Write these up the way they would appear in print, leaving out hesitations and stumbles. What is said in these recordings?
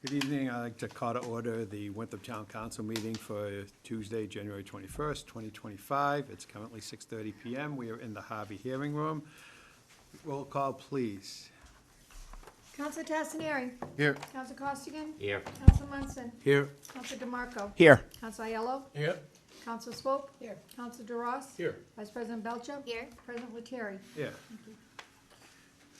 Good evening. I'd like to call to order the Winthrop Town Council meeting for Tuesday, January 21st, 2025. It's currently 6:30 PM. We are in the Harvey Hearing Room. Roll call, please. Council Tassinari. Here. Council Costigan. Here. Council Munson. Here. Council DeMarco. Here. Council Aiello. Here. Council Swope. Here. Council DeRoss. Here. Vice President Belcher. Here. President Lettieri. Here.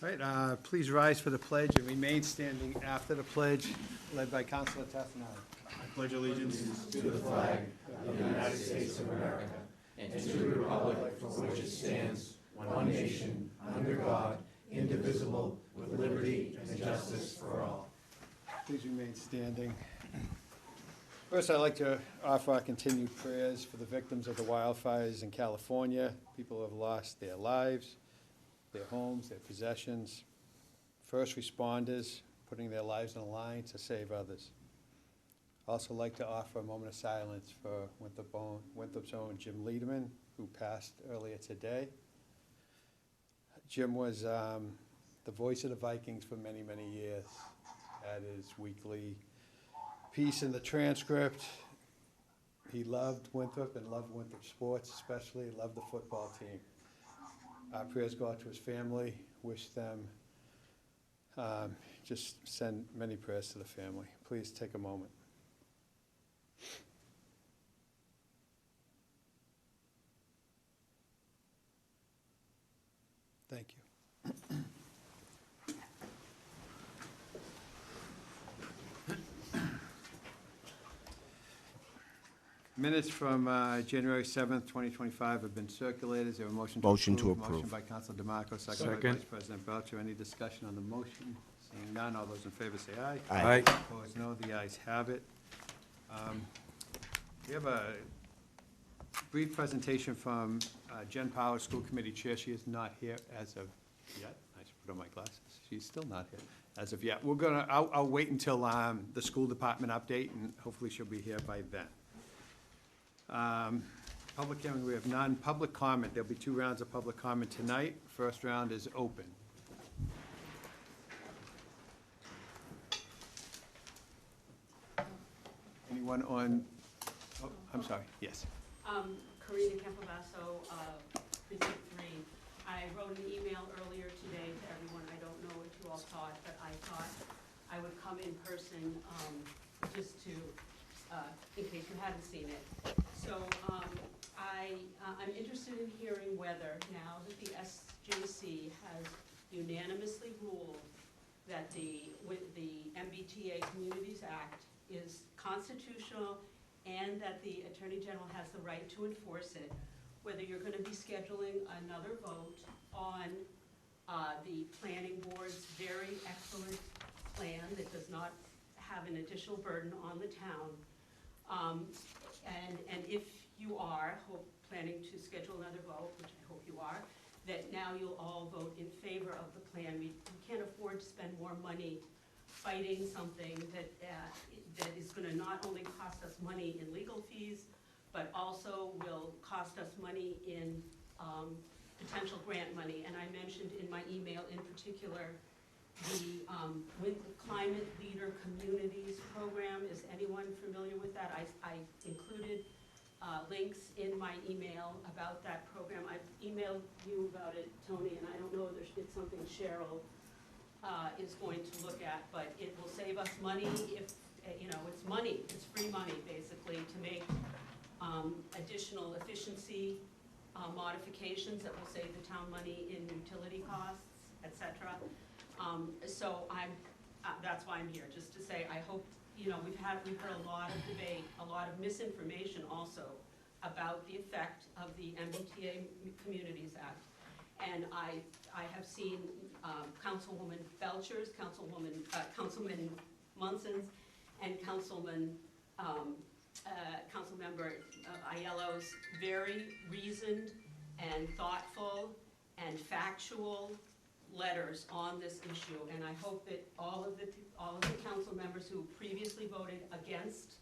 All right, please rise for the pledge and remain standing after the pledge, led by Councilor Tassinari. I pledge allegiance to the flag of the United States of America and to the republic for which it stands, one nation, under God, indivisible, with liberty and justice for all. Please remain standing. First, I'd like to offer our continued prayers for the victims of the wildfires in California, people who have lost their lives, their homes, their possessions, first responders putting their lives on the line to save others. Also like to offer a moment of silence for Winthrop's own Jim Liederman, who passed earlier today. Jim was the voice of the Vikings for many, many years. Had his weekly piece in the transcript. He loved Winthrop and loved Winthrop sports, especially loved the football team. Our prayers go out to his family. Wish them, just send many prayers to the family. Please take a moment. Thank you. Minutes from January 7th, 2025 have been circulated. Is there a motion to approve? Motion to approve. Motion by Council DeMarco, second by Vice President Belcher. Any discussion on the motion? Seeing none, all those in favor say aye. Aye. Opposed, no. The ayes have it. We have a brief presentation from Jen Powers, School Committee Chair. She is not here as of yet. I should put on my glasses. She's still not here as of yet. I'll wait until the school department update, and hopefully she'll be here by then. Public hearing, we have none. Public comment, there'll be 2 rounds of public comment tonight. First round is open. Anyone on, oh, I'm sorry, yes. Karina Campobasso, Precinct 3. I wrote an email earlier today to everyone. I don't know what you all thought, but I thought I would come in person just to, in case you hadn't seen it. So I'm interested in hearing whether, now that the SJC has unanimously ruled that the MBTA Communities Act is constitutional and that the Attorney General has the right to enforce it, whether you're going to be scheduling another vote on the planning board's very excellent plan that does not have an additional burden on the town. And if you are planning to schedule another vote, which I hope you are, that now you'll all vote in favor of the plan. We can't afford to spend more money fighting something that is going to not only cost us money in legal fees, but also will cost us money in potential grant money. And I mentioned in my email in particular with the Climate Leader Communities Program. Is anyone familiar with that? I included links in my email about that program. I've emailed you about it, Tony, and I don't know if it's something Cheryl is going to look at, but it will save us money if, it's money. It's free money, basically, to make additional efficiency modifications that will save the town money in utility costs, etc. So that's why I'm here, just to say I hope, we've heard a lot of debate, a lot of misinformation also about the effect of the MBTA Communities Act. And I have seen Councilwoman Belcher's, Councilman Munson's, and Councilmember Aiello's very reasoned and thoughtful and factual letters on this issue, and I hope that all of the council members who previously voted against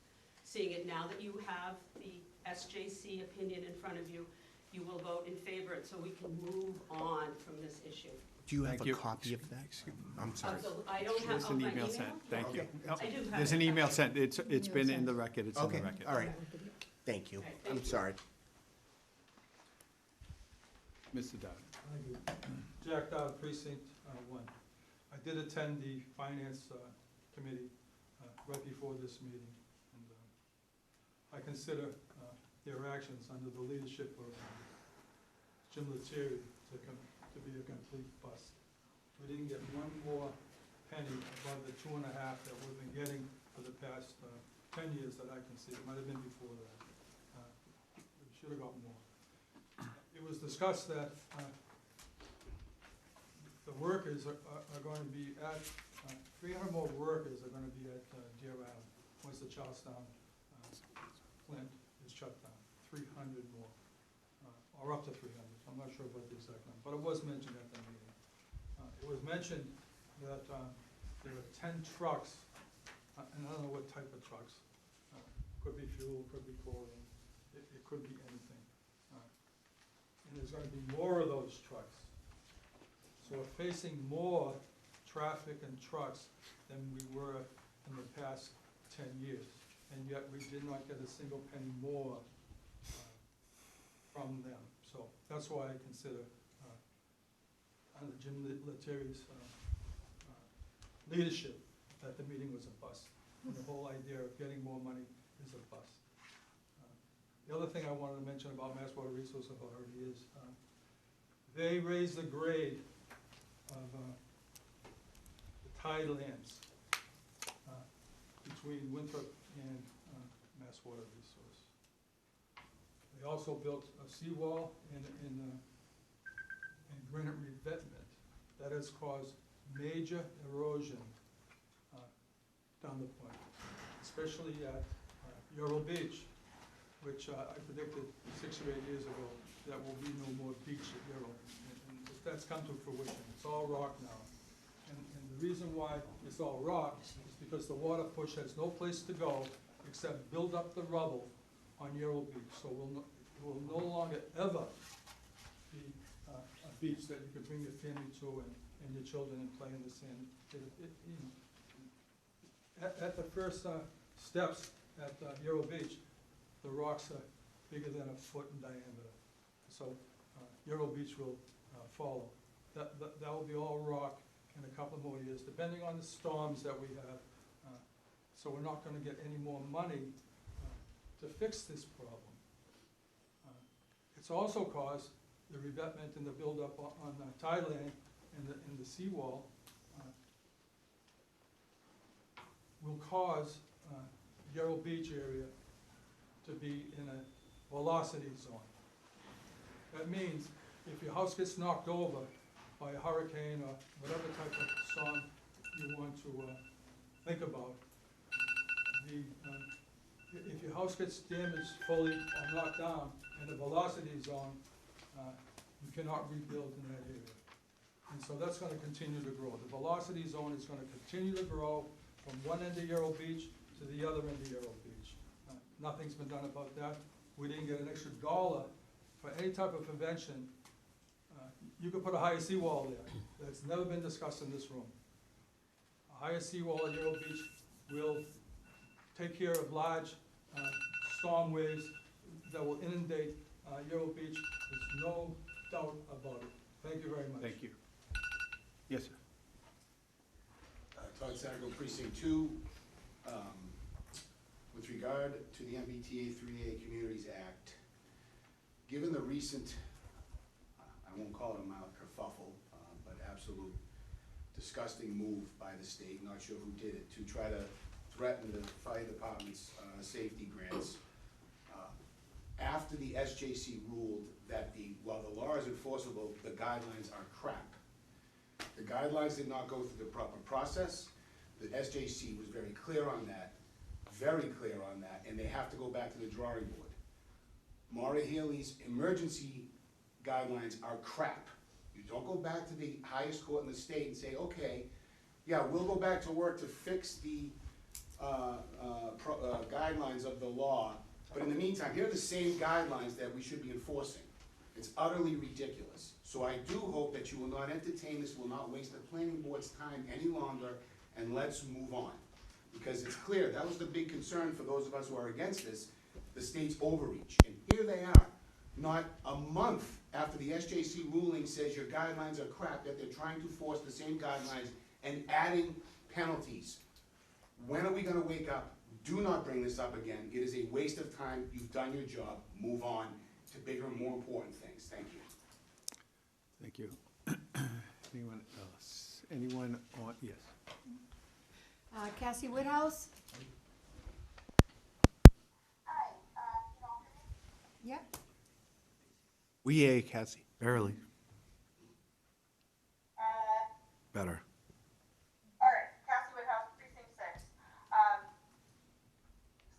seeing it, now that you have the SJC opinion in front of you, you will vote in favor of it so we can move on from this issue. Do you have Thank a you. copy of that? I'm sorry. I don't have, There's oh, an my email email? sent, thank you. Okay. Oh, I do have There's it. an email sent, it's been in the record, it's in the Okay, record. all right. Thank you. All right, thank I'm you. sorry. Mr. Dowd. Thank you. Jack Dowd, Precinct 1. I did attend the Finance Committee right before this meeting, and I consider their actions under the leadership of Jim Lettieri to be a complete bust. We didn't get one more penny above the 2.5 that we've been getting for the past 10 years that I can see. It might have been before that. We should have got more. It was discussed that the workers are going to be at, 300 more workers are going to be at Deer Island once the Charlestown plant is shut down. 300 more, or up to 300. I'm not sure about the exact number, but it was mentioned at the meeting. It was mentioned that there are 10 trucks, and I don't know what type of trucks. Could be fuel, could be chlorine, it could be anything. And there's gonna be more of those trucks. So we're facing more traffic and trucks than we were in the past 10 years. And yet we did not get a single penny more from them. So that's why I consider, under Jim Lettieri's leadership, that the meeting was a bust. And the whole idea of getting more money is a bust. The other thing I wanted to mention about Mass Water Resource Authority is they raised the grade of the tidelands between Winthrop and Mass Water Resource. They also built a seawall and granite revetment that has caused major erosion down the point, especially at Ural Beach, which I predicted 6 or 8 years ago that will be no more beach at Ural. And that's come to fruition. It's all rock now. And the reason why it's all rock is because the water push has no place to go except build up the rubble on Ural Beach. So it will no longer ever be a beach that you could bring your family to and your children and play in the sand. At the first steps at Ural Beach, the rocks are bigger than 1 foot in diameter. So Ural Beach will follow. That will be all rock in a couple more years, depending on the storms that we have. So we're not gonna get any more money to fix this problem. It's also caused the revetment and the buildup on tideland and the seawall will cause Ural Beach area to be in a velocity zone. That means if your house gets knocked over by a hurricane or whatever type of storm you want to think about, if your house gets damaged fully or knocked down in the velocity zone, you cannot rebuild in that area. And so that's gonna continue to grow. The velocity zone is gonna continue to grow from one end of Ural Beach to the other end of Ural Beach. Nothing's been done about that. We didn't get an extra dollar for any type of prevention. You could put a higher seawall there. That's never been discussed in this room. A higher seawall at Ural Beach will take care of large storm waves that will inundate Ural Beach. There's no doubt about it. Thank you very much. Thank you. Yes, sir. Todd Sago, Precinct 2. With regard to the MBTA 3A Communities Act, given the recent, I won't call it a mild kerfuffle, but absolute disgusting move by the state, not sure who did it, to try to threaten the fire department's safety grants. After the SJC ruled that while the law is enforceable, the guidelines are crap. The guidelines did not go through the proper process. The SJC was very clear on that, and they have to go back to the drawing board. Maura Healey's emergency guidelines are crap. You don't go back to the highest court in the state and say, okay, yeah, we'll go back to work to fix the guidelines of the law, but in the meantime, here are the same guidelines that we should be enforcing. It's utterly ridiculous. So I do hope that you will not entertain this, will not waste the planning board's time any longer, and let's move on. Because it's clear, that was the big concern for those of us who are against this, the state's overreach. And here they are, not a month after the SJC ruling says your guidelines are crap, that they're trying to force the same guidelines and adding penalties. When are we gonna wake up? Do not bring this up again. It is a waste of time. You've done your job. Move on to bigger and more important things. Thank you. Thank you. Anyone else? Anyone on, yes. Cassie Woodhouse? Hi, can you all hear me? Yep. We hear you, Cassie. Barely. Better. All right, Cassie Woodhouse, precinct 6.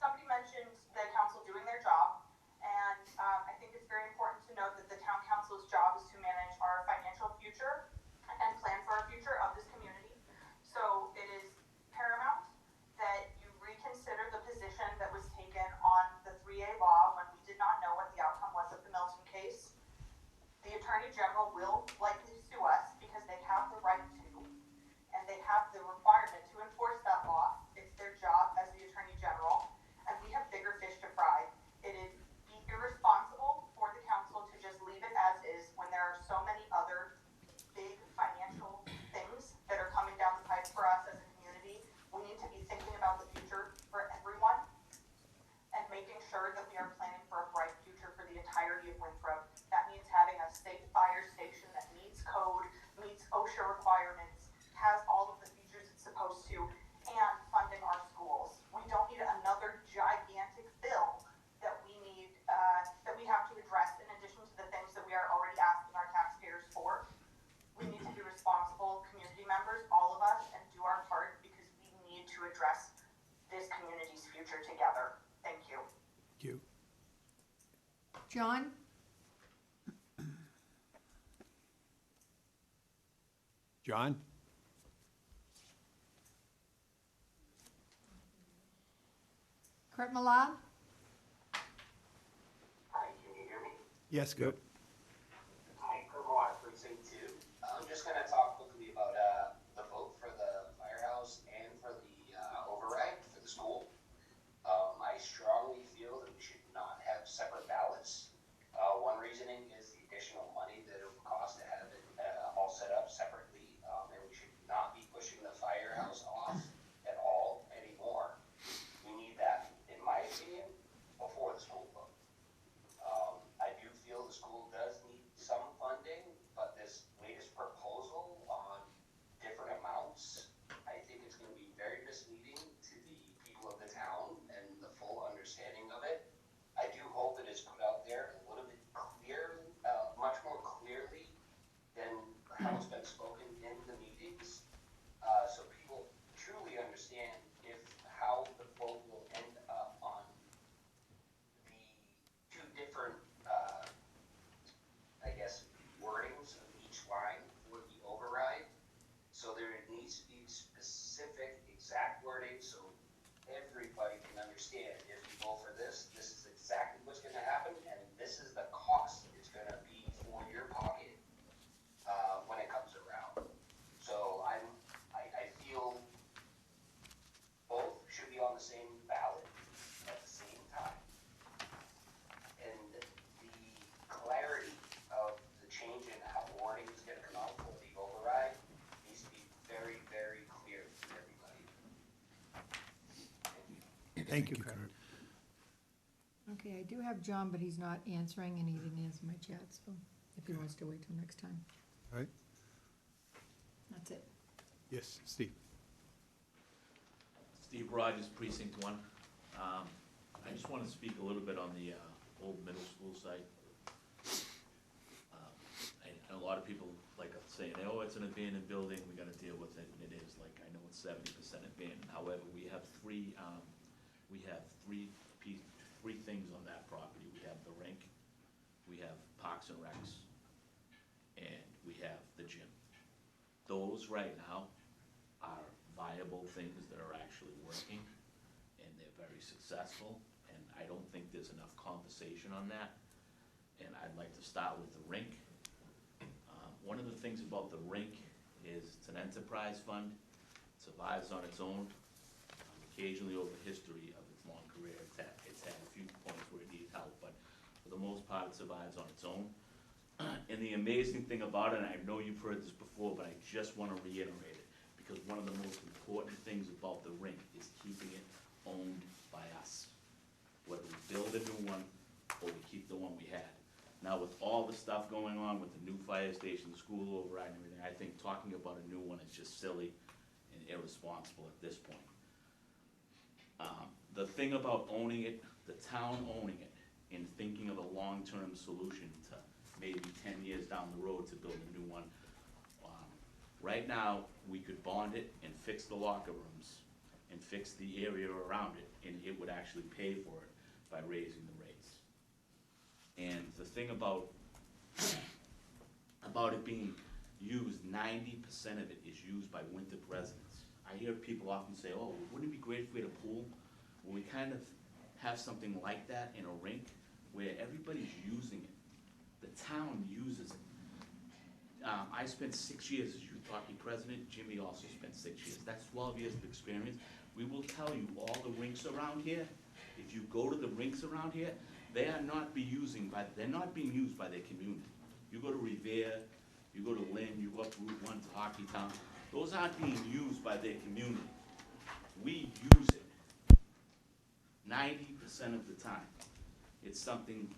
Somebody mentioned the council doing their job, and I think it's very important to note that the town council's job is to manage our financial future and plan for our future of this community. So it is paramount that you reconsider the position that was taken on the 3A law when we did not know what the outcome was of the Milton case. The Attorney General will likely sue us because they have the right to, and they have the requirement to enforce that law. It's their job as the Attorney General, and we have bigger fish to fry. It is irresponsible for the council to just leave it as is when there are so many other big financial things that are coming down the pipe for us as a community. We need to be thinking about the future for everyone and making sure that we are planning for a bright future for the entirety of Winthrop. That means having a safe fire station that meets code, meets OSHA requirements, has all of the features it's supposed to, and funding our schools. We don't need another gigantic bill that we need, that we have to address in addition to the things that we are already asking our taxpayers for. We need to be responsible community members, all of us, and do our part because we need to address this community's future together. Thank you. Thank you. John? John? Kurt Malad? Hi, can you hear me? Yes, good. Hi, Kurt Moore, precinct 2. I'm just gonna talk quickly about, the vote for the firehouse and for the, override for the school. I strongly feel that we should not have separate ballots. One reasoning is the additional money that it would cost to have it, all set up separately. And we should not be pushing the firehouse off at all anymore. We need that, in my opinion, before the school vote. I do feel the school does need some funding, but this latest proposal on different amounts, I think it's gonna be very misleading to the people of the town and the full understanding of it. I do hope it is put out there a little bit clear, much more clearly than how it's been spoken in the meetings, so people truly understand how the vote will end up on the two different, I guess, wordings of each line for the override. So there needs to be specific, exact wording, so everybody can understand, if you vote for this, this is exactly what's gonna happen, and this is the cost it's gonna be for your pocket, when it comes around. So I feel both should be on the same ballot at the same time. And the clarity of the change in how wording is gonna come out for the override needs to be very, very clear for everybody. Thank you, Kurt. Okay, I do have John, but he's not answering, and he didn't answer my chat, so if he wants to wait till next time. All right. That's it. Yes, Steve. Steve Rogers, Precinct 1. I just want to speak a little bit on the old middle school site. A lot of people like saying, oh, it's an abandoned building, we gotta deal with it, and it is, like, I know it's 70% abandoned. However, we have three things on that property. We have the rink, we have Parks and Recs, and we have the gym. Those right now are viable things that are actually working, and they're very successful, and I don't think there's enough conversation on that. and I'd like to start with the rink. One of the things about the rink is it's an enterprise fund, it survives on its own. Occasionally over the history of its long career, it's had a few points where it needed help, but for the most part, it survives on its own. And the amazing thing about it, and I know you've heard this before, but I just wanna reiterate it, because one of the most important things about the rink is keeping it owned by us. Whether we build a new one, or we keep the one we had. Now, with all the stuff going on with the new fire station, the school override and everything, I think talking about a new one is just silly and irresponsible at this point. The thing about owning it, the town owning it, and thinking of a long-term solution to maybe 10 years down the road to build a new one. Right now, we could bond it and fix the locker rooms and fix the area around it, and it would actually pay for it by raising the rates. And the thing about it being used, 90% of it is used by Winthrop residents. I hear people often say, oh, wouldn't it be great if we had a pool? Well, we kind of have something like that in a rink where everybody's using it. The town uses it. I spent 6 years as youth hockey president. Jimmy also spent 6 years. That's 12 years of experience. We will tell you all the rinks around here, if you go to the rinks around here, they're not being used by their community. You go to Revere, you go to Lynn, you go up Route 1 to Hockeytown, those aren't being used by their community. We use it 90% of the time. It's something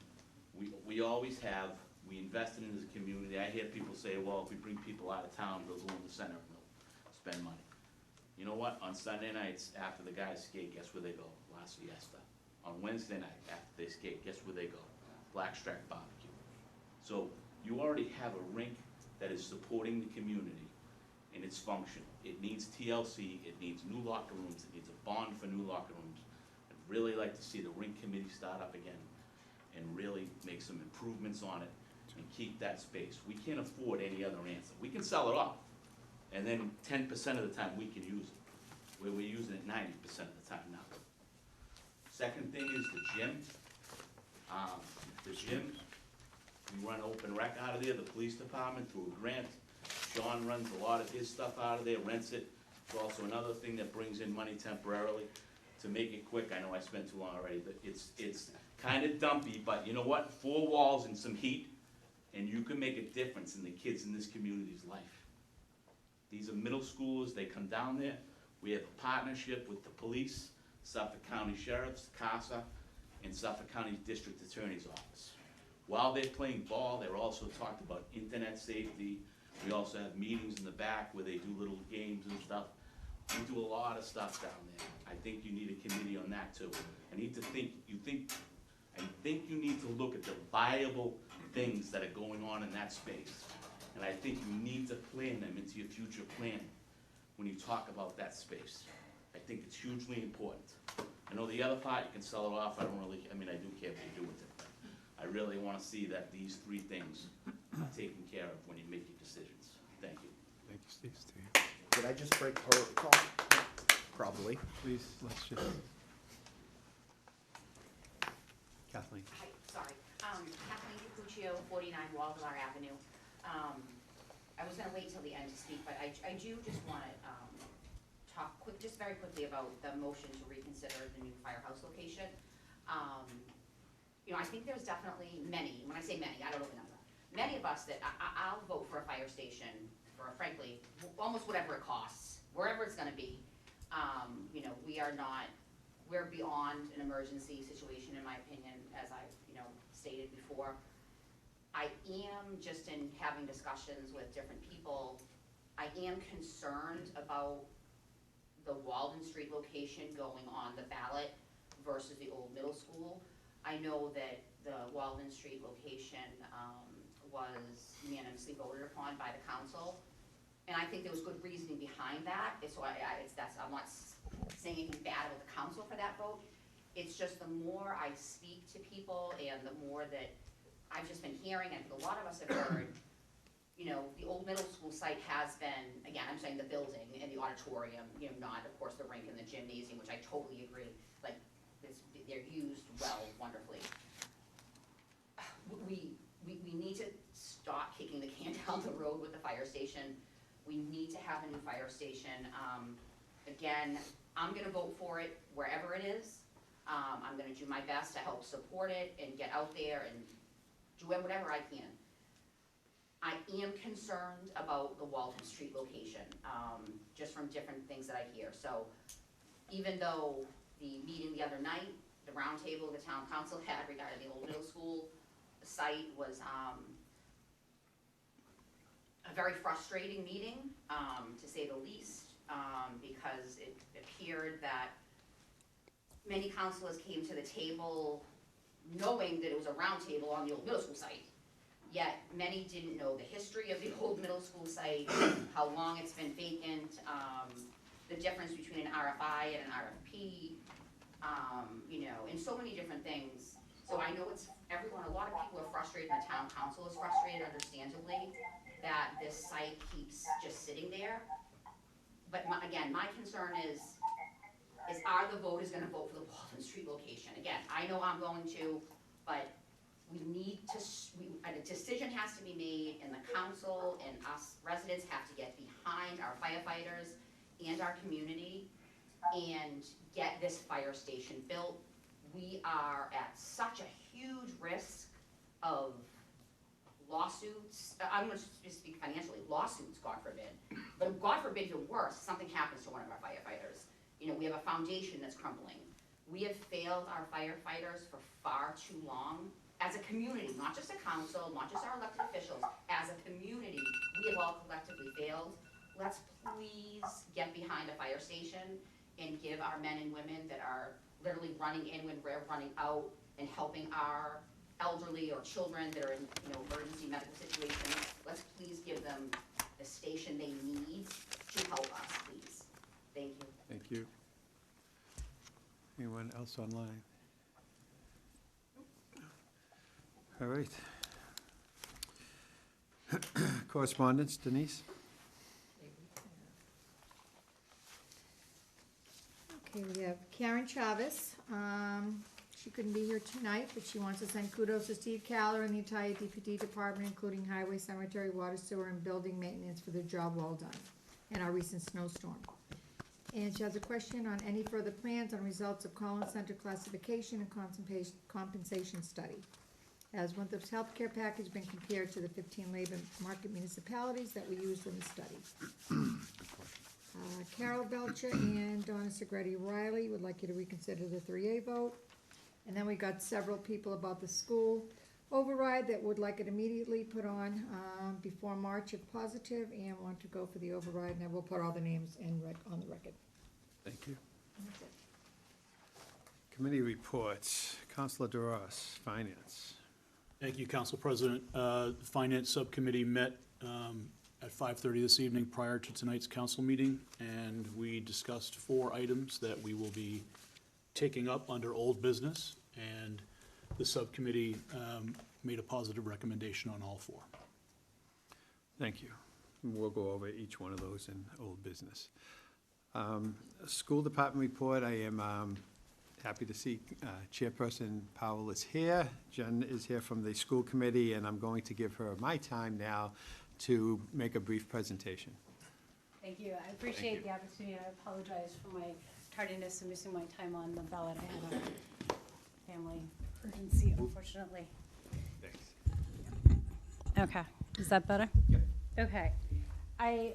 we always have. We invested in as a community. I hear people say, well, if we bring people out of town, they'll go in the center and they'll spend money. You know what? On Sunday nights, after the guys skate, guess where they go? La Siesta. On Wednesday night, after they skate, guess where they go? Blackstrap Barbecue. So you already have a rink that is supporting the community in its function. It needs TLC, it needs new locker rooms, it needs a bond for new locker rooms. I'd really like to see the rink committee start up again and really make some improvements on it and keep that space. We can't afford any other answer. We can sell it off, and then 10% of the time we can use it, where we're using it 90% of the time now. Second thing is the gym. The gym, we run open rec out of there, the police department through a grant. Sean runs a lot of his stuff out of there, rents it. It's also another thing that brings in money temporarily. To make it quick, I know I spent too long already, but it's kind of dumpy, but you know what? 4 walls and some heat, and you can make a difference in the kids in this community's life. These are middle schoolers, they come down there. We have a partnership with the police, Suffolk County Sheriff's, CASA, and Suffolk County District Attorney's Office. While they're playing ball, they're also talked about internet safety. We also have meetings in the back where they do little games and stuff. We do a lot of stuff down there. I think you need a committee on that too. I think you need to look at the viable things that are going on in that space. And I think you need to plan them into your future planning when you talk about that space. I think it's hugely important. I know the other part, you can sell it off, I do care what you do with it. But I really wanna see that these 3 things are taken care of when you make your decisions. Thank you. Thank you, Steve. Did I just break protocol? Probably. Please, let's just. Kathleen. Hi, sorry. Kathleen DiCuccio, 49 Waldemar Avenue. I was gonna wait till the end to speak, but I do just wanna talk just very quickly about the motion to reconsider the new firehouse location. I think there's definitely many, when I say many, I don't know the number, many of us that I'll vote for a fire station for, frankly, almost whatever it costs, wherever it's gonna be. We're beyond an emergency situation, in my opinion, as I've, stated before. I am, just in having discussions with different people, I am concerned about the Walden Street location going on the ballot versus the old middle school. I know that the Walden Street location was unanimously voted upon by the council, and I think there was good reasoning behind that. I'm not saying anything bad about the council for that vote. It's just the more I speak to people and the more that I've just been hearing, and a lot of us have heard, the old middle school site has been, again, I'm saying the building and the auditorium, not, of course, the rink and the gymnasium, which I totally agree, they're used well, wonderfully. down the road with the fire station. We need to have a new fire station. Again, I'm gonna vote for it wherever it is. I'm gonna do my best to help support it and get out there and do whatever I can. I am concerned about the Walton Street location, just from different things that I hear. So even though the meeting the other night, the roundtable the town council had regarding the old middle school site was a very frustrating meeting, to say the least, because it appeared that many councilors came to the table knowing that it was a roundtable on the old middle school site. Yet many didn't know the history of the old middle school site, how long it's been vacant, the difference between an RFI and an RFP, and so many different things. So I know it's everyone, a lot of people are frustrated, and the town council is frustrated, understandably, that this site keeps just sitting there. But again, my concern is are the voters gonna vote for the Walton Street location? Again, I know I'm going to, but we need to, a decision has to be made, and the council and us residents have to get behind our firefighters and our community and get this fire station built. We are at such a huge risk of lawsuits. I'm going to speak financially, lawsuits, God forbid. But God forbid, even worse, something happens to one of our firefighters. We have a foundation that's crumbling. We have failed our firefighters for far too long. As a community, not just a council, not just our elected officials, as a community, we have all collectively failed. Let's please get behind a fire station and give our men and women that are literally running in when we're running out and helping our elderly or children that are in emergency medical situations. Let's please give them the station they need to help us, please. Thank you. Thank you. Anyone else online? All right. Correspondence, Denise? Okay, we have Karen Chavez. She couldn't be here tonight, but she wants to send kudos to Steve Caller and the entire DPD department, including highway, cemetery, water, sewer, and building maintenance for their job well done, and our recent snowstorm. And she has a question on any further plans on results of Collins Center classification and compensation study. Has Winthrop's healthcare package been compared to the 15 labor market municipalities that we used in the study? Carol Belcher and Donna Segretti Riley would like you to reconsider the 3A vote. And then we got several people about the school override that would like it immediately put on before March if positive, and want to go for the override, and I will put all the names on the record. Thank you. And that's it. Committee reports. Councilor DeRoss, Finance. Thank you, Council President. The Finance Subcommittee met at 5:30 this evening prior to tonight's council meeting, and we discussed 4 items that we will be taking up under old business, and the subcommittee made a positive recommendation on all 4. Thank you. We'll go over each one of those in old business. School department report, I am happy to see Chairperson Powell is here. Jen is here from the school committee, and I'm going to give her my time now to make a brief presentation. Thank you. I appreciate the opportunity. I apologize for my tardiness and missing my time on the ballot. I had a family emergency, unfortunately. Thanks. Okay. Is that better? Yep. Okay. I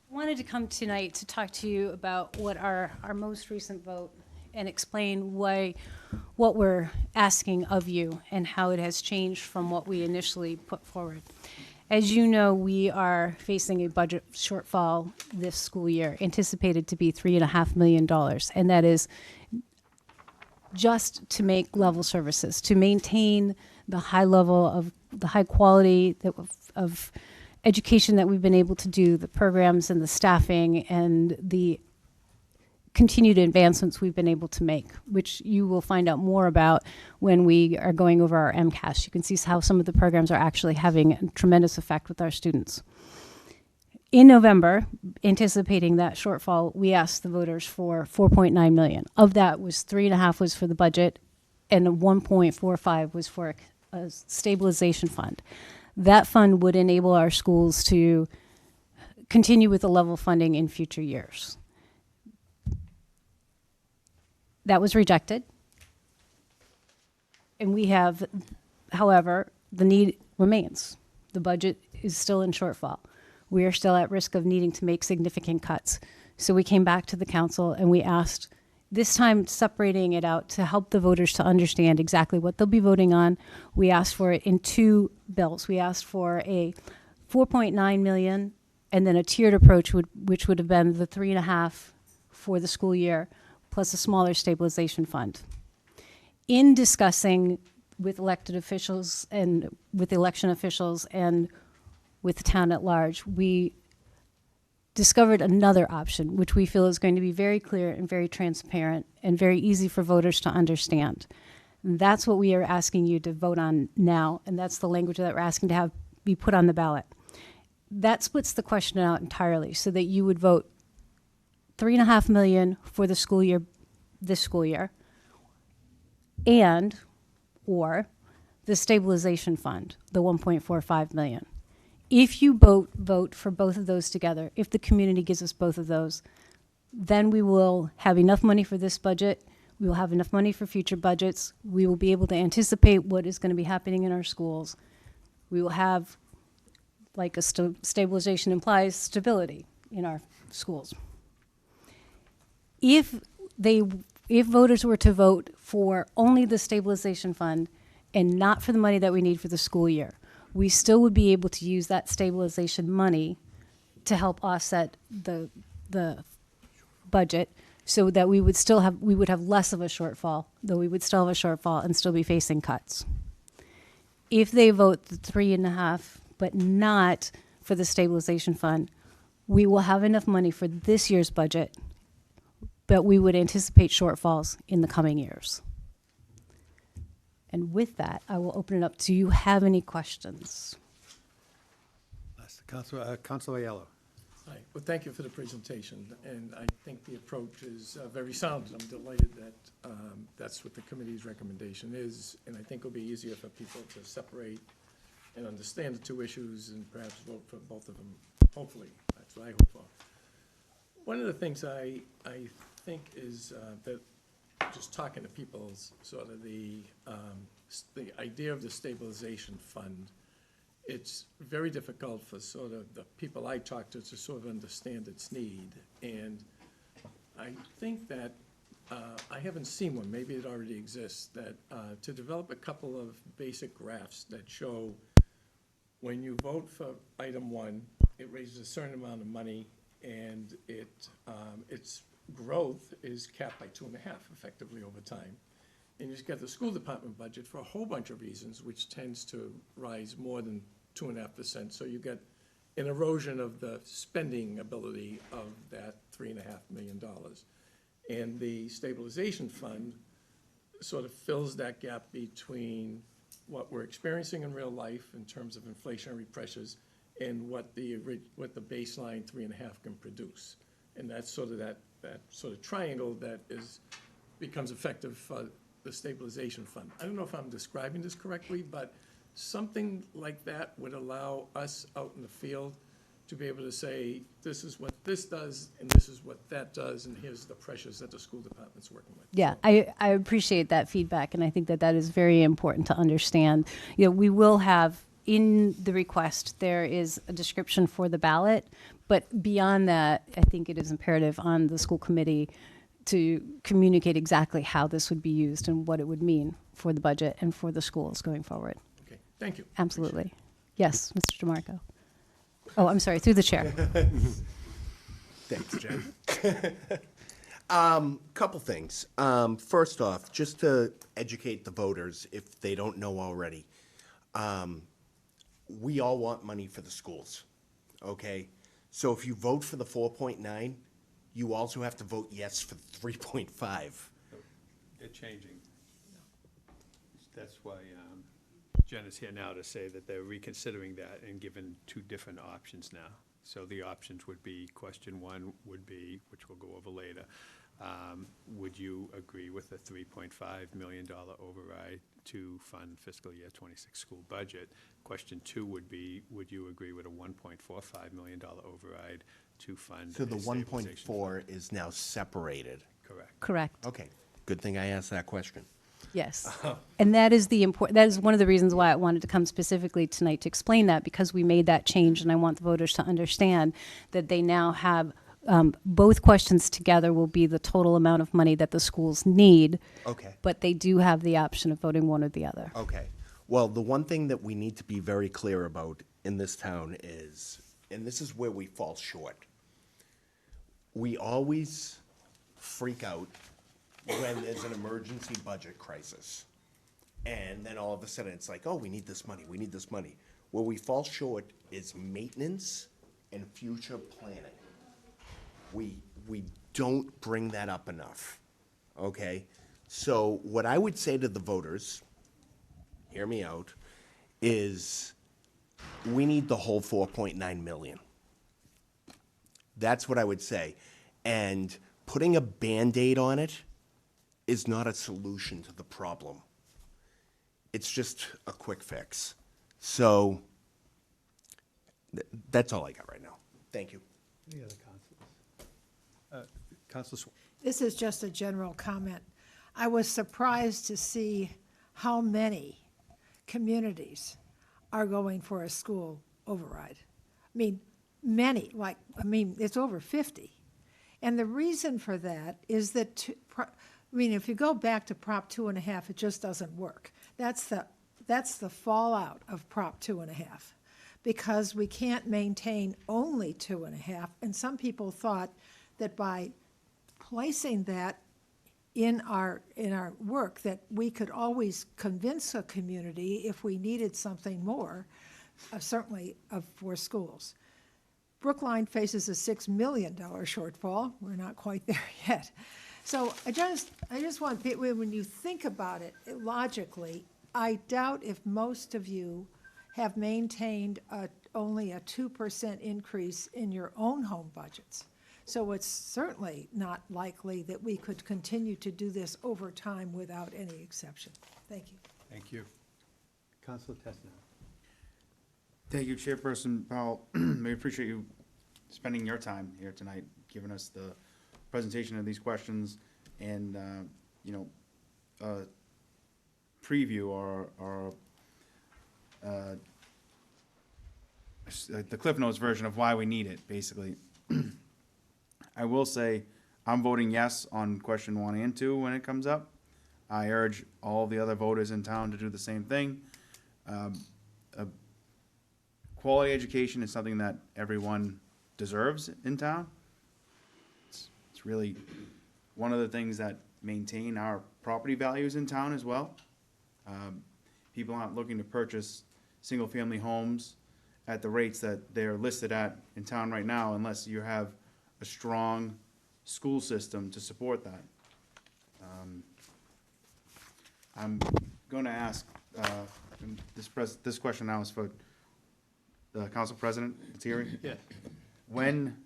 wanted to come tonight to talk to you about what our most recent vote and explain what we're asking of you and how it has changed from what we initially put forward. As you know, we are facing a budget shortfall this school year, anticipated to be $3.5 million, and that is just to make level services, to maintain the high level of the high quality of education that we've been able to do, the programs and the staffing and the continued advancements we've been able to make, which you will find out more about when we are going over our MCAS. You can see how some of the programs are actually having a tremendous effect with our students. In November, anticipating that shortfall, we asked the voters for $4.9 million. Of that, was $3.5 was for the budget, and $1.45 was for a stabilization fund. That fund would enable our schools to continue with the level funding in future years. That was rejected. And we have, however, the need remains. The budget is still in shortfall. We are still at risk of needing to make significant cuts. So we came back to the council and we asked, this time separating it out to help the voters to understand exactly what they'll be voting on. We asked for it in two bills. We asked for a 4.9 million and then a tiered approach, which would have been the 3.5 for the school year, plus a smaller stabilization fund. In discussing with elected officials and with election officials and with the town at large, we discovered another option, which we feel is going to be very clear and very transparent and very easy for voters to understand. And that's what we are asking you to vote on now, and that's the language that we're asking to have be put on the ballot. That splits the question out entirely so that you would vote $3.5 million for the school year, this school year, and or the stabilization fund, the 1.45 million. If you vote for both of those together, if the community gives us both of those, then we will have enough money for this budget. We will have enough money for future budgets. We will be able to anticipate what is going to be happening in our schools. We will have, like a stabilization implies, stability in our schools. If voters were to vote for only the stabilization fund and not for the money that we need for the school year, we still would be able to use that stabilization money to help offset the budget so that we would have less of a shortfall, though we would still have a shortfall and still be facing cuts. If they vote the 3.5, but not for the stabilization fund, we will have enough money for this year's budget, but we would anticipate shortfalls in the coming years. And with that, I will open it up. Do you have any questions? That's the Councilor Aiello. Hi. Well, thank you for the presentation, and I think the approach is very sound. I'm delighted that that's what the committee's recommendation is, and I think it'll be easier for people to separate and understand the two issues and perhaps vote for both of them, hopefully. That's what I hope for. One of the things I think is that just talking to people is sort of the idea of the stabilization fund. It's very difficult for sort of the people I talk to sort of understand its need. And I think that I haven't seen one, maybe it already exists, that to develop a couple of basic graphs that show when you vote for item one, it raises a certain amount of money, and its growth is capped by 2.5 effectively over time. And you just got the school department budget for a whole bunch of reasons, which tends to rise more than 2.5%. So you get an erosion of the spending ability of that $3.5 million. And the stabilization fund sort of fills that gap between what we're experiencing in real life in terms of inflationary pressures and what the baseline 3.5 can produce. And that's sort of that sort of triangle that becomes effective for the stabilization fund. I don't know if I'm describing this correctly, but something like that would allow us out in the field to be able to say, this is what this does, and this is what that does, and here's the pressures that the school department's working with. Yeah, I appreciate that feedback, and I think that is very important to understand. You know, we will have, in the request, there is a description for the ballot, but beyond that, I think it is imperative on the school committee to communicate exactly how this would be used and what it would mean for the budget and for the schools going forward. Okay, thank you. Absolutely. Yes, Mr. DeMarco. Oh, I'm sorry, through the chair. Thanks, Jen. Couple things. First off, just to educate the voters, if they don't know already, we all want money for the schools, okay? So if you vote for the 4.9, you also have to vote yes for the 3.5. They're changing. That's why Jen is here now to say that they're reconsidering that and given two different options now. So the options would be, question one would be, which we'll go over later, Would you agree with a $3.5 million override to fund fiscal year '26 school budget? Question 2 would be, would you agree with a $1.45 million override to fund So the a stabilization 1.4 fund? is now separated. Correct. Correct. Okay, good thing I asked that question. Yes. And that is that is one of the reasons why I wanted to come specifically tonight to explain that, because we made that change, and I want the voters to understand that they now have both questions together will be the total amount of money that the schools need, Okay. but they do have the option of voting one or the other. Okay. Well, the one thing that we need to be very clear about in this town is, and this is where we fall short, we always freak out when there's an emergency budget crisis. And then all of a sudden, it's like, oh, we need this money, we need this money. Where we fall short is maintenance and future planning. We don't bring that up enough, okay? So what I would say to the voters, hear me out, is we need the whole 4.9 million. That's what I would say. And putting a Band-Aid on it is not a solution to the problem. It's just a quick fix. So that's all I got right now. Thank you. Any other councilors? Councilor Swan. This is just a general comment. I was surprised to see how many communities are going for a school override. I mean, many, it's over 50. And the reason for that is that, if you go back to Prop 2.5, it just doesn't work. That's the fallout of Prop 2.5, because we can't maintain only 2.5. And some people thought that by placing that in our work, that we could always convince a community if we needed something more, certainly for schools. Brookline faces a $6 million shortfall. We're not quite there yet. So I just want, when you think about it logically, I doubt if most of you have maintained only a 2% increase in your own home budgets. So it's certainly not likely that we could continue to do this over time without any exception. Thank you. Thank you. Councilor Tessner. Thank you, Chairperson Powell. We appreciate you spending your time here tonight, giving us the presentation of these questions and, preview or the Cliff Notes version of why we need it, basically. I will say I'm voting yes on question 1 and 2 when it comes up. I urge all the other voters in town to do the same thing. Quality education is something that everyone deserves in town. It's really one of the things that maintain our property values in town as well. People aren't looking to purchase single-family homes at the rates that they're listed at in town right now unless you have a strong school system to support that. I'm going to ask, this question now is for the council president, Lettieri. Yeah. When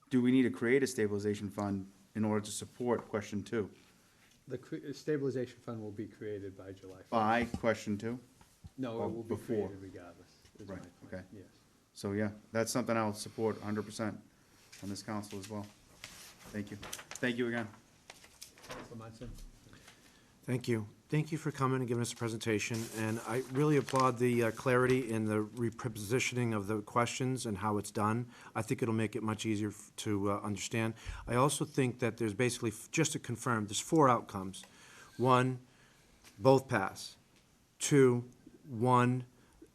do we need to create a stabilization fund in order to support question 2? The stabilization fund will be created by July 1st. By question 2? No, or it will be before? created regardless. is my Right, point. okay. Yes. So, yeah, that's something I'll support 100% on this council as well. Thank you. Thank you again. Councilor Munson. Thank you. Thank you for coming and giving us a presentation, and I really applaud the clarity in the repositioning of the questions and how it's done. I think it'll make it much easier to understand. I also think that there's basically, just to confirm, there's 4 outcomes. 1, both pass. 2, 1,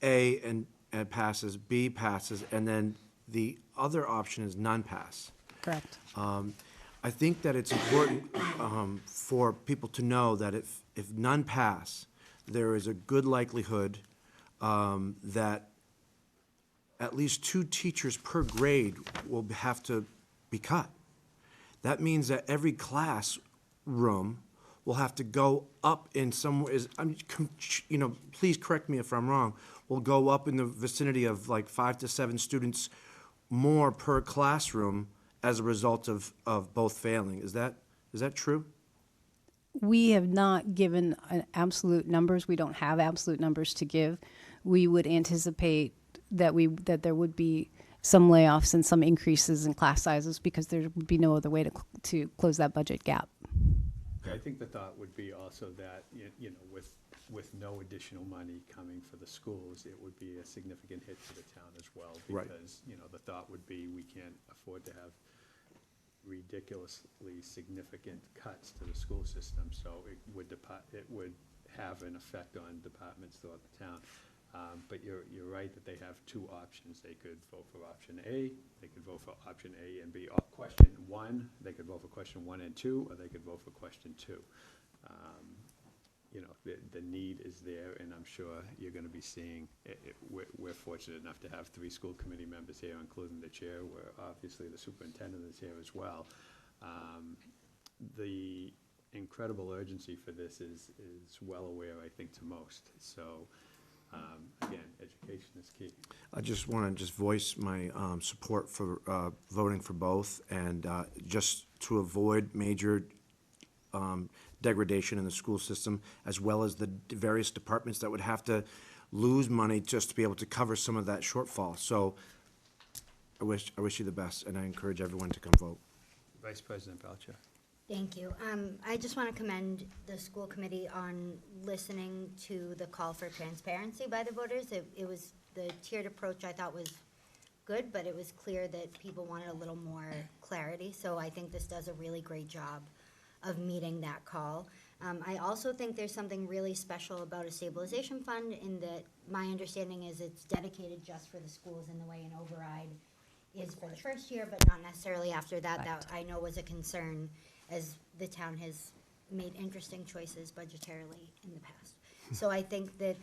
A and passes, B passes, and then the other option is none pass. Correct. I think that it's important for people to know that if none pass, there is a good likelihood that at least 2 teachers per grade will have to be cut. That means that every classroom will have to go up in some, please correct me if I'm wrong, will go up in the vicinity of like 5 to 7 students more per classroom as a result of both failing. Is that true? We have not given absolute numbers. We don't have absolute numbers to give. We would anticipate that there would be some layoffs and some increases in class sizes because there would be no other way to close that budget gap. I think the thought would be also that, you know, with no additional money coming for the schools, it would be a significant hit to the town as well. Right. Because, you know, the thought would be we can't afford to have ridiculously significant cuts to the school system, so it would have an effect on departments throughout the town. But you're right that they have two options. They could vote for option A, they could vote for option A and B. Question one, they could vote for question 1 and 2, or they could vote for question 2. You know, the need is there, and I'm sure you're gonna be seeing, we're fortunate enough to have 3 school committee members here, including the chair, where obviously the superintendent is here as well. The incredible urgency for this is well aware, I think, to most. So, again, education is key. I just want to voice my support for voting for both, and just to avoid major degradation in the school system, as well as the various departments that would have to lose money just to be able to cover some of that shortfall. So I wish you the best, and I encourage everyone to come vote. Vice President Belcher. Thank you. I just want to commend the school committee on listening to the call for transparency by the voters. It was, the tiered approach I thought was good, but it was clear that people wanted a little more clarity. So I think this does a really great job of meeting that call. I also think there's something really special about a stabilization fund in that my understanding is it's dedicated just for the schools in the way an override is for the first year, but not necessarily after that. Right. That I know was a concern, as the town has made interesting choices budgetarily in the past. So I think that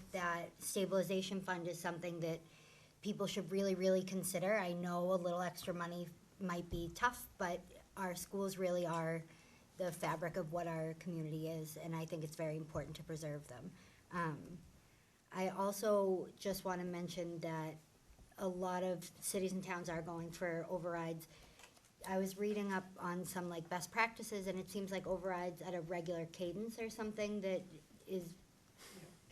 stabilization fund is something that people should really, really consider. I know a little extra money might be tough, but our schools really are the fabric of what our community is, and I think it's very important to preserve them. I also just want to mention that a lot of cities and towns are going for overrides. I was reading up on some like best practices, and it seems like overrides at a regular cadence or something that is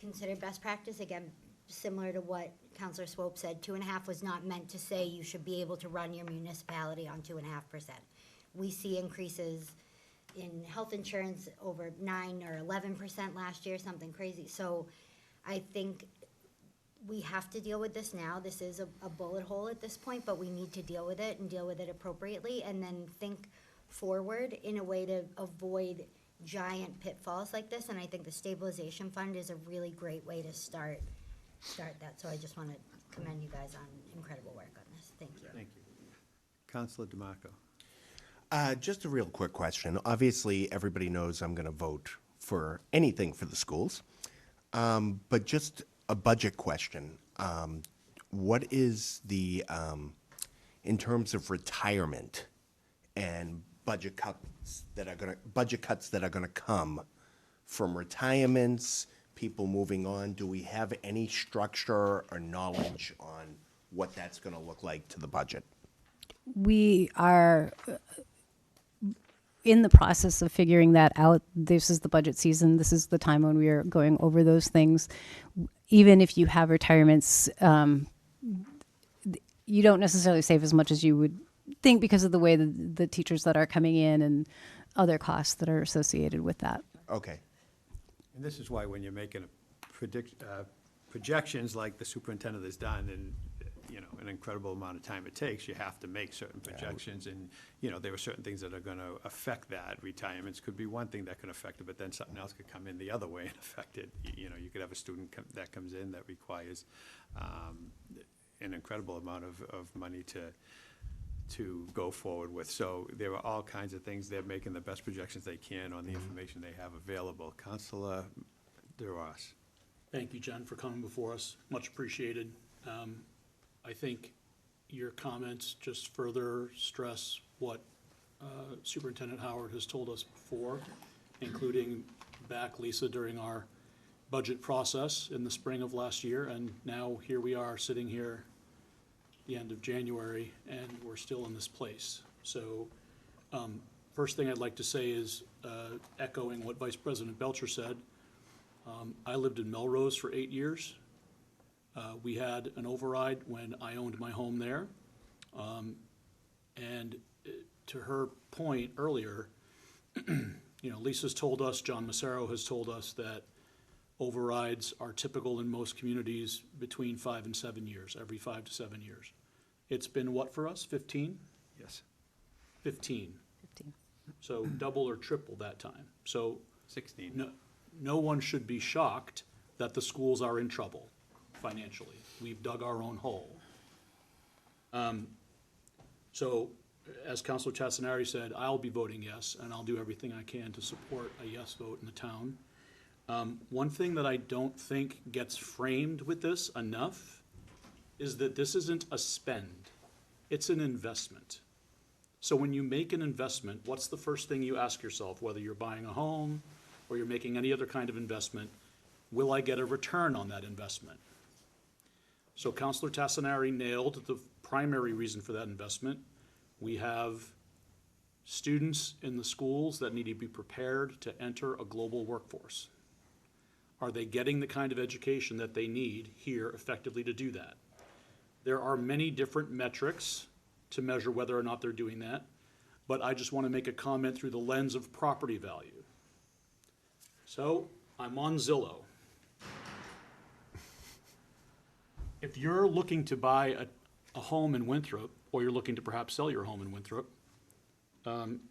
considered best practice. Again, similar to what Councilor Swope said, 2.5 was not meant to say you should be able to run your municipality on 2.5%. We see increases in health insurance over 9 or 11% last year, something crazy. So I think we have to deal with this now. This is a bullet hole at this point, but we need to deal with it and deal with it appropriately, and then think forward in a way to avoid giant pitfalls like this. And I think the stabilization fund is a really great way to start that. So I just want to commend you guys on incredible work on this. Thank you. Thank you. Councilor DeMarco. Just a real quick question. Obviously, everybody knows I'm going to vote for anything for the schools, but just a budget question. What is the, in terms of retirement and budget cuts that are going to come from retirements, people moving on? Do we have any structure or knowledge on what that's going to look like to the budget? We are in the process of figuring that out. This is the budget season. This is the time when we are going over those things. Even if you have retirements, you don't necessarily save as much as you would think because of the way the teachers that are coming in and other costs that are associated with that. Okay. And this is why when you're making projections like the superintendent has done, and you know, an incredible amount of time it takes, you have to make certain projections, and, you know, there are certain things that are gonna affect that. Retirements could be one thing that could affect it, but then something else could come in the other way and affect it. You know, you could have a student that comes in that requires an incredible amount of money to go forward with. So there are all kinds of things. They're making the best projections they can on the information they have available. Councilor DeRoss. Thank you, Jen, for coming before us. Much appreciated. I think your comments just further stress what Superintendent Howard has told us before, including back, Lisa, during our budget process in the spring of last year, and now here we are sitting here the end of January, and we're still in this place. So, first thing I'd like to say is, echoing what Vice President Belcher said, I lived in Melrose for 8 years. We had an override when I owned my home there. And to her point earlier, Lisa's told us, John Massaro has told us that overrides are typical in most communities between 5 and 7 years, every 5 to 7 years. It's been what for us, 15? Yes. 15. 15. So double or triple that time. So 16. no one should be shocked that the schools are in trouble financially. We've dug our own hole. So, as Councilor Tassinari said, I'll be voting yes, and I'll do everything I can to support a yes vote in the town. One thing that I don't think gets framed with this enough is that this isn't a spend, it's an investment. So when you make an investment, what's the first thing you ask yourself, whether you're buying a home or you're making any other kind of investment? Will I get a return on that investment? So Councilor Tassinari nailed the primary reason for that investment. We have students in the schools that need to be prepared to enter a global workforce. Are they getting the kind of education that they need here effectively to do that? There are many different metrics to measure whether or not they're doing that, but I just want to make a comment through the lens of property value. So I'm on Zillow. If you're looking to buy a home in Winthrop, or you're looking to perhaps sell your home in Winthrop,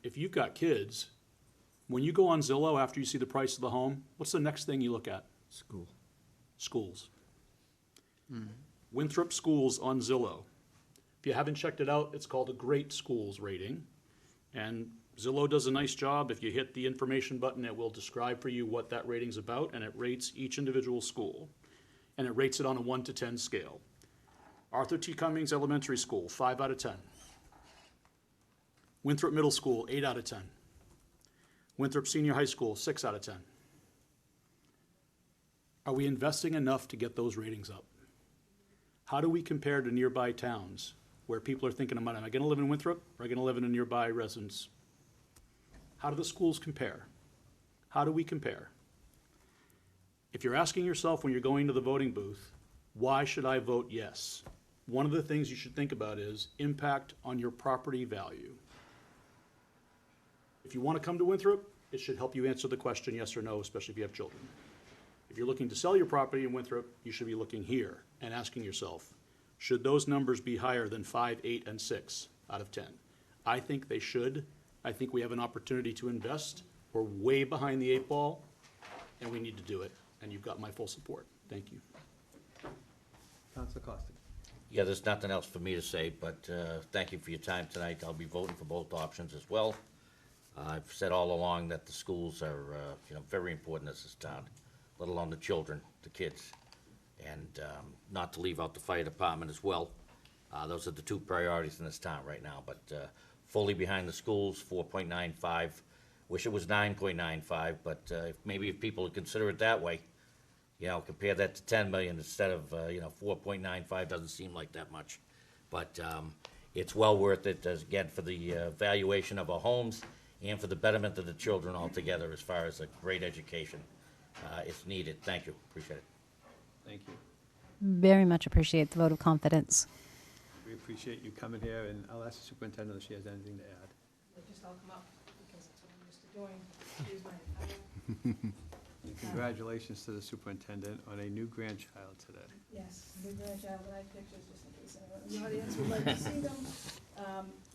if you've got kids, when you go on Zillow after you see the price of the home, what's the next thing you look at? School. Schools. Winthrop Schools on Zillow. If you haven't checked it out, it's called a Great Schools rating. And Zillow does a nice job. If you hit the information button, it will describe for you what that rating's about, and it rates each individual school. And it rates it on a 1 to 10 scale. Arthur T. Cummings Elementary School, 5 out of 10. Winthrop Middle School, 8 out of 10. Winthrop Senior High School, 6 out of 10. Are we investing enough to get those ratings up? How do we compare to nearby towns where people are thinking about, am I going to live in Winthrop or am I going to live in a nearby residence? How do the schools compare? How do we compare? If you're asking yourself when you're going to the voting booth, why should I vote yes? One of the things you should think about is impact on your property value. If you want to come to Winthrop, it should help you answer the question yes or no, especially if you have children. If you're looking to sell your property in Winthrop, you should be looking here and asking yourself, should those numbers be higher than 5, 8, and 6 out of 10? I think they should. I think we have an opportunity to invest. We're way behind the 8 ball, and we need to do it. And you've got my full support. Thank you. Councilor Costa. Yeah, there's nothing else for me to say, but thank you for your time tonight. I'll be voting for both options as well. I've said all along that the schools are, very important in this town, let alone the children, the kids, and not to leave out the fire department as well. Those are the 2 priorities in this town right now, but fully behind the schools, 4.95. Wish it was 9.95, but maybe if people would consider it that way, compare that to 10 million instead of, 4.95 doesn't seem like that much. But it's well worth it, again, for the valuation of our homes and for the betterment of the children altogether as far as a great education. It's needed. Thank you. Appreciate it. Thank you. Very much appreciate the vote of confidence. We appreciate you coming here, and I'll ask the superintendent if she has anything to add. Just I'll come up, because that's what I'm used to doing. Use my, And congratulations to the superintendent on a new grandchild today. yes, new grandchild, and I have pictures just in case anyone in the audience would like to see them.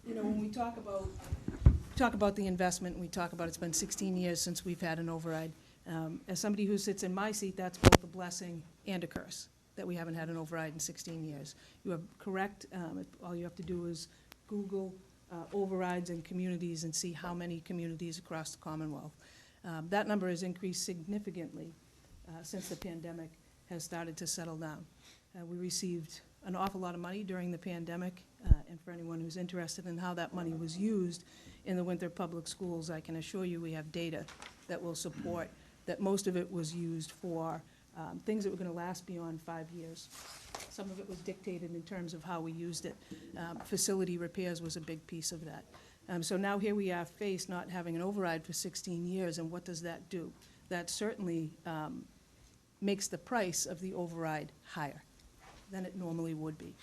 When we talk about the investment, we talk about it's been 16 years since we've had an override. As somebody who sits in my seat, that's both a blessing and a curse, that we haven't had an override in 16 years. You are correct. All you have to do is Google overrides in communities and see how many communities across the Commonwealth. That number has increased significantly since the pandemic has started to settle down. We received an awful lot of money during the pandemic, and for anyone who's interested in how that money was used in the Winthrop Public Schools, I can assure you we have data that will support that most of it was used for things that were going to last beyond 5 years. Some of it was dictated in terms of how we used it. Facility repairs was a big piece of that. So now here we are faced not having an override for 16 years, and what does that do? That certainly makes the price of the override higher than it normally would be.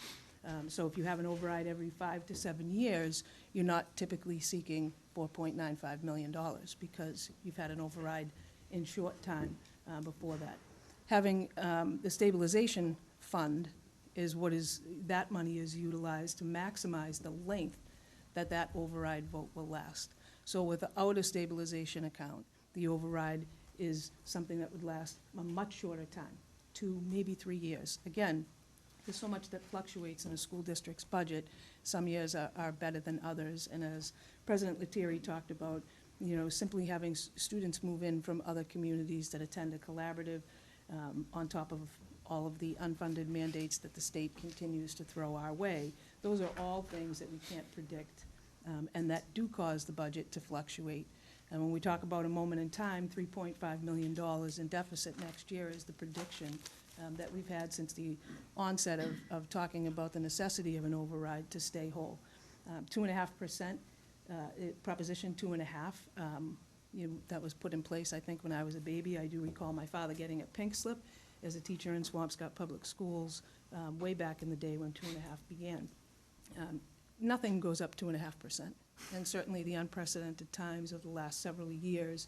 So if you have an override every 5 to 7 years, you're not typically seeking $4.95 million because you've had an override in short time before that. Having the stabilization fund is that money is utilized to maximize the length that that override vote will last. So without a stabilization account, the override is something that would last a much shorter time, 2, maybe 3 years. Again, there's so much that fluctuates in a school district's budget. Some years are better than others, and as President Lettieri talked about, simply having students move in from other communities that attend a collaborative, on top of all of the unfunded mandates that the state continues to throw our way. Those are all things that we can't predict, and that do cause the budget to fluctuate. And when we talk about a moment in time, $3.5 million in deficit next year is the prediction that we've had since the onset of talking about the necessity of an override to stay whole. 2.5%, Proposition 2.5, that was put in place, I think, when I was a baby. I do recall my father getting a pink slip as a teacher in Swampscott Public Schools way back in the day when 2.5 began. Nothing goes up 2.5%, and certainly the unprecedented times of the last several years,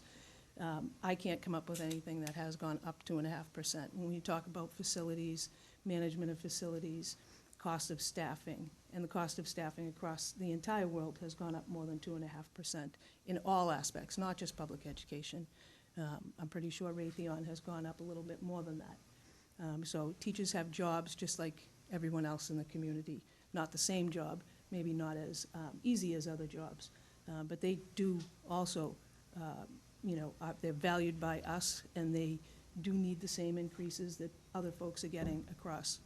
I can't come up with anything that has gone up 2.5%. When you talk about facilities, management of facilities, cost of staffing, and the cost of staffing across the entire world has gone up more than 2.5% in all aspects, not just public education. I'm pretty sure Raytheon has gone up a little bit more than that. So teachers have jobs just like everyone else in the community. Not the same job, maybe not as easy as other jobs, but they do also, they're valued by us, and they do need the same increases that other folks are getting across,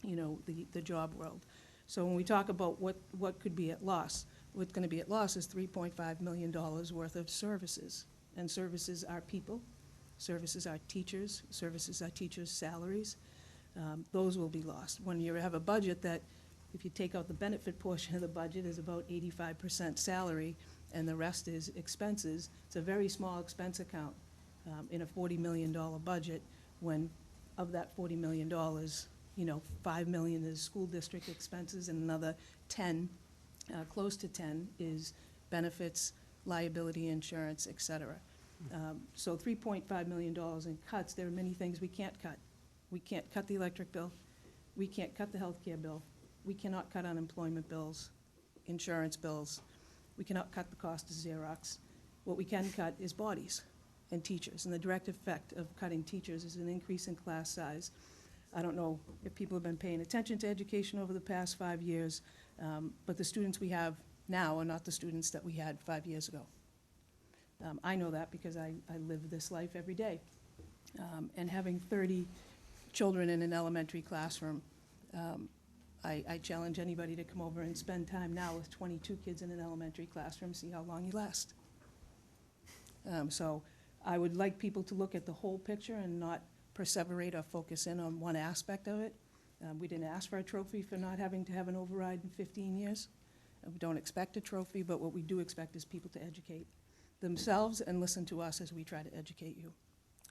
the job world. So when we talk about what could be at loss, what's going to be at loss is $3.5 million worth of services. And services are people, services are teachers, services are teachers' salaries. Those will be lost. When you have a budget that, if you take out the benefit portion of the budget, is about 85% salary, and the rest is expenses, it's a very small expense account in a $40 million budget, when of that $40 million, $5 million is school district expenses, and another 10, close to 10, is benefits, liability insurance, et cetera. So $3.5 million in cuts, there are many things we can't cut. We can't cut the electric bill. We can't cut the healthcare bill. We cannot cut unemployment bills, insurance bills. We cannot cut the cost of Xerox. What we can cut is bodies and teachers, and the direct effect of cutting teachers is an increase in class size. I don't know if people have been paying attention to education over the past 5 years, but the students we have now are not the students that we had 5 years ago. I know that because I live this life every day. And having 30 children in an elementary classroom, I challenge anybody to come over and spend time now with 22 kids in an elementary classroom, see how long you last. So I would like people to look at the whole picture and not perseverate or focus in on one aspect of it. We didn't ask for a trophy for not having to have an override in 15 years. We don't expect a trophy, but what we do expect is people to educate themselves and listen to us as we try to educate you.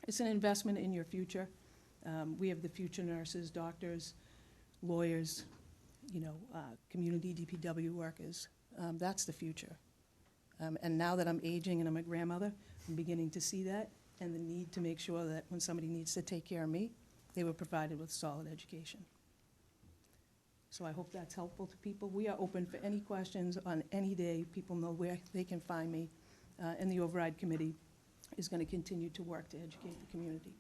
It's an investment in your future. We have the future nurses, doctors, lawyers, community DPW workers. That's the future. And now that I'm aging and I'm a grandmother, I'm beginning to see that and the need to make sure that when somebody needs to take care of me, they were provided with solid education. So I hope that's helpful to people. We are open for any questions on any day. People know where they can find me. And the Override Committee is going to continue to work to educate the community.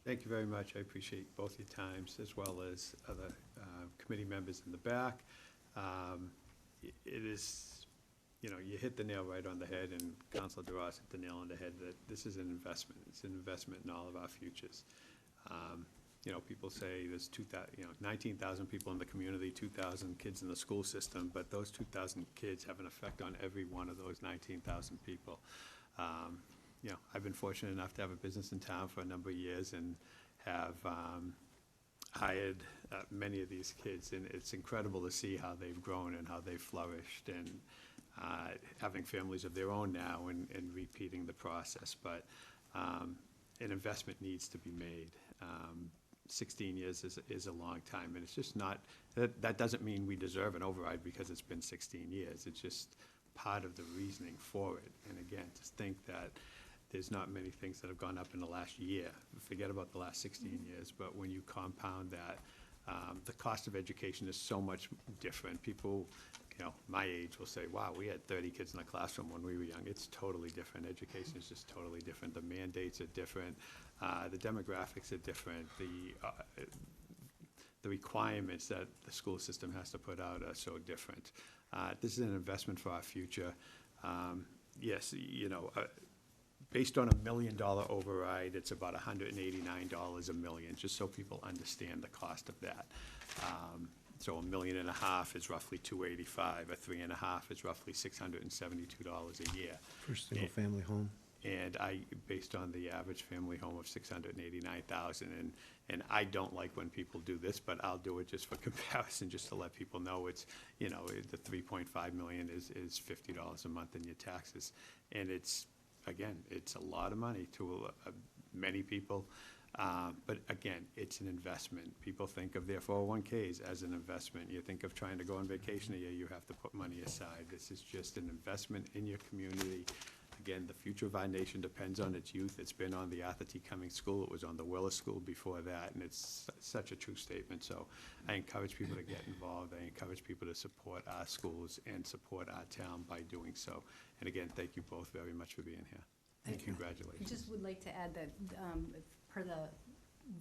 Thank you very much. I appreciate both your times, as well as other committee members in the back. It is, you hit the nail right on the head, and Councilor DeRoss hit the nail on the head, that this is an investment. It's an investment in all of our futures. People say there's 19,000 people in the community, 2,000 kids in the school system, but those 2,000 kids have an effect on every one of those 19,000 people. I've been fortunate enough to have a business in town for a number of years and have hired many of these kids, and it's incredible to see how they've grown and how they've flourished. And having families of their own now and repeating the process. But an investment needs to be made. 16 years is a long time, and it's just not, that doesn't mean we deserve an override because it's been 16 years. It's just part of the reasoning for it. And again, to think that there's not many things that have gone up in the last year. Forget about the last 16 years, but when you compound that, the cost of education is so much different. People, my age will say, wow, we had 30 kids in the classroom when we were young. It's totally different. Education is just totally different. The mandates are different. The demographics are different. The requirements that the school system has to put out are so different. This is an investment for our future. Yes, based on $1 million override, it's about $189 a million, just so people understand the cost of that. So $1.5 million is roughly $285. A $3.5 million is roughly $672 a year. For a single-family home? And based on the average family home of $689,000, and I don't like when people do this, but I'll do it just for comparison, just to let people know it's, the $3.5 million is $50 a month in your taxes, and it's a lot of money to many people. But again, it's an investment. People think of their 401ks as an investment. You think of trying to go on vacation a year, you have to put money aside. This is just an investment in your community. Again, the future of our nation depends on its youth. It's been on the Arthur T. Cummings School. It was on the Willis School before that, and it's such a true statement. So I encourage people to get involved. I encourage people to support our schools and support our town by doing so. And again, thank you both very much for being here. Thank you. Congratulations. I just would like to add that per the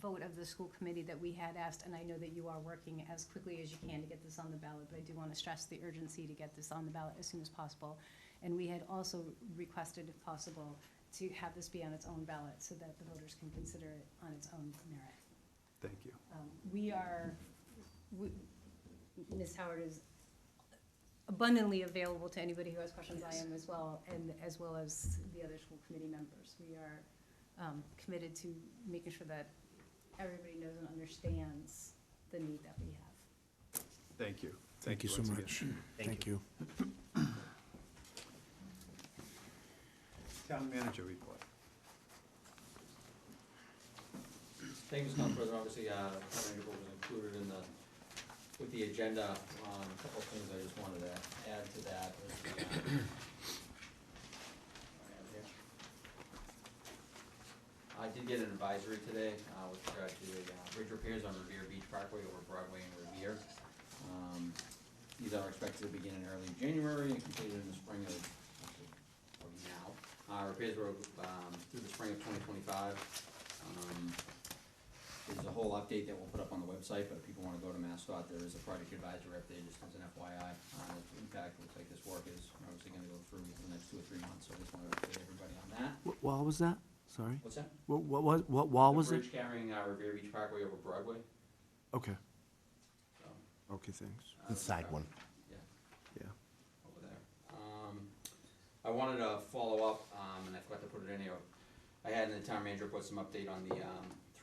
vote of the school committee that we had asked, and I know that you are working as quickly as you can to get this on the ballot, but I do want to stress the urgency to get this on the ballot as soon as possible. And we had also requested, if possible, to have this be on its own ballot so that the voters can consider it on its own merit. Thank you. Ms. Howard is abundantly available to anybody who has questions. I am as well, and as well as the other school committee members. We are committed to making sure that everybody knows and understands the need that we have. Thank you. Thank you so once much. again. Thank you. Town manager report. Thank you, Mr. Council President. Obviously, town manager was included in with the agenda. A couple of things I just wanted to add to that. I did get an advisory today with regard to bridge repairs on Revere Beach Parkway over Broadway and Revere. These are expected to begin in early January and completed in the spring of now. Repairs were through the spring of 2025. There's a whole update that we'll put up on the website, but if people want to go to MassDOT, there is a project advisory update, just as an FYI. In fact, looks like this work is obviously going to go through for the next 2 or 3 months, so I just wanted to update everybody on that. What wall was that? Sorry? What's that? What wall was The it? bridge carrying Revere Beach Parkway over Broadway. Okay. So, Okay, thanks. The side one. Yeah. Yeah. Over there. I wanted to follow up, and I forgot to put it in here. I had in the town manager put some update on the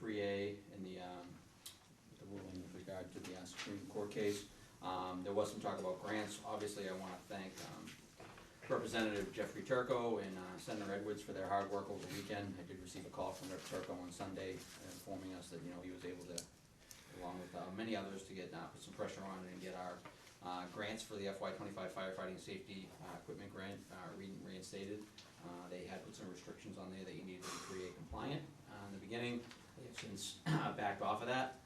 3A and the ruling with regard to the Supreme Court case. There was some talk about grants. Obviously, I want to thank Representative Jeffrey Turco and Senator Edwards for their hard work over the weekend. I did receive a call from Rep. Turco on Sunday informing us that he was able to, along with many others, to get put some pressure on it and get our grants for the FY25 firefighting safety equipment grant reinstated. They had put some restrictions on there that you needed to be 3A compliant in the beginning. They have since backed off of that.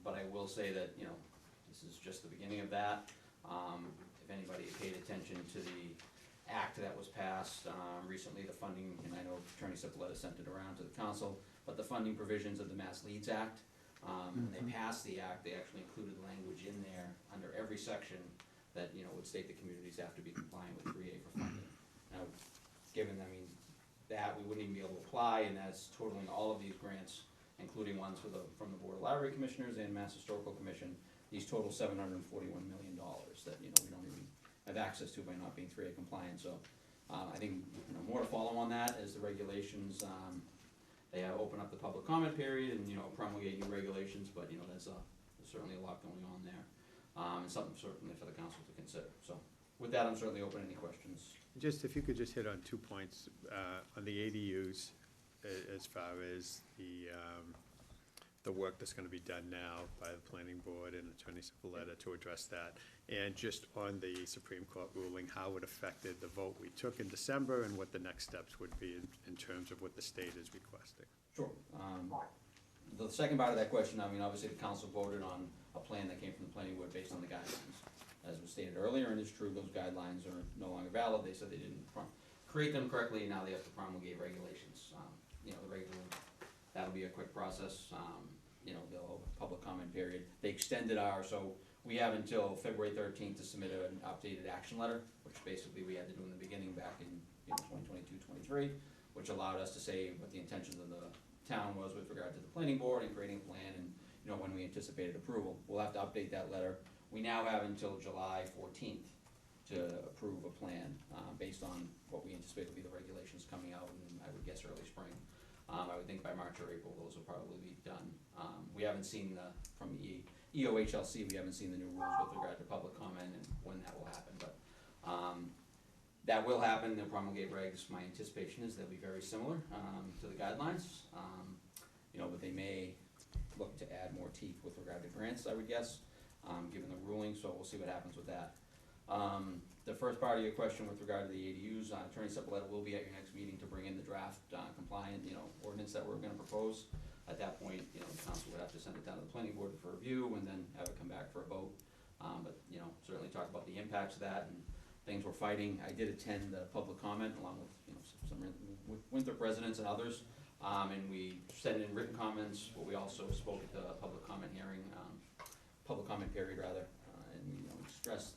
But I will say that this is just the beginning of that. If anybody paid attention to the act that was passed recently, the funding, and I know Attorney Cipolletta sent it around to the council, but the funding provisions of the Mass Leads Act, when they passed the act, they actually included language in there under every section that would state the communities have to be compliant with 3A for funding. Now, given that we wouldn't even be able to apply, and that's totaling all of these grants, including ones from the Board of Library Commissioners and Mass Historical Commission. These total $741 million that we don't even have access to by not being 3A compliant. So I think more to follow on that as the regulations. They have opened up the public comment period and promulgate new regulations, but there's certainly a lot going on there, and something certainly for the council to consider. So with that, I'm certainly open to any questions. Just, if you could just hit on 2 points, on the ADUs, as far as the work that's gonna be done now by the planning board and Attorney Civiletta to address that, and just on the Supreme Court ruling, how it affected the vote we took in December and what the next steps would be in terms of what the state is requesting. Sure. The second part of that question, I mean, obviously the council voted on a plan that came from the planning board based on the guidelines. As was stated earlier, and it's true, those guidelines are no longer valid. They said they didn't create them correctly, and now they have to promulgate regulations. You know, that'll be a quick process. You know, they'll have a public comment period. They extended so we have until February 13th to submit an updated action letter, which basically we had to do in the beginning back in 2022, 23, which allowed us to say what the intentions of the town was with regard to the planning board and creating a plan and, you know, when we anticipated approval. We'll have to update that letter. We now have until July 14th to approve a plan, based on what we anticipate will be the regulations coming out, and I would guess early spring. I would think by March or April, those will probably be done. We haven't seen from EOHLC, we haven't seen the new rules with regard to public comment and when that will happen, but that will happen. They'll promulgate regs. My anticipation is they'll be very similar to the guidelines, you know, but they may look to add more teeth with regard to grants, I would guess, given the ruling, so we'll see what happens with that. The first part of your question with regard to the ADUs, Attorney Civiletta will be at your next meeting to bring in the draft compliant, you know, ordinance that we're gonna propose. At that point, you know, the council would have to send it down to the planning board for review and then have it come back for a vote. But, you know, certainly talk about the impacts of that and things we're fighting. I did attend the public comment along with, you know, some Winthrop residents and others. And we sent in written comments, but we also spoke at the public comment hearing, public comment period rather, and we, you know, stressed,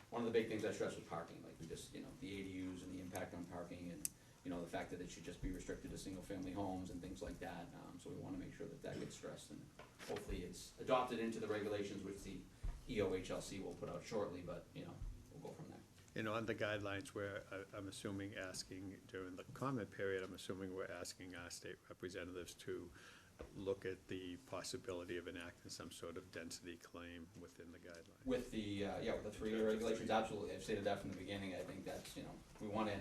one of the big things I stressed was parking, like we just, you know, the ADUs and the impact on parking and, you know, the fact that it should just be restricted to single-family homes and things like that. So we wanna make sure that that gets stressed and hopefully it's adopted into the regulations, which the EOHLC will put out shortly, but, you know, we'll go from there. And on the guidelines, where I'm assuming asking during the comment period, I'm assuming we're asking our state representatives to look at the possibility of enacting some sort of density claim within the guidelines. With the, with the 3-year regulations, absolutely. I've stated that from the beginning. I think that's, you know, we wanna,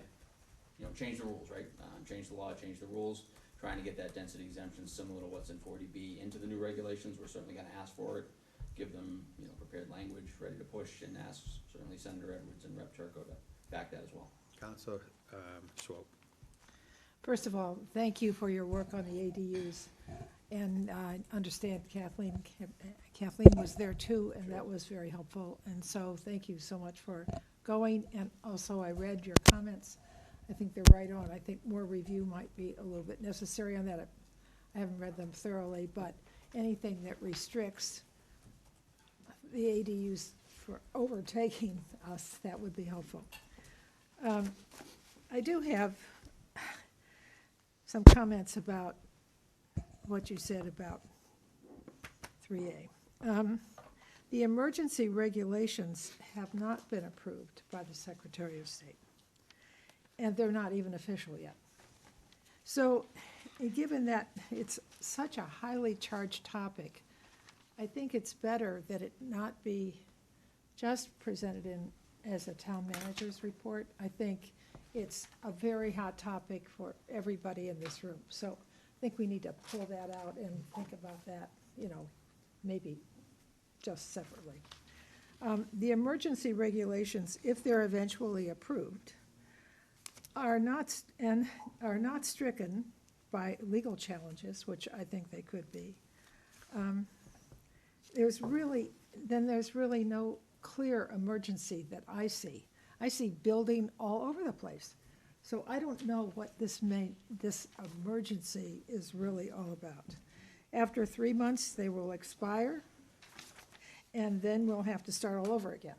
you know, change the rules, right? Change the law, change the rules, trying to get that density exemption similar to what's in 40B into the new regulations. We're certainly gonna ask for it, give them, you know, prepared language, ready to push, and ask certainly Senator Edwards and Rep. Turco to back that as well. Councilor Swope. First of all, thank you for your work on the ADUs. And I understand Kathleen was there too, and that was very helpful. And so thank you so much for going. And also I read your comments. I think they're right on. I think more review might be a little bit necessary on that. I haven't read them thoroughly, but anything that restricts the ADUs for overtaking us, that would be helpful. I do have some comments about what you said about 3A. The emergency regulations have not been approved by the Secretary of State, and they're not even official yet. So, given that it's such a highly charged topic, I think it's better that it not be just presented as a town manager's report. I think it's a very hot topic for everybody in this room. So I think we need to pull that out and think about that, you know, maybe just separately. The emergency regulations, if they're eventually approved, are not stricken by legal challenges, which I think they could be. There's really no clear emergency that I see. I see building all over the place. So I don't know what this emergency is really all about. After 3 months, they will expire, and then we'll have to start all over again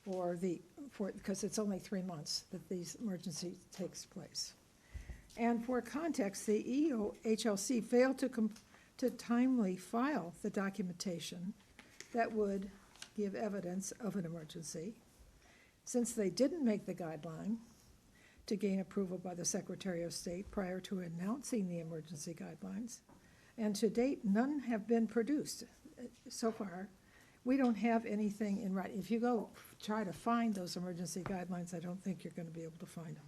because it's only 3 months that these emergency takes place. And for context, the EOHLC failed to timely file the documentation that would give evidence of an emergency, since they didn't make the guideline to gain approval by the Secretary of State prior to announcing the emergency guidelines. And to date, none have been produced. So far, we don't have anything in writing. If you go try to find those emergency guidelines, I don't think you're gonna be able to find them.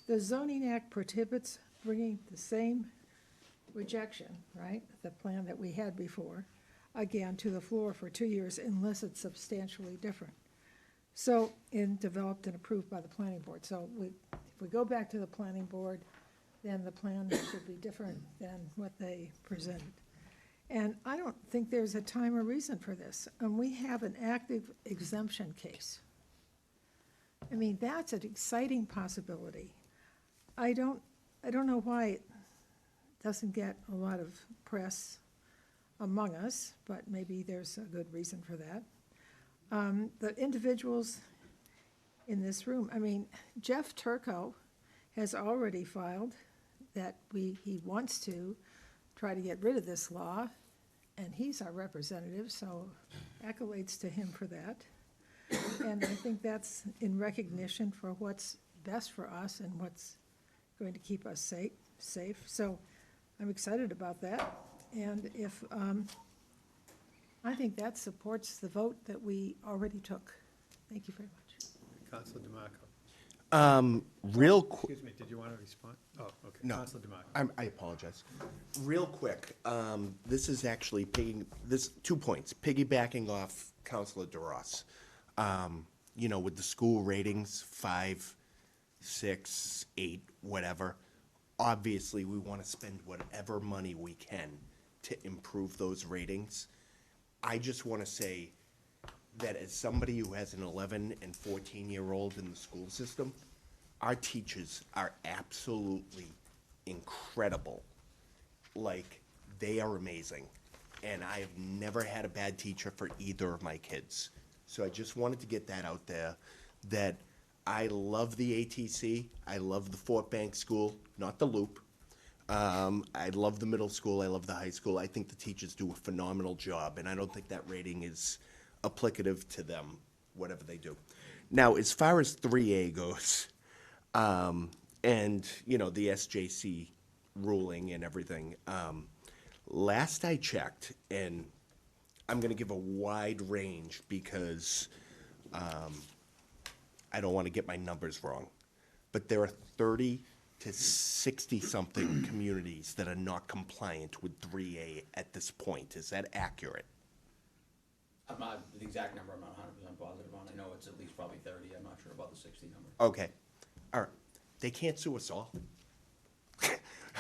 The zoning act prohibits bringing the same rejection, right, the plan that we had before, again, to the floor for 2 years unless it's substantially different. So, developed and approved by the planning board. So if we go back to the planning board, then the plan should be different than what they presented. And I don't think there's a time or reason for this. And we have an active exemption case. I mean, that's an exciting possibility. I don't know why it doesn't get a lot of press among us, but maybe there's a good reason for that. The individuals in this room, I mean, Jeff Turco has already filed that he wants to try to get rid of this law, and he's our representative, so accolades to him for that. And I think that's in recognition for what's best for us and what's going to keep us safe. So I'm excited about that. And if, I think that supports the vote that we already took. Thank you very much. Councilor DeMarco. Real quick. Excuse me, did you want to respond? Oh, okay. No, Councilor DeMarco. I apologize. Real quick, this is actually 2 points, piggybacking off Councilor DeRoss. You know, with the school ratings, 5, 6, 8, whatever, obviously we want to spend whatever money we can to improve those ratings. I just want to say that as somebody who has an 11 and 14-year-old in the school system, our teachers are absolutely incredible. Like, they are amazing. And I have never had a bad teacher for either of my kids. So I just wanted to get that out there, that I love the ATC. I love the Fort Bank School, not the Loop. I love the middle school. I love the high school. I think the teachers do a phenomenal job, and I don't think that rating is applicative to them, whatever they do. Now, as far as 3A goes, and, you know, the SJC ruling and everything, last I checked, and I'm going to give a wide range because I don't want to get my numbers wrong, but there are 30 to 60-something communities that are not compliant with 3A at this point. Is that accurate? I'm not, the exact number I'm not 100% positive on. I know it's at least probably 30. I'm not sure about the 60 number. Okay. All right. They can't sue us all.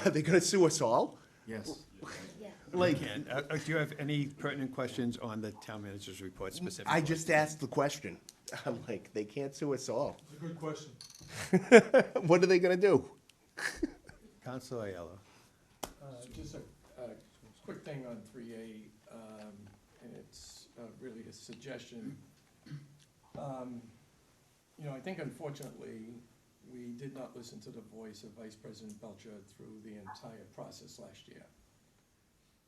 Are they going to sue us all? Yes. Like, Do you have any pertinent questions on the town manager's report specifically? I just asked the question. I'm like, they can't sue us all. It's a good question. What are they going to do? Councilor Aiello. Just a quick thing on 3A, and it's really a suggestion. You know, I think unfortunately, we did not listen to the voice of Vice President Belcher through the entire process last year,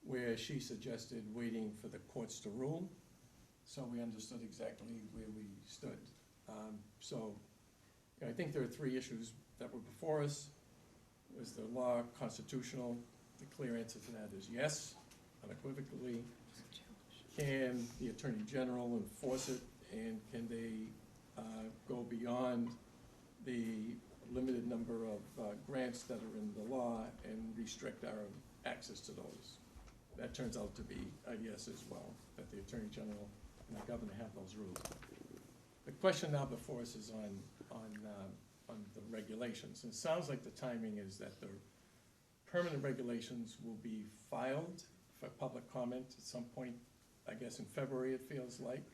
where she suggested waiting for the courts to rule, so we understood exactly where we stood. So, you know, I think there are 3 issues that were before us. Was the law constitutional? The clear answer to that is yes, unequivocally. Can the Attorney General enforce it, and can they go beyond the limited number of grants that are in the law and restrict our access to those? That turns out to be a yes as well, that the Attorney General and the Governor have those rules. The question now before us is on the regulations. And it sounds like the timing is that the permanent regulations will be filed for public comment at some point, I guess in February it feels like.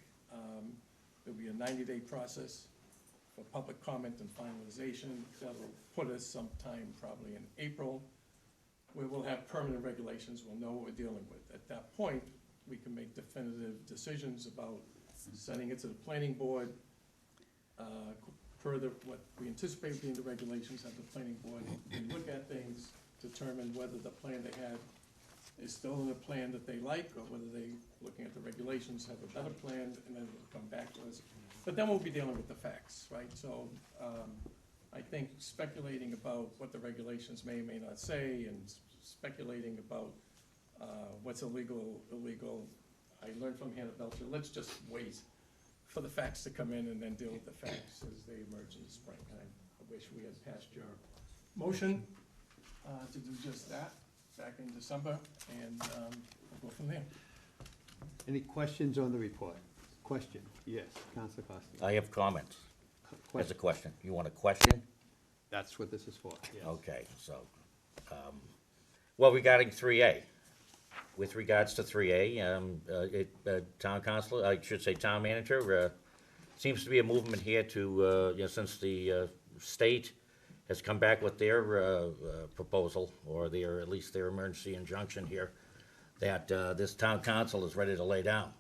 There'll be a 90-day process for public comment and finalization. That'll put us sometime probably in April, where we'll have permanent regulations. We'll know what we're dealing with. At that point, we can make definitive decisions about sending it to the planning board, further what we anticipate being the regulations, have the planning board look at things, determine whether the plan they had is still in the plan that they like, or whether they, looking at the regulations, have a better plan, and then it'll come back to us. But then we'll be dealing with the facts, right? So I think speculating about what the regulations may or may not say, and speculating about what's illegal, I learned from Hannah Belcher, let's just wait for the facts to come in and then deal with the facts as they emerge in the spring. I wish we had passed your motion to do just that back in December, and we'll go from there. Any questions on the report? Question, yes, Councilor Costa. I have comments. As a Question. question. You want a question? That's what this is for, yes. Okay, so, well, regarding 3A, with regards to 3A, town council, I should say town manager, seems to be a movement here to, since the state has come back with their proposal, or their, at least their emergency injunction here, that this town council is ready to lay down.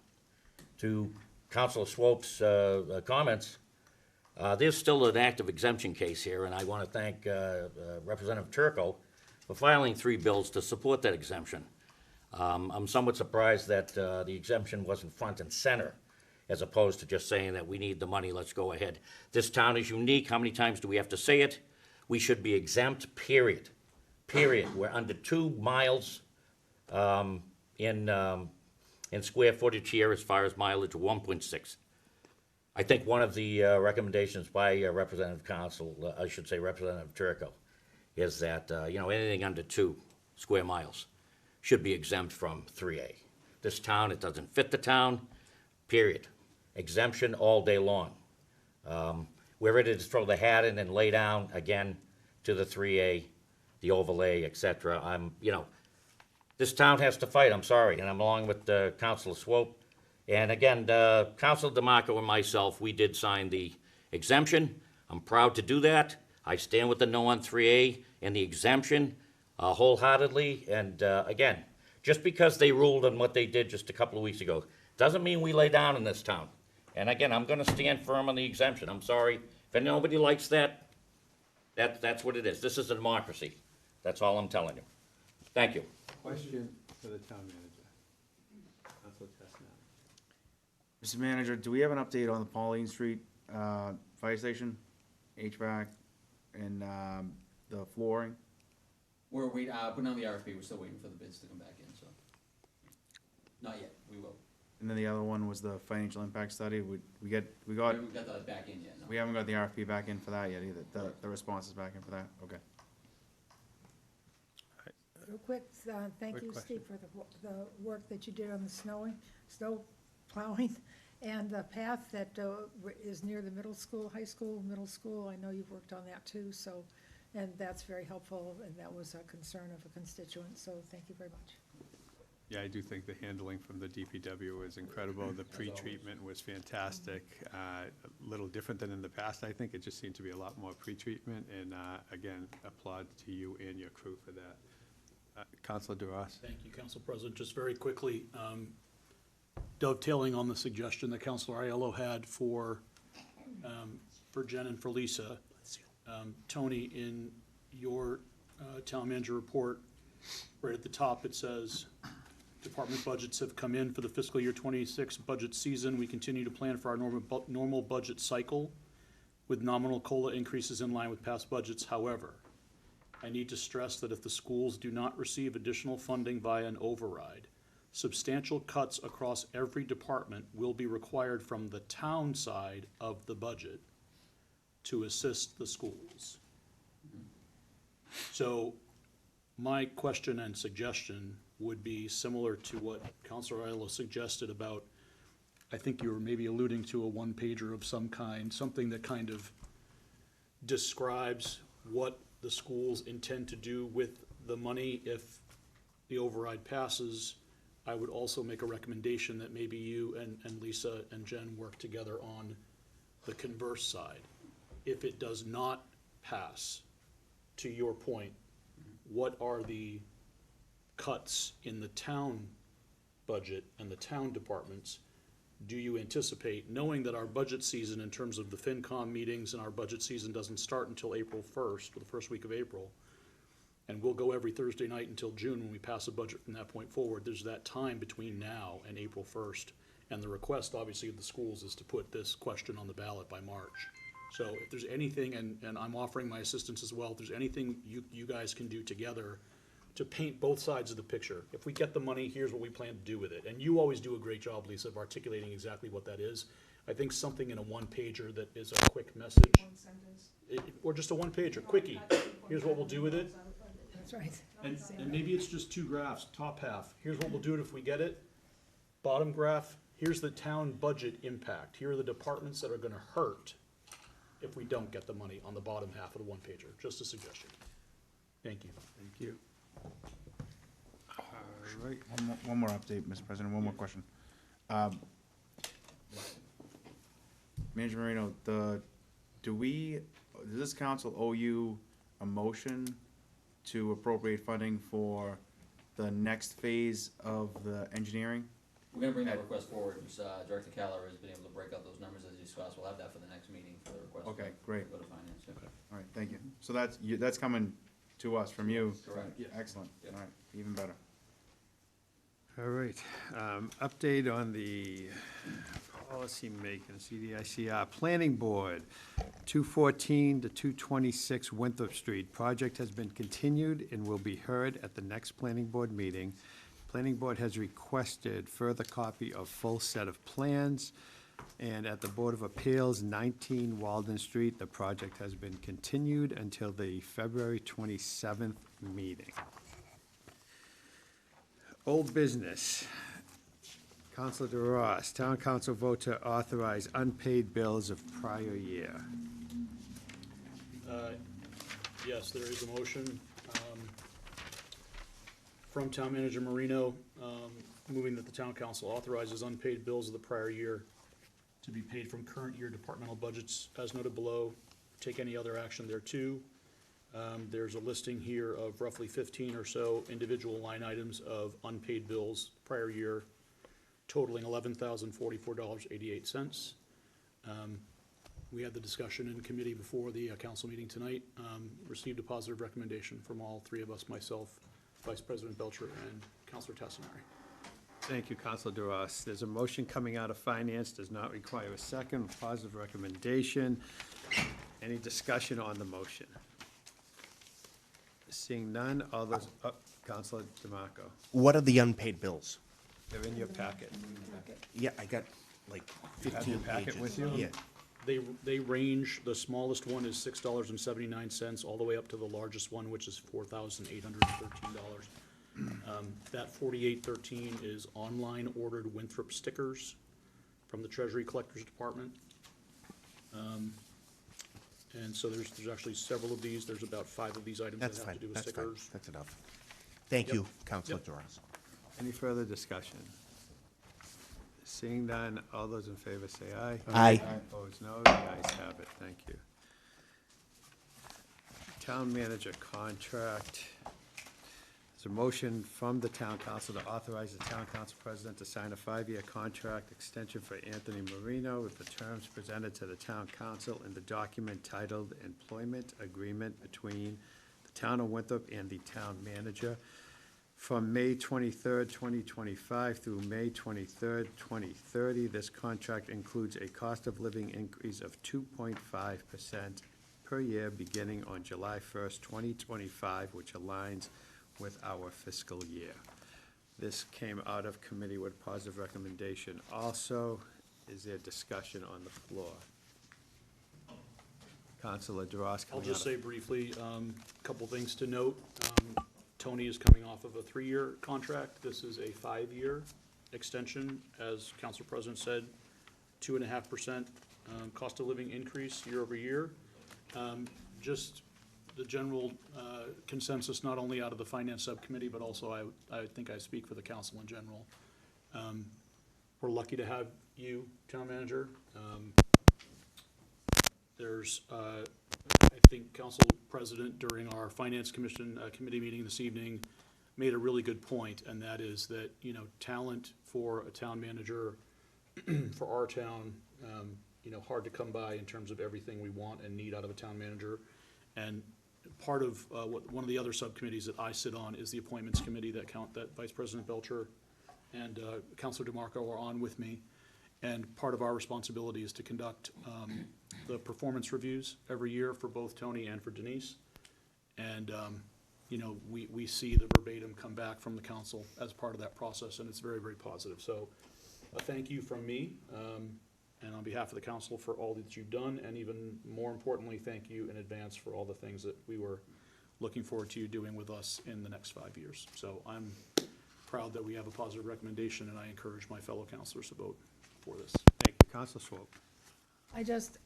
To Councilor Swope's comments, there's still an active exemption case here, and I want to thank Representative Turco for filing 3 bills to support that exemption. I'm somewhat surprised that the exemption wasn't front and center, as opposed to just saying that we need the money, let's go ahead. This town is unique. How many times do we have to say it? We should be exempt, period. Period. We're under 2 miles in square footage here as far as mileage, 1.6. I think one of the recommendations by Representative Council, I should say Representative Turco, is that, anything under 2 square miles should be exempt from 3A. This town, it doesn't fit the town, period. Exemption all day long. We're ready to throw the hat in and lay down again to the 3A, the overlay, et cetera. This town has to fight, I'm sorry, and I'm along with Councilor Swope. And again, Councilor DeMarco and myself, we did sign the exemption. I'm proud to do that. I stand with the no on 3A and the exemption wholeheartedly. And again, just because they ruled on what they did just a couple of weeks ago, doesn't mean we lay down in this town. And again, I'm gonna stand firm on the exemption. I'm sorry. If nobody likes that, that's what it is. This is a democracy. That's all I'm telling you. Thank you. Question for the town manager. Councilor Chestnut. Mr. Manager, do we have an update on the Pauline Street fire station, HVAC, and the flooring? We're putting on the RFP, we're still waiting for the bids to come back in, so. Not yet, we will. And then the other one was the financial impact study. We We got, haven't got that back in yet, no. we haven't got the RFP back in for that yet either. The response is back in for that? Okay. Real quick, thank Quick you, question. Steve, for the work that you did on the snow plowing, and the path that is near the middle school, high school, middle school. I know you've worked on that too, so, and that's very helpful, and that was a concern of a constituent, so thank you very much. Yeah, I do think the handling from the DPW was incredible. The pre-treatment was fantastic. A little different than in the past, I think. It just seemed to be a lot more pre-treatment, and again, applaud to you and your crew for that. Councilor DeRoss. Thank you, Council President. Just very quickly, dovetailing on the suggestion that Councilor Aiello had for Jen and for Lisa. Tony, in your town manager report, right at the top, it says, department budgets have come in for the fiscal year 26 budget season. We continue to plan for our normal budget cycle with nominal COLA increases in line with past budgets. However, I need to stress that if the schools do not receive additional funding via an override, substantial cuts across every department will be required from the town side of the budget to assist the schools. So my question and suggestion would be similar to what Councilor Aiello suggested about, I think you were maybe alluding to a one-pager of some kind, something that kind of describes what the schools intend to do with the money if the override passes. I would also make a recommendation that maybe you and Lisa and Jen work together on the converse side. If it does not pass, to your point, what are the cuts in the town budget and the town departments do you anticipate, knowing that our budget season in terms of the FinCom meetings and our budget season doesn't start until April 1st, or the first week of April, and we'll go every Thursday night until June when we pass a budget from that point forward. There's that time between now and April 1st. And the request, obviously, of the schools is to put this question on the ballot by March. So if there's anything, and I'm offering my assistance as well, if there's anything you guys can do together to paint both sides of the picture. If we get the money, here's what we plan to do with it. And you always do a great job, Lisa, of articulating exactly what that is. I think something in a one-pager that is a quick message, or just a one-pager, quickie. Here's what we'll do with it. That's right. And maybe it's just 2 graphs, top half. Here's what we'll do if we get it. Bottom graph, here's the town budget impact. Here are the departments that are gonna hurt if we don't get the money on the bottom half of the one-pager. Just a suggestion. Thank you. Thank you. All right. One more update, Mr. President, one more question. Manager Marino, does this council owe you a motion to appropriate funding for the next phase of the engineering? We're gonna bring that request forward. Director Caller has been able to break out those numbers as discussed. We'll have that for the next meeting for the request. Okay, great. Go to finance, yeah. All right, thank you. So that's coming to us from you? Correct. Yeah, excellent. Yep. All right, even better. All right, update on the policy making, CDICR, Planning Board, 214 to 226 Winthrop Street. Project has been continued and will be heard at the next Planning Board meeting. Planning Board has requested further copy of full set of plans. And at the Board of Appeals, 19 Walden Street, the project has been continued until the February 27th meeting. Old business. Counselor DeRoss, Town Council vote to authorize unpaid bills of prior year. Yes, there is a motion from Town Manager Marino, moving that the Town Council authorizes unpaid bills of the prior year to be paid from current year departmental budgets as noted below. Take any other action there too. There's a listing here of roughly 15 or so individual line items of unpaid bills prior year totaling $11,044.88. We had the discussion in committee before the council meeting tonight. Received a positive recommendation from all three of us, myself, Vice President Belcher, and Councilor Tassinari. Thank you, Counselor DeRoss. There's a motion coming out of finance, does not require a second, positive recommendation. Any discussion on the motion? Seeing none, all those, Counselor DeMarco, What are the unpaid bills? they're in your packet. Yeah, I got like You have 15 your packet pages. with you? Yeah. They range, the smallest one is $6.79, all the way up to the largest one, which is $4,813. That $48.13 is online ordered Winthrop stickers from the Treasury Collectors Department. And so there's actually several of these. There's about 5 of these items that That's have fine, to do with that's fine, stickers. that's enough. Thank Yep. you, Counselor Yep. DeRosa. Any further discussion? Seeing none, all those in favor say aye. Aye. Opposed, no. The ayes have it. Thank you. Town manager contract. There's a motion from the town council to authorize the town council president to sign a 5-year contract extension for Anthony Marino with the terms presented to the town council in the document titled Employment Agreement between the town of Winthrop and the town manager. From May 23rd, 2025 through May 23rd, 2030, this contract includes a cost of living increase of 2.5% per year beginning on July 1st, 2025, which aligns with our fiscal year. This came out of committee with positive recommendation. Also, is there discussion on the floor? Councilor DeRoss I'll coming just out say of. briefly, a couple things to note. Tony is coming off of a 3-year contract. This is a 5-year extension. As Council President said, 2.5% cost of living increase year over year. Just the general consensus, not only out of the Finance Subcommittee, but also I think I speak for the council in general. We're lucky to have you, Town Manager. There's, I think Council President, during our Finance Commission committee meeting this evening, made a really good point, and that is that, you know, talent for a town manager for our town, you know, hard to come by in terms of everything we want and need out of a town manager. And part of one of the other subcommittees that I sit on is the Appointments Committee that Vice President Belcher and Councilor DeMarco are on with me. And part of our responsibility is to conduct the performance reviews every year for both Tony and for Denise. And we see the verbatim come back from the council as part of that process, and it's very, very positive. So a thank you from me, and on behalf of the council for all that you've done, and even more importantly, thank you in advance for all the things that we were looking forward to you doing with us in the next 5 years. So I'm proud that we have a positive recommendation, and I encourage my fellow councilors to vote for this. Thank you. Counselor Swope. I just,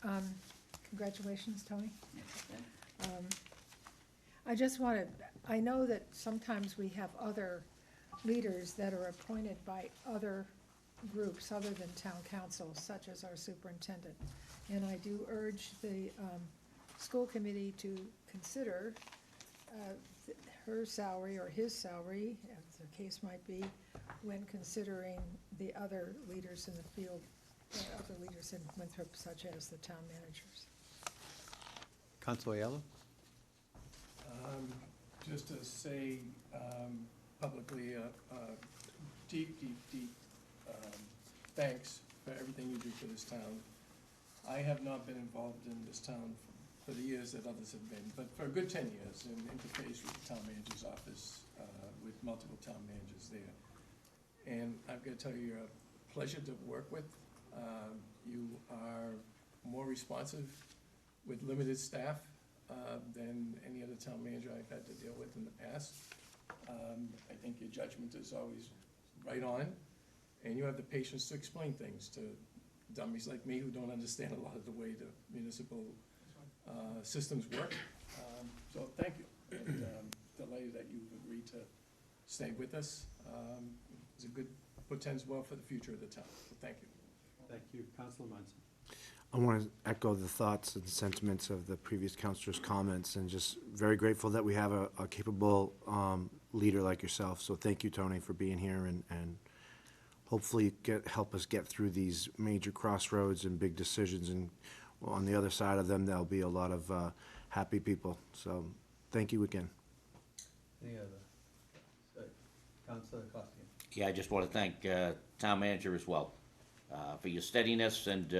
congratulations, Tony. I just wanted, I know that sometimes we have other leaders that are appointed by other groups other than town council, such as our superintendent. And I do urge the school committee to consider her salary or his salary, as the case might be, when considering the other leaders in the field, other leaders in Winthrop, such as the town managers. Counselor Aiello? Just to say publicly, deep thanks for everything you do for this town. I have not been involved in this town for the years that others have been, but for a good 10 years, and interfaced with the town manager's office, with multiple town managers there. And I've got to tell you, you're a pleasure to work with. You are more responsive with limited staff than any other town manager I've had to deal with in the past. I think your judgment is always right on, and you have the patience to explain things to dummies like me who don't understand a lot of the way the municipal systems work. So thank you, and delighted that you've agreed to stay with us. It's a good, portends well for the future of the town, so thank you. Thank you. Counselor Munson. I want to echo the thoughts and sentiments of the previous councilor's comments, and just very grateful that we have a capable leader like yourself. So thank you, Tony, for being here, and hopefully help us get through these major crossroads and big decisions. And on the other side of them, there'll be a lot of happy people. So thank you again. Any other? Counselor Costigan. Yeah, I just want to thank town manager as well for your steadiness and,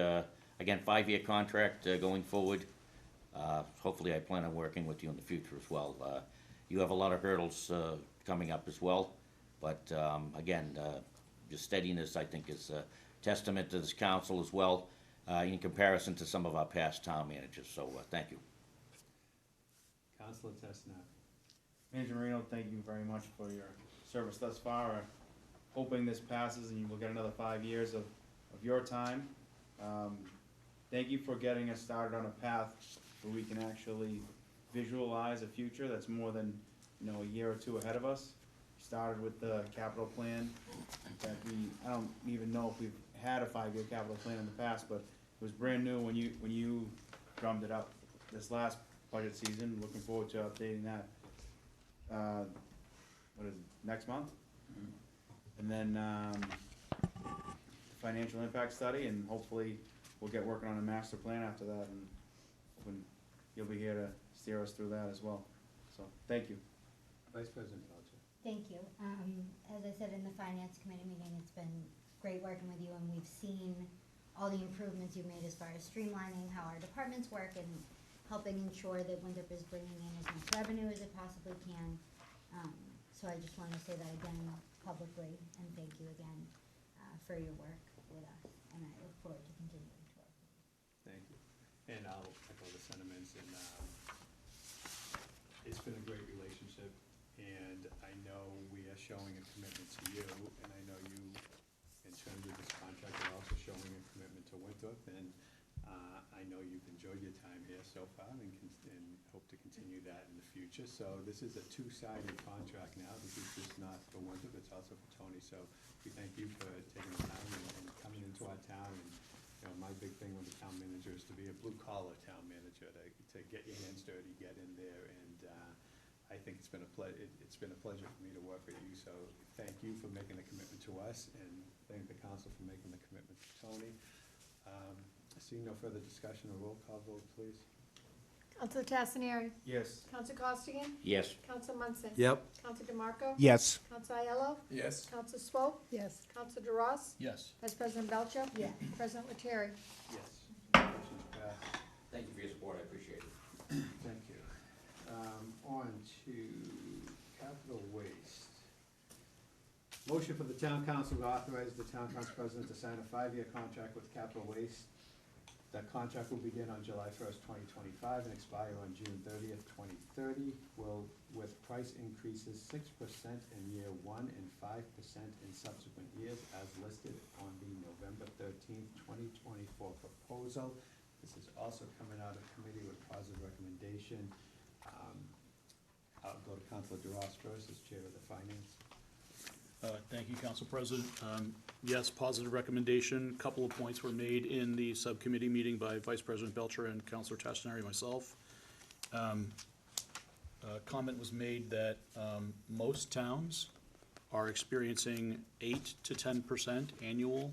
again, 5-year contract going forward. Hopefully I plan on working with you in the future as well. You have a lot of hurdles coming up as well, but again, your steadiness, I think, is a testament to this council as well in comparison to some of our past town managers, so thank you. Counselor Tessner. Manager Marino, thank you very much for your service thus far. Hoping this passes and you will get another 5 years of your time. Thank you for getting us started on a path where we can actually visualize a future that's more than, a year or two ahead of us. We started with the capital plan that I don't even know if we've had a 5-year capital plan in the past, but it was brand new when you drummed it up this last budget season. Looking forward to updating that, what is it, next month? And then the financial impact study, and hopefully we'll get working on a master plan after that, and when you'll be here to steer us through that as well. So, thank you. Vice President Belcher. Thank you. As I said in the finance committee meeting, it's been great working with you, and we've seen all the improvements you've made as far as streamlining how our departments work and helping ensure that Winthrop is bringing in as much revenue as it possibly can. So I just wanted to say that again publicly, and thank you again for your work with us, and I look forward to continuing to work with you. Thank you. And I'll echo the sentiments, and it's been a great relationship, and I know we are showing a commitment to you, and I know you, in terms of this contract, are also showing a commitment to Winthrop, and I know you've enjoyed your time here so far, and hope to continue that in the future. So this is a two-sided contract now. This is just not for Winthrop, it's also for Tony. So we thank you for taking the time and coming into our town. And my big thing with the town manager is to be a blue-collar town manager, to get your hands dirty, get in there, and I think it's been a pleasure for me to work with you. So thank you for making the commitment to us, and thank the council for making the commitment to Tony. Seeing no further discussion, a roll call vote, please. Counselor Tassinari? Yes. Counselor Costigan? Yes. Counselor Munson? Yep. Counselor DeMarco? Yes. Counselor Aiello? Yes. Counselor Swope? Yes. Counselor DeRoss? Yes. Vice President Belcher? Yes. President Lettieri? Yes. Motion's passed. Thank you for your support, I appreciate it. Thank you. On to Capital waste. Motion for the town council to authorize the town council president to sign a 5-year contract with Capital Waste. That contract will begin on July 1st, 2025 and expire on June 30th, 2030, with price increases 6% in year 1 and 5% in subsequent years as listed on the November 13th, 2024 proposal. This is also coming out of committee with positive recommendation. I'll go to Councilor DeRoss first as chair of the finance. Thank you, Council President. Yes, positive recommendation. Couple of points were made in the subcommittee meeting by Vice President Belcher and Councilor Tassinari, myself. Comment was made that most towns are experiencing 8 to 10% annual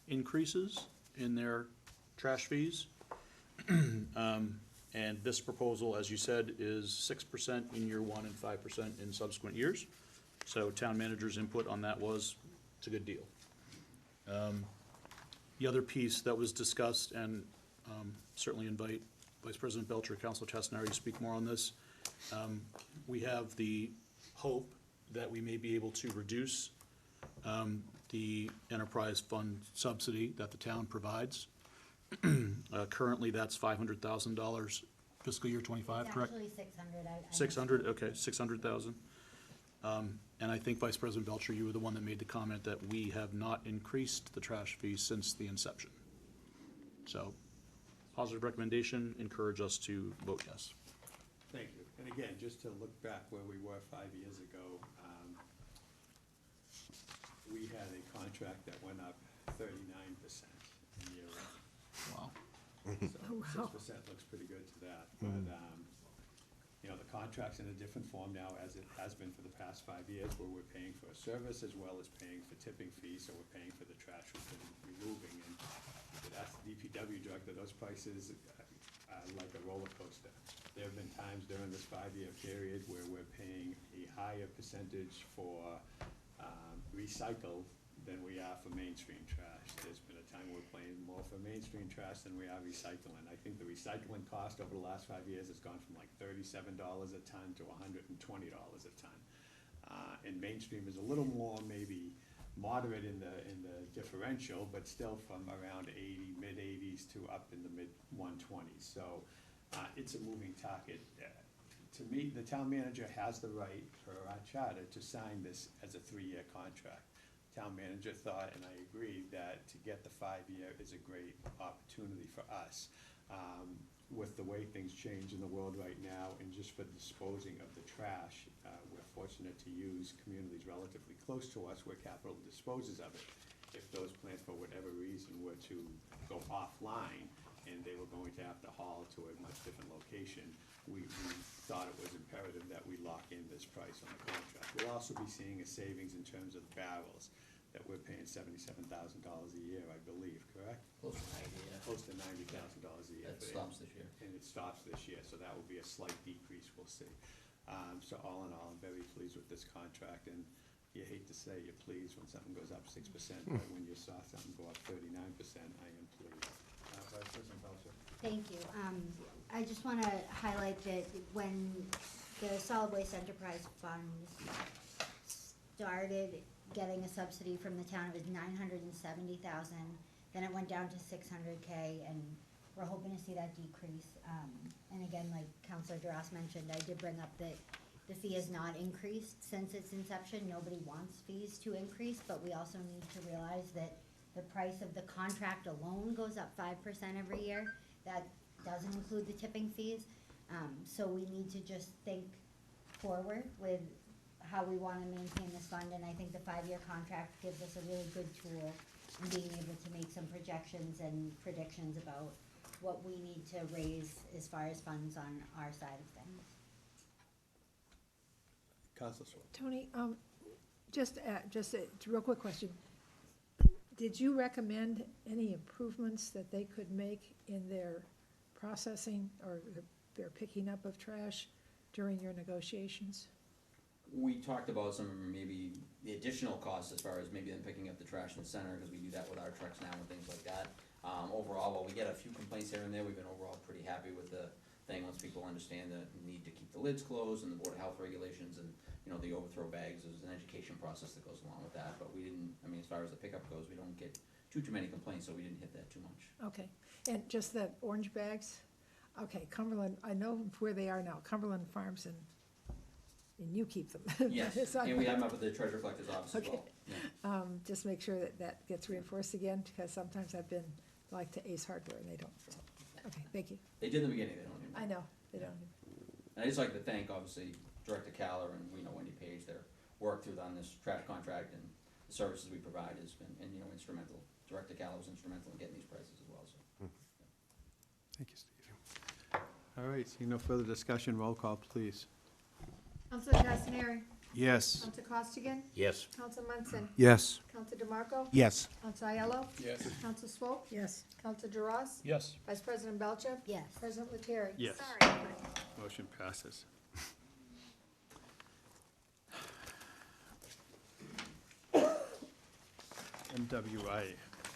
increases in their trash fees. And this proposal, as you said, is 6% in year 1 and 5% in subsequent years. So town manager's input on that was, it's a good deal. The other piece that was discussed, and certainly invite Vice President Belcher, Councilor Tassinari to speak more on this. We have the hope that we may be able to reduce the enterprise fund subsidy that the town provides. Currently, that's $500,000 fiscal year 25, correct? It's actually 600. 600, okay, 600,000. And I think, Vice President Belcher, you were the one that made the comment that we have not increased the trash fee since the inception. So, positive recommendation, encourage us to vote yes. Thank you. And again, just to look back where we were 5 years ago, we had a contract that went up 39% in year 1. Wow. So 6% looks pretty good to that, but, you know, the contract's in a different form now, as it has been for the past 5 years, where we're paying for a service as well as paying for tipping fees, so we're paying for the trash we've been removing, and that's the DPW director, those prices are like a roller coaster. There have been times during this 5-year period where we're paying a higher percentage for, recycle than we are for mainstream trash. There's been a time we're paying more for mainstream trash than we are recycling. I think the recycling cost over the last 5 years has gone from like $37 a ton to $120 a ton. And mainstream is a little more maybe moderate in the differential, but still from around 80, mid-80s to up in the mid-120s. So it's a moving target. To me, the town manager has the right, per our charter, to sign this as a 3-year contract. Town manager thought, and I agreed, that to get the 5-year is a great opportunity for us. With the way things change in the world right now, and just for disposing of the trash, we're fortunate to use communities relatively close to us where capital disposes of it. If those plants, for whatever reason, were to go offline and they were going to have to haul to a much different location, we thought it was imperative that we lock in this price on the contract. We'll also be seeing a savings in terms of the barrels, that we're paying $77,000 a year, I believe, correct? Close to 90, yeah. Close to $90,000 a year. That stops this year. And it stops this year, so that will be a slight decrease, we'll see. So all in all, I'm very pleased with this contract, and you hate to say you're pleased when something goes up 6%, but when you saw something go up 39%, I am pleased. Vice President Belcher. Thank you. I just want to highlight that when the Solid Waste Enterprise Fund started getting a subsidy from the town, it was $970,000. Then it went down to $600K, and we're hoping to see that decrease. And again, like Councilor DeRoss mentioned, I did bring up that the fee has not increased since its inception. Nobody wants fees to increase, but we also need to realize that the price of the contract alone goes up 5% every year. That doesn't include the tipping fees. So we need to just think forward with how we want to maintain this fund, and I think the 5-year contract gives us a really good tool in being able to make some projections and predictions about what we need to raise as far as funds on our side of things. Councilor Swan. Tony, just a real quick question. Did you recommend any improvements that they could make in their processing or their picking up of trash during your negotiations? We talked about some, maybe the additional costs as far as maybe them picking up the trash in the center, because we do that with our trucks now and things like that. Overall, while we get a few complaints here and there, we've been overall pretty happy with the thing, once people understand the need to keep the lids closed and the Board of Health regulations and you know, the overthrow bags, there's an education process that goes along with that, but we didn't, I mean, as far as the pickup goes, we don't get too many complaints, so we didn't hit that too much. Okay, and just the orange bags? Okay, Cumberland, I know where they are now, Cumberland Farms, and you keep them. Yes, So- and we have them up at the treasure collector's office as well. Yeah. Just make sure that that gets reinforced again, because sometimes I've been like to Ace Hardware and they don't, so, okay, thank you. They did in the beginning, they don't anymore. I know, they don't. And I'd just like to thank, obviously, Director Caller and, you know, Wendy Page, their work through on this trash contract and the services we provide has been, and, you know, instrumental. Director Caller was instrumental in getting these prices as well, so. Thank you, Steve. All right, seeing no further discussion, roll call, please. Counselor Castaneri? Yes. Counselor Costigan? Yes. Counselor Munson? Yes. Counselor DeMarco? Yes. Counselor Aiello? Yes. Counselor Swope? Yes. Counselor Duras? Yes. Vice President Belcher? Yes. President Lettieri? Yes. Sorry. Motion passes.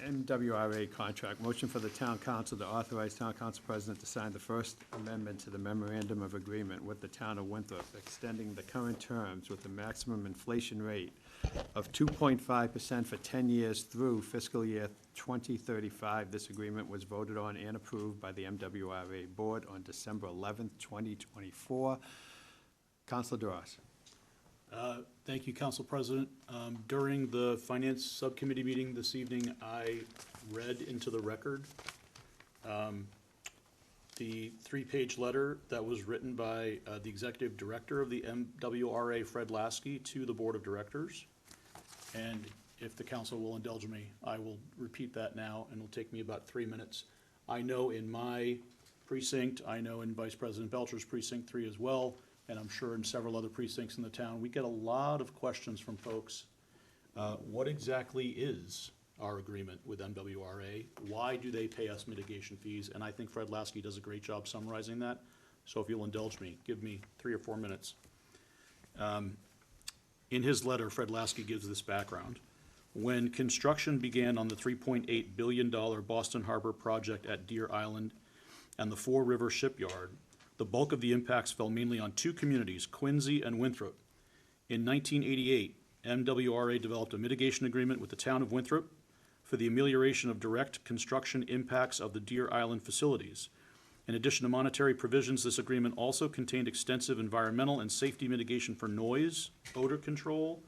MWRA contract, motion for the town council to authorize town council president to sign the first amendment to the memorandum of agreement with the town of Winthrop, extending the current terms with the maximum inflation rate of 2.5% for 10 years through fiscal year 2035. This agreement was voted on and approved by the MWRA board on December 11th, 2024. Councilor Duras. Thank you, Council President. During the Finance Subcommittee meeting this evening, I read into the record the three-page letter that was written by the Executive Director of the MWRA, Fred Lasky, to the Board of Directors. And if the council will indulge me, I will repeat that now, and it'll take me about 3 minutes. I know in my precinct, I know in Vice President Belcher's precinct 3 as well, and I'm sure in several other precincts in the town, we get a lot of questions from folks. What exactly is our agreement with MWRA? Why do they pay us mitigation fees? And I think Fred Lasky does a great job summarizing that. So if you'll indulge me, give me 3 or 4 minutes. In his letter, Fred Lasky gives this background. When construction began on the $3.8 billion Boston Harbor project at Deer Island and the Four River Shipyard, the bulk of the impacts fell mainly on 2 communities, Quincy and Winthrop. In 1988, MWRA developed a mitigation agreement with the town of Winthrop for the amelioration of direct construction impacts of the Deer Island facilities. In addition to monetary provisions, this agreement also contained extensive environmental and safety mitigation for noise, odor control,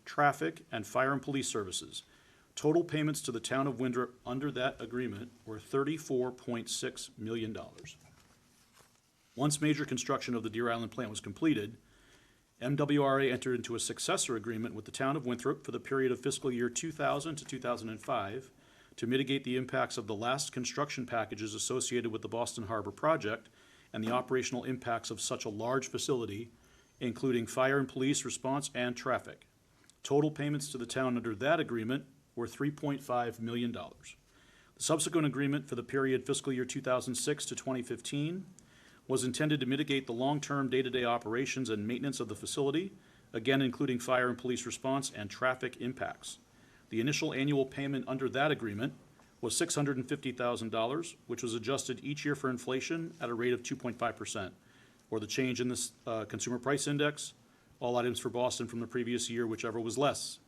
traffic, and fire and police services. Total payments to the town of Winthrop under that agreement were $34.6 million. Once major construction of the Deer Island plant was completed, MWRA entered into a successor agreement with the town of Winthrop for the period of fiscal year 2000 to 2005 to mitigate the impacts of the last construction packages associated with the Boston Harbor project and the operational impacts of such a large facility, including fire and police response and traffic. Total payments to the town under that agreement were $3.5 million. The subsequent agreement for the period fiscal year 2006 to 2015 was intended to mitigate the long-term day-to-day operations and maintenance of the facility, again including fire and police response and traffic impacts. The initial annual payment under that agreement was $650,000, which was adjusted each year for inflation at a rate of 2.5%, or the change in this consumer price index, all items for Boston from the previous year, whichever was less.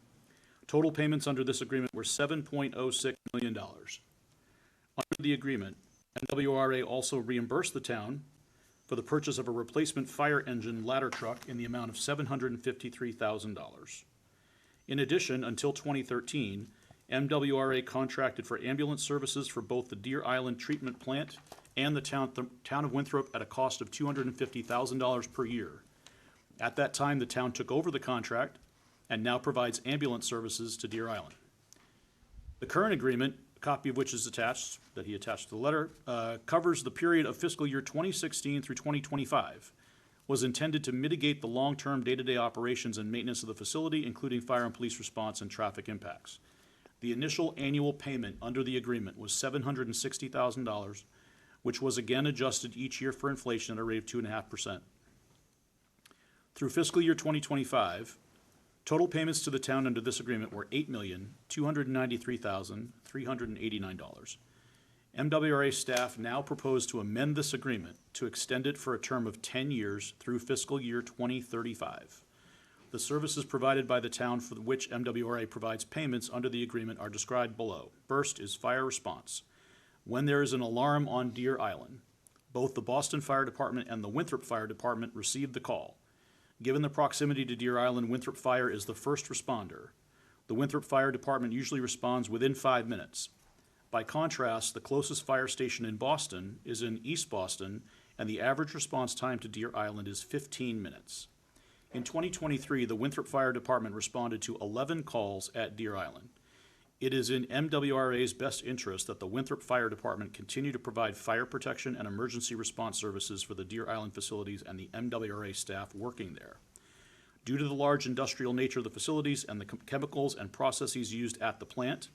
Total payments under this agreement were $7.06 million. Under the agreement, MWRA also reimbursed the town for the purchase of a replacement fire engine ladder truck in the amount of $753,000. In addition, until 2013, MWRA contracted for ambulance services for both the Deer Island treatment plant and the town of Winthrop at a cost of $250,000 per year. At that time, the town took over the contract and now provides ambulance services to Deer Island. The current agreement, a copy of which is attached, that he attached to the letter, covers the period of fiscal year 2016 through 2025, was intended to mitigate the long-term day-to-day operations and maintenance of the facility, including fire and police response and traffic impacts. The initial annual payment under the agreement was $760,000, which was again adjusted each year for inflation at a rate of 2.5%. Through fiscal year 2025, total payments to the town under this agreement were $8,293,389. MWRA staff now propose to amend this agreement to extend it for a term of 10 years through fiscal year 2035. The services provided by the town for which MWRA provides payments under the agreement are described below. First is fire response. When there is an alarm on Deer Island, both the Boston Fire Department and the Winthrop Fire Department receive the call. Given the proximity to Deer Island, Winthrop Fire is the first responder. The Winthrop Fire Department usually responds within 5 minutes. By contrast, the closest fire station in Boston is in East Boston, and the average response time to Deer Island is 15 minutes. In 2023, the Winthrop Fire Department responded to 11 calls at Deer Island. It is in MWRA's best interest that the Winthrop Fire Department continue to provide fire protection and emergency response services for the Deer Island facilities and the MWRA staff working there. Due to the large industrial nature of the facilities and the chemicals and processes used at the plant,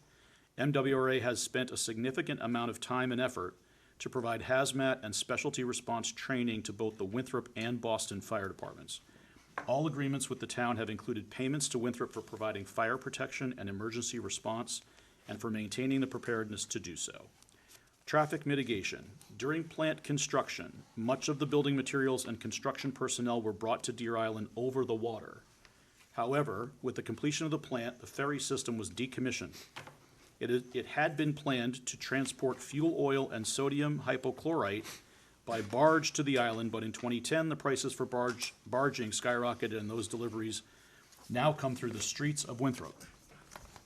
MWRA has spent a significant amount of time and effort to provide hazmat and specialty response training to both the Winthrop and Boston fire departments. All agreements with the town have included payments to Winthrop for providing fire protection and emergency response and for maintaining the preparedness to do so. Traffic mitigation. During plant construction, much of the building materials and construction personnel were brought to Deer Island over the water. However, with the completion of the plant, the ferry system was decommissioned. It had been planned to transport fuel oil and sodium hypochlorite by barge to the island, but in 2010, the prices for barging skyrocketed, and those deliveries now come through the streets of Winthrop.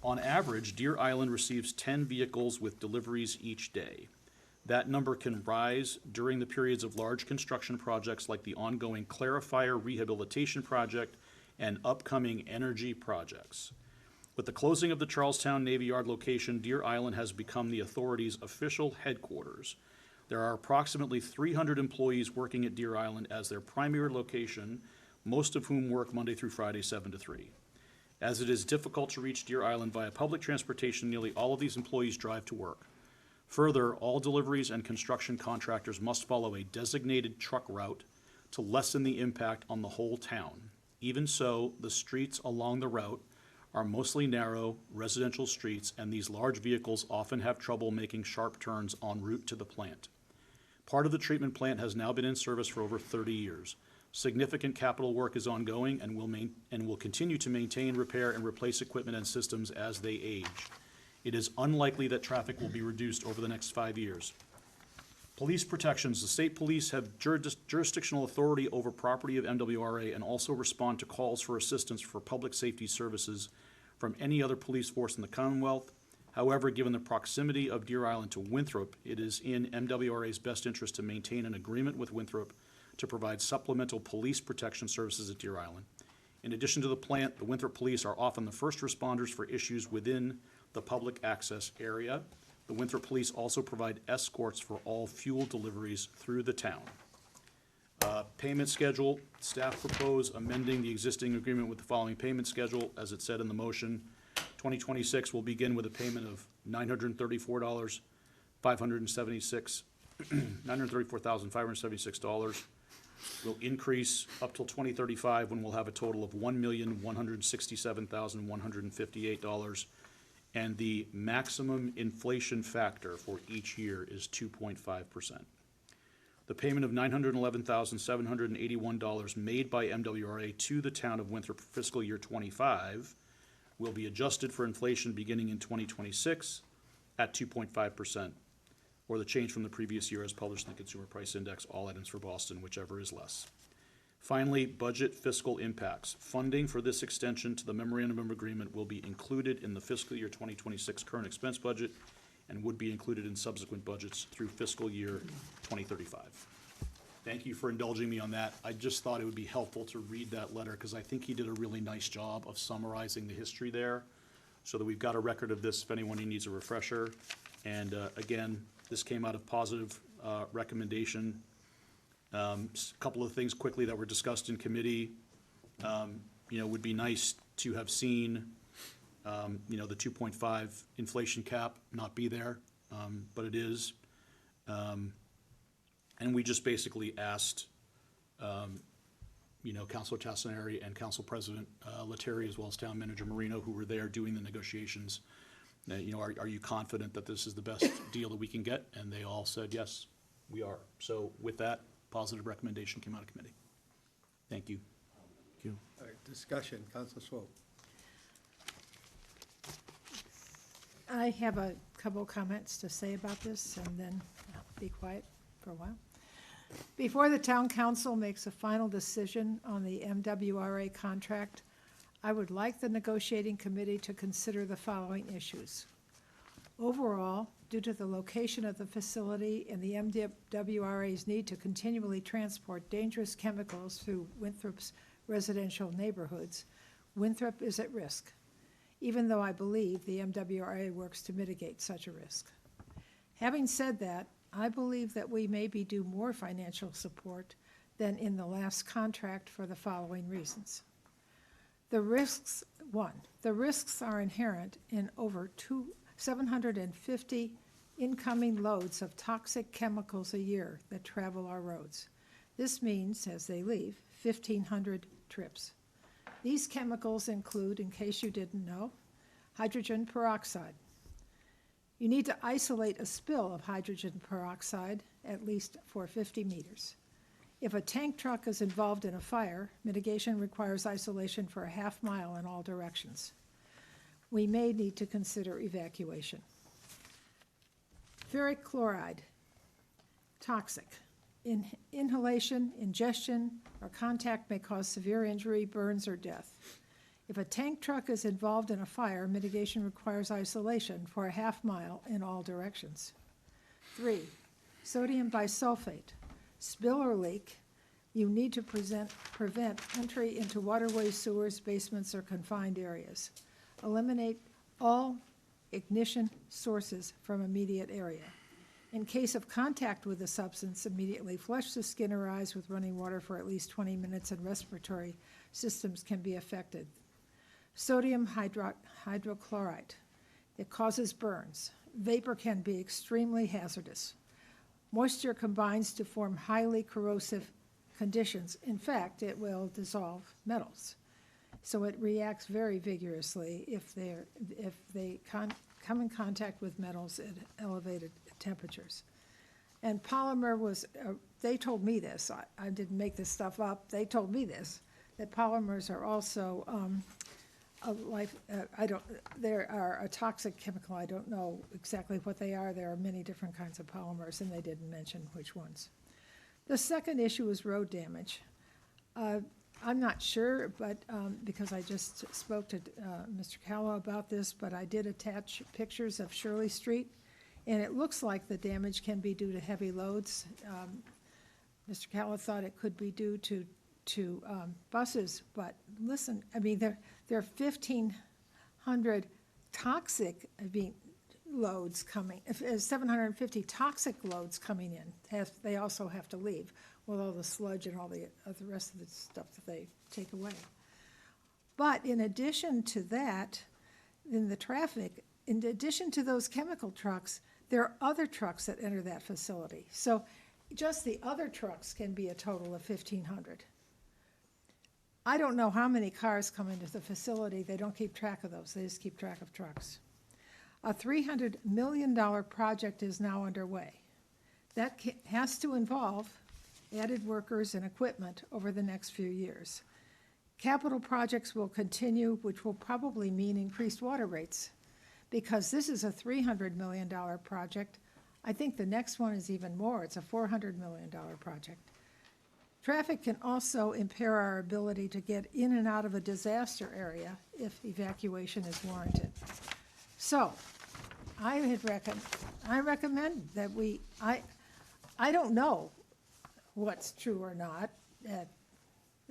On average, Deer Island receives 10 vehicles with deliveries each day. That number can rise during the periods of large construction projects like the ongoing Clarifier Rehabilitation Project and upcoming energy projects. With the closing of the Charlestown Navy Yard location, Deer Island has become the authority's official headquarters. There are approximately 300 employees working at Deer Island as their primary location, most of whom work Monday through Friday, 7 to 3. As it is difficult to reach Deer Island via public transportation, nearly all of these employees drive to work. Further, all deliveries and construction contractors must follow a designated truck route to lessen the impact on the whole town. Even so, the streets along the route are mostly narrow residential streets, and these large vehicles often have trouble making sharp turns en route to the plant. Part of the treatment plant has now been in service for over 30 years. Significant capital work is ongoing and will continue to maintain, repair, and replace equipment and systems as they age. It is unlikely that traffic will be reduced over the next 5 years. Police protections. The state police have jurisdictional authority over property of MWRA and also respond to calls for assistance for public safety services from any other police force in the Commonwealth. However, given the proximity of Deer Island to Winthrop, it is in MWRA's best interest to maintain an agreement with Winthrop to provide supplemental police protection services at Deer Island. In addition to the plant, the Winthrop police are often the first responders for issues within the public access area. The Winthrop police also provide escorts for all fuel deliveries through the town. Payment schedule. Staff propose amending the existing agreement with the following payment schedule, as it said in the motion. 2026 will begin with a payment of $934,576. Will increase up till 2035, when we'll have a total of $1,167,158. And the maximum inflation factor for each year is 2.5%. The payment of $911,781 made by MWRA to the town of Winthrop for fiscal year 25 will be adjusted for inflation beginning in 2026 at 2.5%, or the change from the previous year as published in the Consumer Price Index, all items for Boston, whichever is less. Finally, budget fiscal impacts. Funding for this extension to the memorandum of agreement will be included in the fiscal year 2026 current expense budget and would be included in subsequent budgets through fiscal year 2035. Thank you for indulging me on that. I just thought it would be helpful to read that letter because I think he did a really nice job of summarizing the history there so that we've got a record of this if anyone needs a refresher. And again, this came out of positive recommendation. A couple of things quickly that were discussed in committee. Would be nice to have seen, the 2.5 inflation cap not be there, but it is. And we just basically asked, Councilor Tassinari and Council President Lettieri, as well as Town Manager Marino, who were there doing the negotiations, are you confident that this is the best deal that we can get? And they all said, yes, we are. So with that, positive recommendation came out of committee. Thank you. Thank you. All right. Discussion, Council Swope. I have a couple comments to say about this, and then I'll be quiet for a while. Before the town council makes a final decision on the MWRA contract, I would like the negotiating committee to consider the following issues. Overall, due to the location of the facility and the MWRA's need to continually transport dangerous chemicals through Winthrop's residential neighborhoods, Winthrop is at risk, even though I believe the MWRA works to mitigate such a risk. Having said that, I believe that we may be due more financial support than in the last contract for the following reasons. The risks, one, the risks are inherent in over 750 incoming loads of toxic chemicals a year that travel our roads. This means, as they leave, 1,500 trips. These chemicals include, in case you didn't know, hydrogen peroxide. You need to isolate a spill of hydrogen peroxide at least for 50 meters. If a tank truck is involved in a fire, mitigation requires isolation for a half mile in all directions. We may need to consider evacuation. Ferric chloride, toxic. Inhalation, ingestion, or contact may cause severe injury, burns, or death. If a tank truck is involved in a fire, mitigation requires isolation for a half mile in all directions. 3, sodium bisulfate. Spill or leak, you need to prevent entry into waterways, sewers, basements, or confined areas. Eliminate all ignition sources from immediate area. In case of contact with the substance, immediately flush the skin or eyes with running water for at least 20 minutes, and respiratory systems can be affected. Sodium hydrochloride. It causes burns. Vapor can be extremely hazardous. Moisture combines to form highly corrosive conditions. In fact, it will dissolve metals. So it reacts very vigorously if they come in contact with metals at elevated temperatures. And polymer was, they told me this, I didn't make this stuff up, they told me this, that polymers are also there are a toxic chemical. I don't know exactly what they are. There are many different kinds of polymers, and they didn't mention which ones. The second issue is road damage. I'm not sure, but because I just spoke to Mr. Callow about this, but I did attach pictures of Shirley Street, and it looks like the damage can be due to heavy loads. Mr. Callow thought it could be due to buses, but listen, I mean, there are 1,500 toxic, loads coming, 750 toxic loads coming in. They also have to leave with all the sludge and all the rest of the stuff that they take away. But in addition to that, in the traffic, in addition to those chemical trucks, there are other trucks that enter that facility. So just the other trucks can be a total of 1,500. I don't know how many cars come into the facility. They don't keep track of those. They just keep track of trucks. A $300 million project is now underway. That has to involve added workers and equipment over the next few years. Capital projects will continue, which will probably mean increased water rates. Because this is a $300 million project, I think the next one is even more. It's a $400 million project. Traffic can also impair our ability to get in and out of a disaster area if evacuation is warranted. So, I recommend that I don't know what's true or not at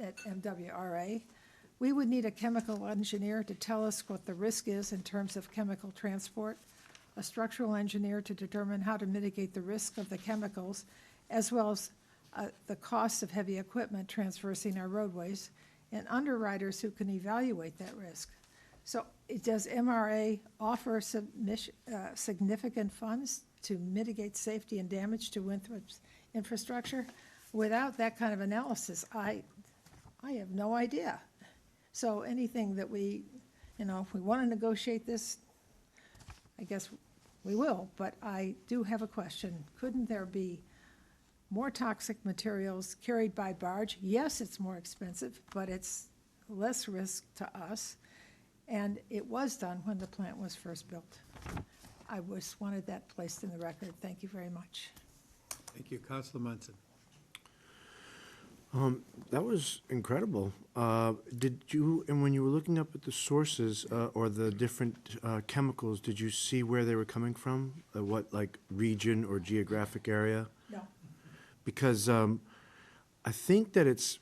MWRA. We would need a chemical engineer to tell us what the risk is in terms of chemical transport, a structural engineer to determine how to mitigate the risk of the chemicals, as well as the costs of heavy equipment traversing our roadways, and underwriters who can evaluate that risk. So does MRA offer significant funds to mitigate safety and damage to Winthrop's infrastructure? Without that kind of analysis, I have no idea. So anything that if we want to negotiate this, I guess we will, but I do have a question. Couldn't there be more toxic materials carried by barge? Yes, it's more expensive, but it's less risk to us, and it was done when the plant was first built. I just wanted that placed in the record. Thank you very much. Thank you, Councilor Munson. That was incredible. Did you, and when you were looking up at the sources or the different chemicals, did you see where they were coming from? What, like, region or geographic area? No, Because I think that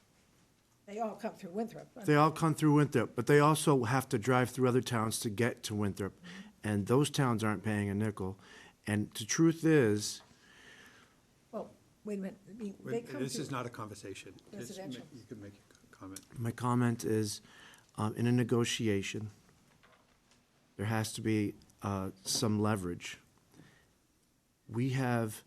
they all come through Winthrop. they all come through Winthrop, but they also have to drive through other towns to get to Winthrop. And those towns aren't paying a nickel. And the truth is, Well, wait a minute, I mean, they come This is through not a conversation. Just residential. You can make a comment. my comment is, in a negotiation, there has to be some leverage. We have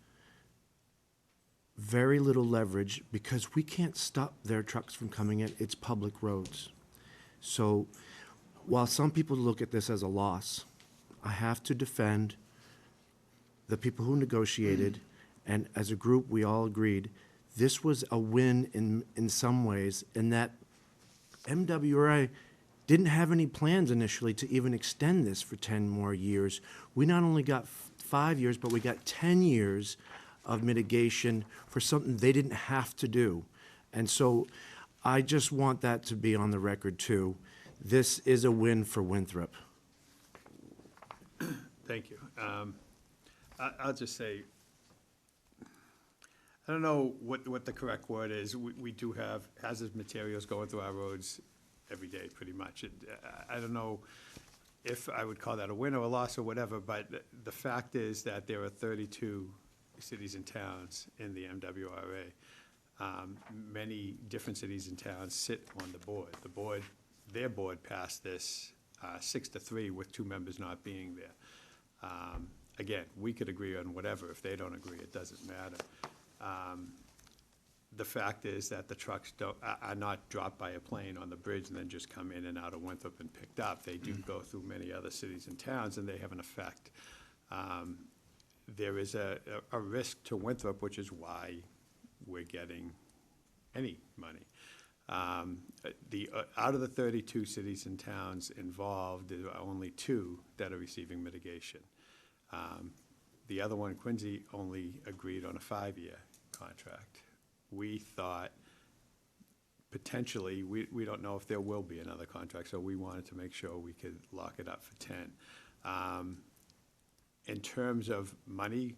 very little leverage because we can't stop their trucks from coming in. It's public roads. So while some people look at this as a loss, I have to defend the people who negotiated, and as a group, we all agreed this was a win in some ways, in that MWRA didn't have any plans initially to even extend this for 10 more years. We not only got 5 years, but we got 10 years of mitigation for something they didn't have to do. And so I just want that to be on the record too. This is a win for Winthrop. Thank you. I'll just say, I don't know what the correct word is. We do have hazardous materials going through our roads every day, pretty much. I don't know if I would call that a win or a loss or whatever, but the fact is that there are 32 cities and towns in the MWRA. Many different cities and towns sit on the board. Their board passed this 6-3 with 2 members not being there. Again, we could agree on whatever. If they don't agree, it doesn't matter. The fact is that the trucks are not dropped by a plane on the bridge and then just come in and out of Winthrop and picked up. They do go through many other cities and towns, and they have an effect. There is a risk to Winthrop, which is why we're getting any money. Out of the 32 cities and towns involved, there are only 2 that are receiving mitigation. The other one, Quincy, only agreed on a 5-year contract. We thought potentially, we don't know if there will be another contract, so we wanted to make sure we could lock it up for 10. In terms of money,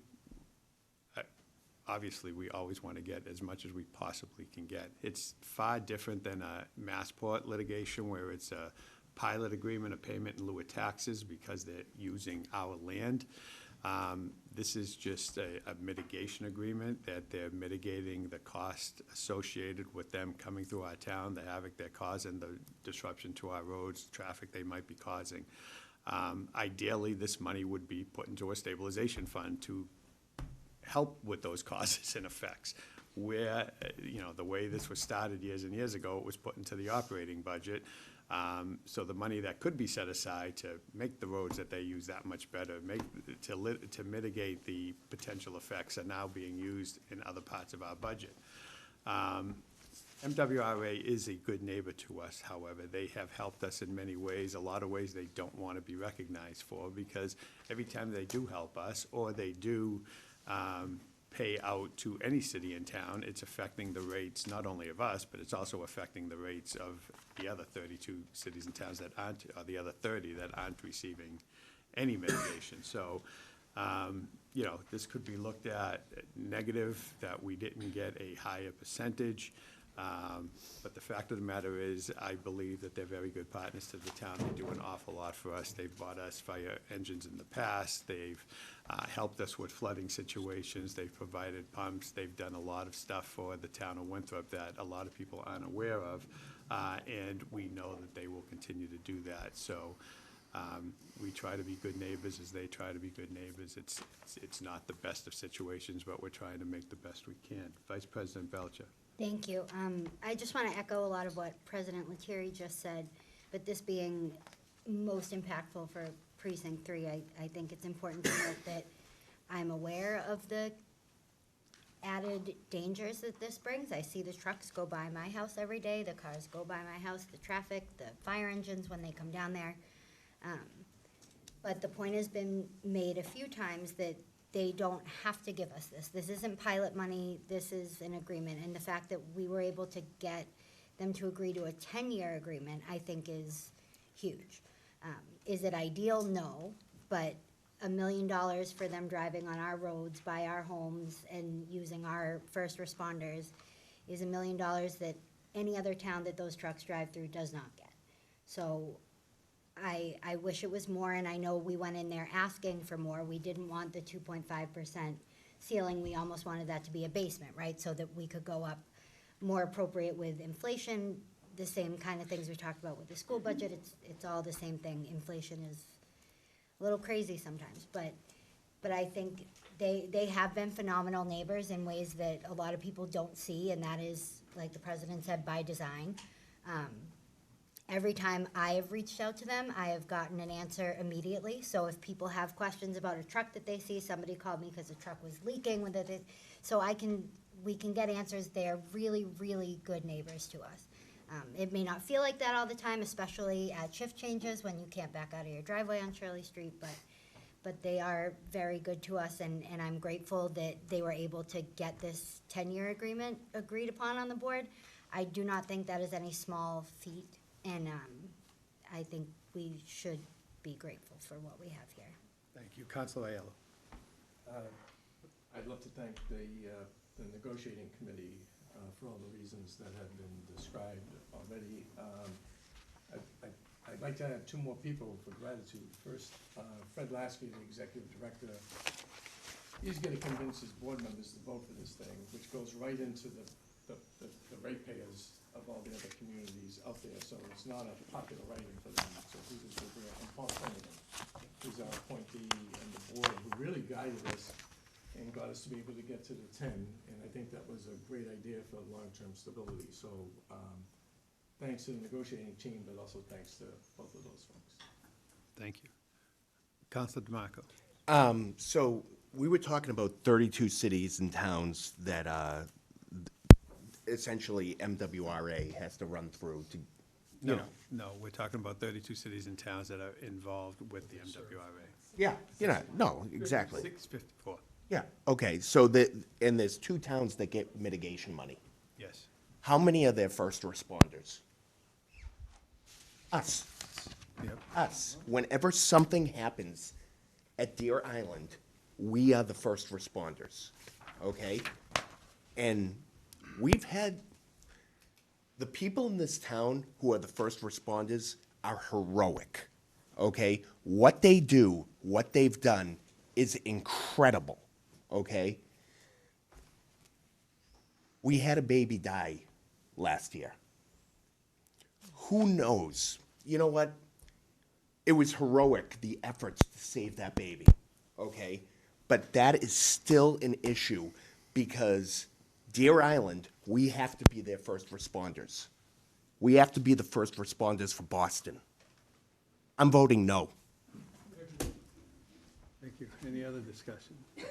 obviously, we always want to get as much as we possibly can get. It's far different than a Massport litigation where it's a pilot agreement, a payment in lieu of taxes because they're using our land. This is just a mitigation agreement that they're mitigating the cost associated with them coming through our town, the havoc they're causing, the disruption to our roads, traffic they might be causing. Ideally, this money would be put into a stabilization fund to help with those causes and effects. Where, the way this was started years and years ago, it was put into the operating budget. So the money that could be set aside to make the roads that they use that much better, to mitigate the potential effects, are now being used in other parts of our budget. MWRA is a good neighbor to us, however. They have helped us in many ways, a lot of ways they don't want to be recognized for, because every time they do help us, or they do pay out to any city in town, it's affecting the rates not only of us, but it's also affecting the rates of the other 32 cities and towns that aren't, or the other 30 that aren't receiving any mitigation. So, this could be looked at negative, that we didn't get a higher percentage. But the fact of the matter is, I believe that they're very good partners to the town. They do an awful lot for us. They've bought us fire engines in the past. They've helped us with flooding situations. They've provided pumps. They've done a lot of stuff for the town of Winthrop that a lot of people aren't aware of. And we know that they will continue to do that. So we try to be good neighbors as they try to be good neighbors. It's not the best of situations, but we're trying to make the best we can. Vice President Belcher. Thank you. I just want to echo a lot of what President Lettieri just said, but this being most impactful for Precinct 3, I think it's important to note that I'm aware of the added dangers that this brings. I see the trucks go by my house every day, the cars go by my house, the traffic, the fire engines when they come down there. But the point has been made a few times that they don't have to give us this. This isn't pilot money, this is an agreement. And the fact that we were able to get them to agree to a 10-year agreement, I think is huge. Is it ideal? No, but $1 million for them driving on our roads, by our homes, and using our first responders is $1 million that any other town that those trucks drive through does not get. So I wish it was more, and I know we went in there asking for more. We didn't want the 2.5% ceiling. We almost wanted that to be a basement, right? So that we could go up more appropriate with inflation, the same kind of things we talked about with the school budget. It's all the same thing. Inflation is a little crazy sometimes, but I think they have been phenomenal neighbors in ways that a lot of people don't see, and that is, like the president said, by design. Every time I have reached out to them, I have gotten an answer immediately. So if people have questions about a truck that they see, somebody called me because the truck was leaking with it. So we can get answers. They're really, really good neighbors to us. It may not feel like that all the time, especially at shift changes when you can't back out of your driveway on Shirley Street, but they are very good to us, and I'm grateful that they were able to get this 10-year agreement agreed upon on the board. I do not think that is any small feat, and I think we should be grateful for what we have here. Thank you. Councilor Aiello. I'd love to thank the negotiating committee for all the reasons that have been described already. I'd like to add two more people for gratitude. First, Fred Lasky, the executive director, he's going to convince his board members to vote for this thing, which goes right into the ratepayers of all the other communities out there. So it's not a popular writing for them. So he was and Paul Flanagan, who's our appointee, and the board who really guided us and got us to be able to get to the 10, and I think that was a great idea for long-term stability. So thanks to the negotiating team, but also thanks to both of those folks. Thank you. Councilor DeMarco. So we were talking about 32 cities and towns that essentially MWRA has to run through to, you know. No, we're talking about 32 cities and towns that are involved with the MWRA. Yeah, no, exactly. 654. Yeah, okay, so and there's 2 towns that get mitigation money. Yes. How many are their first responders? Us. Yep. Us. Whenever something happens at Deer Island, we are the first responders, okay? And we've had, the people in this town who are the first responders are heroic, okay? What they do, what they've done is incredible, okay? We had a baby die last year. Who knows? You know what? It was heroic, the efforts to save that baby, okay? But that is still an issue because Deer Island, we have to be their first responders. We have to be the first responders for Boston. I'm voting no. Thank you. Any other discussion? All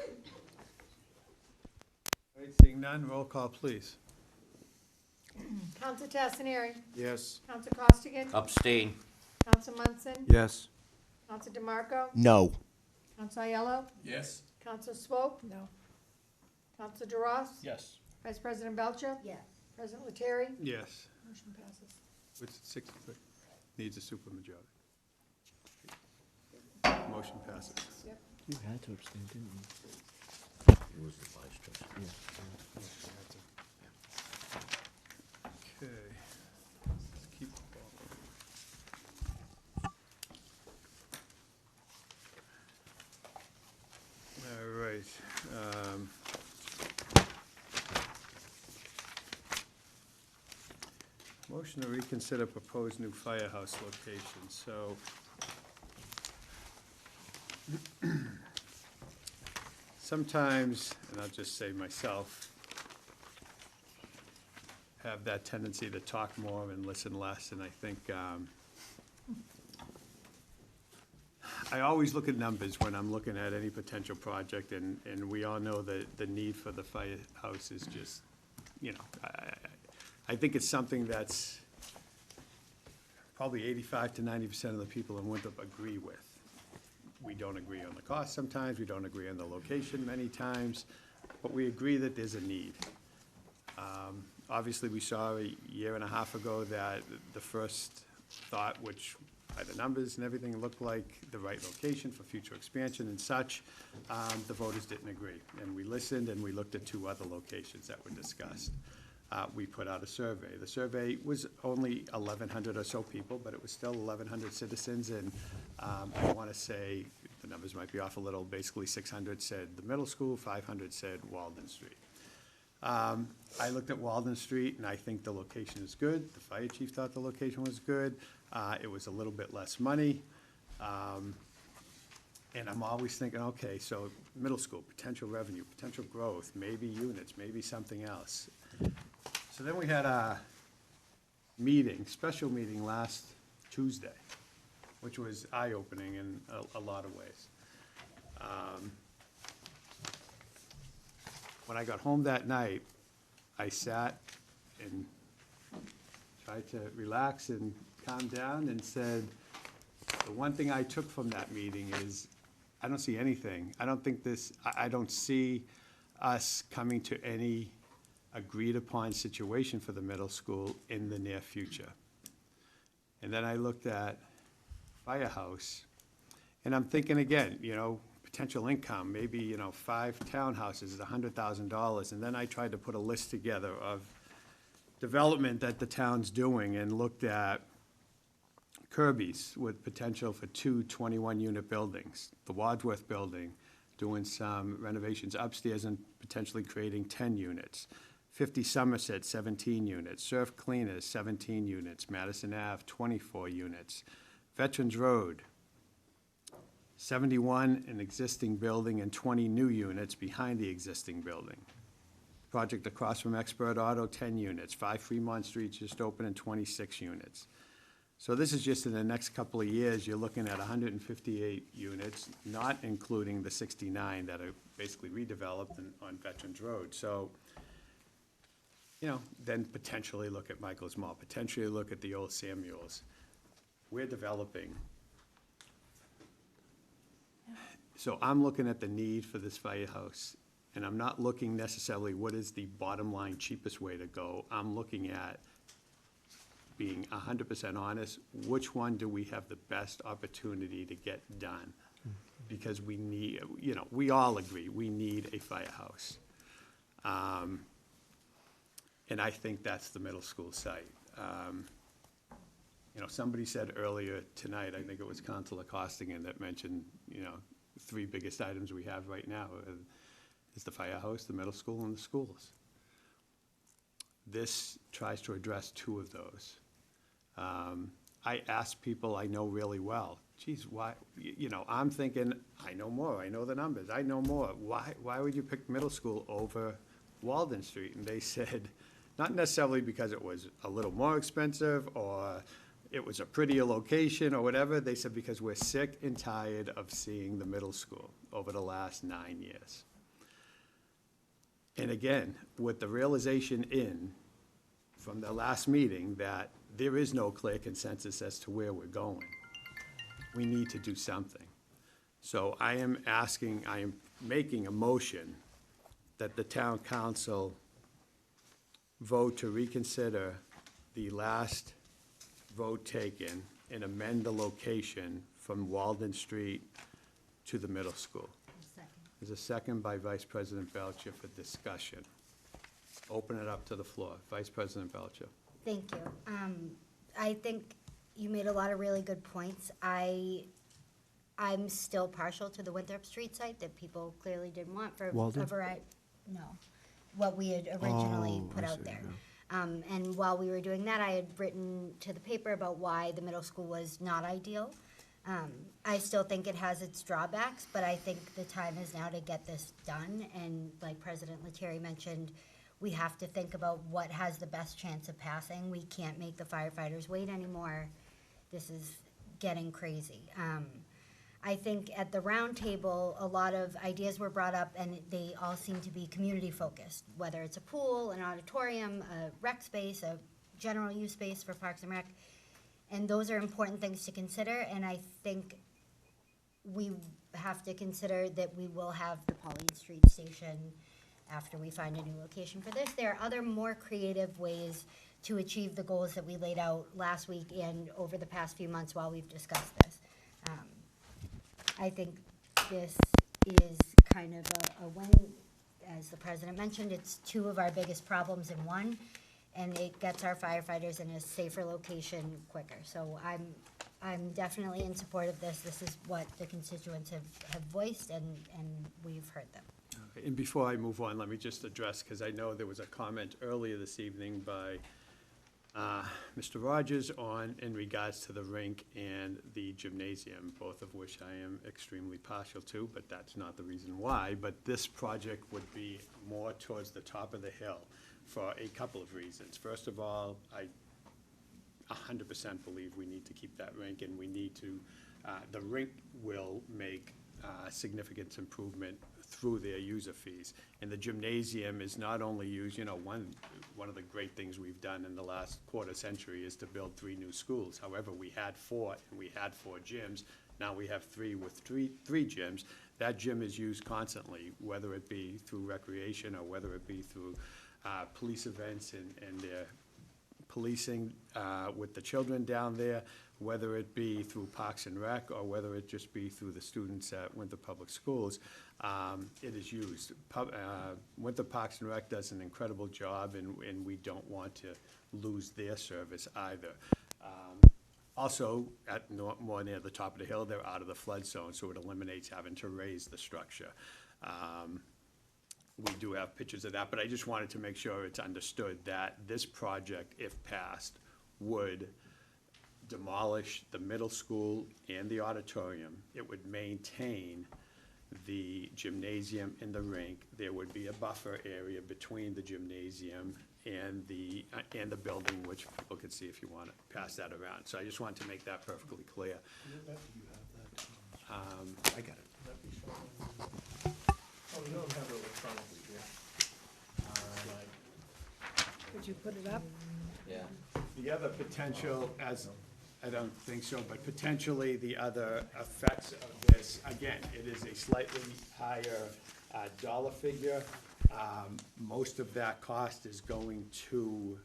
right, seeing none, roll call, please. Council Tassaneri. Yes. Council Costigan. Abstain. Council Munson. Yes. Council DeMarco. No. Council Aiello. Yes. Council Swope. No. Council DeRoss. Yes. Vice President Belcher. Yes. President Lettieri. Yes. Motion passes. Which 63 needs a supermajority. Motion passes. Yep. You had to abstain, didn't you? It was the vice trustee. Okay. Let's keep going. All right. Motion to reconsider proposed new firehouse location. So sometimes, and I'll just say myself, have that tendency to talk more and listen less, and I think I always look at numbers when I'm looking at any potential project, and we all know that the need for the firehouse is just, you know, I think it's something that's probably 85 to 90% of the people in Winthrop agree with. We don't agree on the cost sometimes, we don't agree on the location many times, but we agree that there's a need. Obviously, we saw a year and a half ago that the first thought, which by the numbers and everything looked like the right location for future expansion and such, the voters didn't agree. And we listened and we looked at 2 other locations that were discussed. We put out a survey. The survey was only 1,100 or so people, but it was still 1,100 citizens, and I want to say, the numbers might be off a little, basically 600 said the middle school, 500 said Walden Street. I looked at Walden Street, and I think the location is good. The fire chief thought the location was good. It was a little bit less money. And I'm always thinking, okay, so middle school, potential revenue, potential growth, maybe units, maybe something else. So then we had a meeting, special meeting last Tuesday, which was eye-opening in a lot of ways. When I got home that night, I sat and tried to relax and calm down and said, the one thing I took from that meeting is, I don't see anything. I don't see us coming to any agreed-upon situation for the middle school in the near future. And then I looked at Firehouse, and I'm thinking again, you know, potential income, maybe, you know, 5 townhouses is $100,000. And then I tried to put a list together of development that the town's doing and looked at Kirby's with potential for 2 21-unit buildings. The Wadsworth Building, doing some renovations upstairs and potentially creating 10 units. 50 Somerset, 17 units. Surf Cleaners, 17 units. Madison Ave, 24 units. Veterans Road, 71 an existing building and 20 new units behind the existing building. Project across from Expert Auto, 10 units. 5 Fremont Street just opened and 26 units. So this is just in the next couple of years, you're looking at 158 units, not including the 69 that are basically redeveloped on Veterans Road. So, you know, then potentially look at Michael's Mall, potentially look at the old Samuels. We're developing. So I'm looking at the need for this firehouse, and I'm not looking necessarily what is the bottom line cheapest way to go. I'm looking at, being 100% honest, which one do we have the best opportunity to get done? Because we need, you know, we all agree, we need a firehouse. And I think that's the middle school site. You know, somebody said earlier tonight, I think it was Councilor Costigan that mentioned, you know, 3 biggest items we have right now is the firehouse, the middle school, and the schools. This tries to address 2 of those. I ask people I know really well, geez, why, you know, I'm thinking, I know more, I know the numbers, I know more. Why would you pick middle school over Walden Street? And they said, not necessarily because it was a little more expensive or it was a prettier location or whatever. They said because we're sick and tired of seeing the middle school over the last 9 years. And again, with the realization from the last meeting that there is no clear consensus as to where we're going, we need to do something. So I am making a motion that the town council vote to reconsider the last vote taken and amend the location from Walden Street to the middle school. There's a second by Vice President Belcher for discussion. Open it up to the floor. Vice President Belcher. Thank you. I think you made a lot of really good points. I'm still partial to the Winthrop Street site that people clearly didn't want for Walden? a variety. No, what we had originally put out there. And while we were doing that, I had written to the paper about why the middle school was not ideal. I still think it has its drawbacks, but I think the time is now to get this done. And like President Lettieri mentioned, we have to think about what has the best chance of passing. We can't make the firefighters wait anymore. This is getting crazy. I think at the roundtable, a lot of ideas were brought up, and they all seem to be community-focused, whether it's a pool, an auditorium, a rec space, a general use space for Parks and Rec. And those are important things to consider, and I think we have to consider that we will have the Pauline Street Station after we find a new location for this. There are other more creative ways to achieve the goals that we laid out last week and over the past few months while we've discussed this. I think this is kind of a win. As the president mentioned, it's two of our biggest problems in one, and it gets our firefighters in a safer location quicker. So I'm definitely in support of this. This is what the constituents have voiced, and we've heard them. Okay, and before I move on, let me just address, because I know there was a comment earlier this evening by Mr. Rogers in regards to the rink and the gymnasium, both of which I am extremely partial to, but that's not the reason why. But this project would be more towards the top of the hill for a couple of reasons. First of all, I 100% believe we need to keep that rink, and we need to, the rink will make significant improvement through their user fees. And the gymnasium is not only used, one of the great things we've done in the last quarter century is to build 3 new schools. However, we had 4, and we had 4 gyms. Now we have 3 with three gyms. That gym is used constantly, whether it be through recreation or whether it be through police events and their policing with the children down there, whether it be through Parks and Rec or whether it just be through the students at Winthrop Public Schools, it is used. Winthrop Parks and Rec does an incredible job, and we don't want to lose their service either. Also, more near the top of the hill, they're out of the flood zone, so it eliminates having to raise the structure. We do have pictures of that, but I just wanted to make sure it's understood that this project, if passed, would demolish the middle school and the auditorium. It would maintain the gymnasium and the rink. There would be a buffer area between the gymnasium and the building, which people could see if you want to pass that around. So I just wanted to make that perfectly clear. I got it. Oh, we don't have it electronically, Could you put it up? Yeah. The other potential, I don't think so, but potentially the other effects of this, again, it is a slightly higher dollar figure. Most of that cost is going to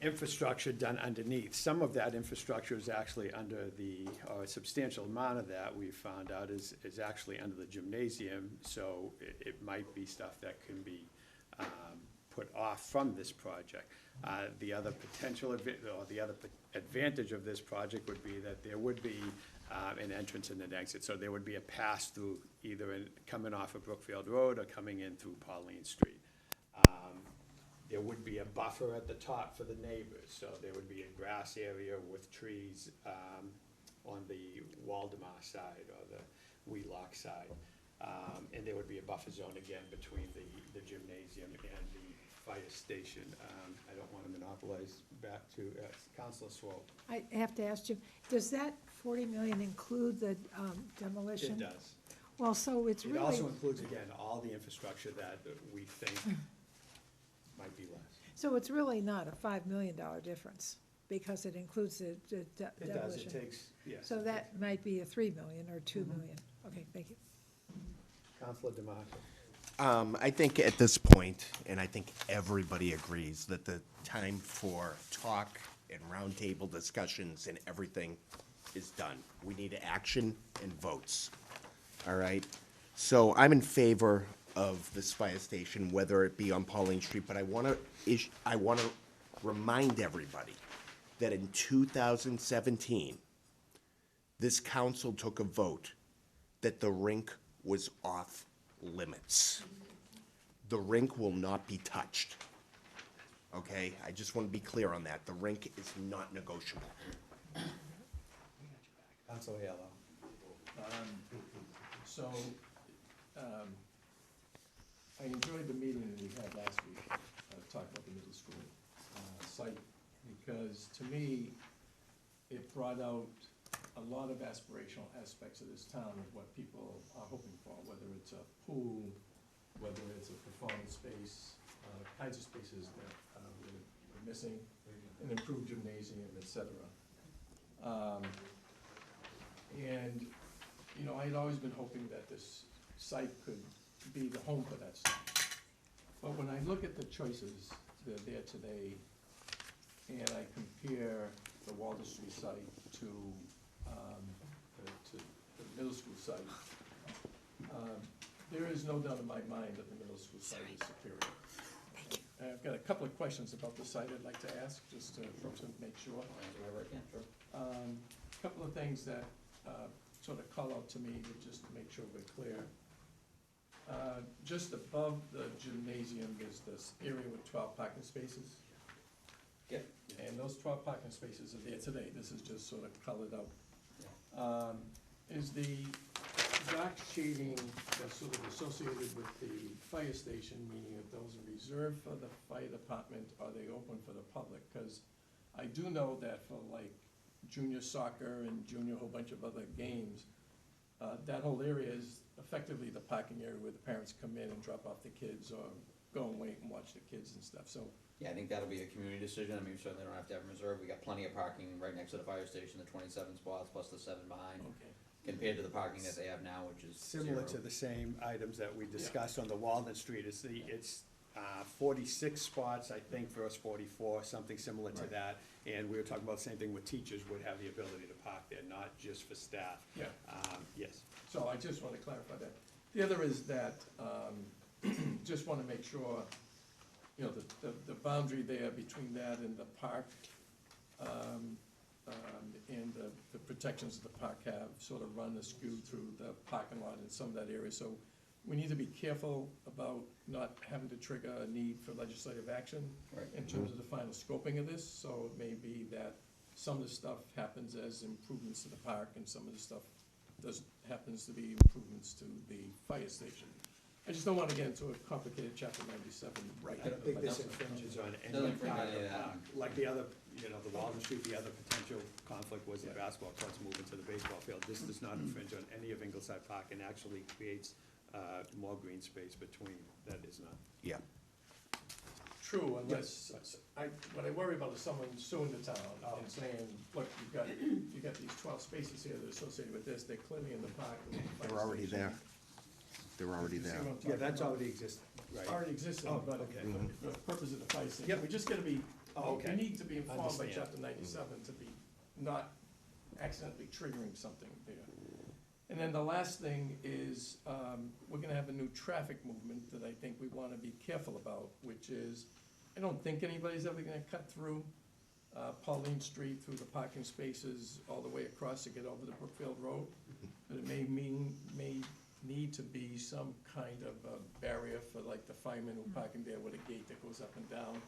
infrastructure done underneath. Some of that infrastructure is actually under or a substantial amount of that we found out is actually under the gymnasium, so it might be stuff that can be put off from this project. The other potential, the other advantage of this project would be that there would be an entrance and an exit. So there would be a pass-through, either coming off of Brookfield Road or coming in through Pauline Street. There would be a buffer at the top for the neighbors, so there would be a grass area with trees on the Waldemar side or the Wheelock side. And there would be a buffer zone again between the gymnasium and the fire station. I don't want to monopolize back to Councilor Swope. I have to ask you, does that 40 million include the demolition? It does. Well, so it's really. It also includes, again, all the infrastructure that we think might be less. So it's really not a $5 million difference, because it includes the demolition? It does, it takes, yes. So that might be a 3 million or 2 million. Okay, thank you. Councilor DeMarco. I think at this point, and I think everybody agrees, that the time for talk and roundtable discussions and everything is done. We need action and votes, all right? So I'm in favor of this fire station, whether it be on Pauline Street, but I want to remind everybody that in 2017, this council took a vote that the rink was off limits. The rink will not be touched. Okay, I just want to be clear on that. The rink is not negotiable. Councilor Aiello. I enjoyed the meeting that we had last week, talking about the middle school site, because to me, it brought out a lot of aspirational aspects of this town of what people are hoping for, whether it's a pool, whether it's a performance space, kinds of spaces that we're missing, an improved gymnasium, et cetera. And, you know, I had always been hoping that this site could be the home for that stuff. But when I look at the choices that are there today, and I compare the Walter Street site to the middle school site, there is no doubt in my mind that the middle school site is superior. I've got a couple of questions about the site I'd like to ask, just to make sure. Whatever I can, sure. Couple of things that sort of call out to me, just to make sure we're clear. Just above the gymnasium is this area with 12 parking spaces. Yep. And those 12 parking spaces are there today. This is just sort of colored out. Is the dark shading that's sort of associated with the fire station, meaning that those are reserved for the fire department, are they open for the public? Because I do know that for like junior soccer and junior whole bunch of other games, that whole area is effectively the parking area where the parents come in and drop off the kids or go and wait and watch the kids and stuff, so. Yeah, I think that'll be a community decision. I mean, we certainly don't have to have them reserved. We got plenty of parking right next to the fire station, the 27 spots plus the 7 behind. Okay. Compared to the parking that they have now, which is Similar to the same items that we discussed on the Walnut Street, it's 46 spots, I think, versus 44, something similar to Right. that. And we were talking about the same thing with teachers would have the ability to park there, not just for staff. Yeah. Yes. So I just want to clarify that. The other is that, just want to make sure, you know, the boundary there between that and the park, and the protections of the park have sort of run askew through the parking lot in some of that area. So we need to be careful about not having to trigger a need for legislative action Right. in terms of the final scoping of this. So it may be that some of the stuff happens as improvements to the park and some of the stuff happens to be improvements to the fire station. I just don't want to get into a complicated chapter 97 right I don't think this infringes on any Doesn't infringe part on any of of that. like the other, you know, the Walnut Street, the other potential conflict was the basketball courts moving to the baseball field. This does not infringe on any of Ingleside Park and actually creates more green space between. That is not. Yeah. True, unless, what I worry about is someone suing the town and saying, look, you got these 12 spaces here that are associated with this, they're clearly in the park. with the fire They're already station. there. They're already You see there. what I'm Yeah, talking that's about? already existing, right? Already existing, Oh, but okay. for the purpose of the fire station, Yep. we just gotta be, Oh, okay. we need to be informed by Understand. chapter 97 to be not accidentally triggering something there. And then the last thing is, we're gonna have a new traffic movement that I think we wanna be careful about, which is, I don't think anybody's ever gonna cut through Pauline Street, through the parking spaces, all the way across to get over to Brookfield Road. But it may need to be some kind of a barrier for like the firemen who parking there with a gate that goes up and down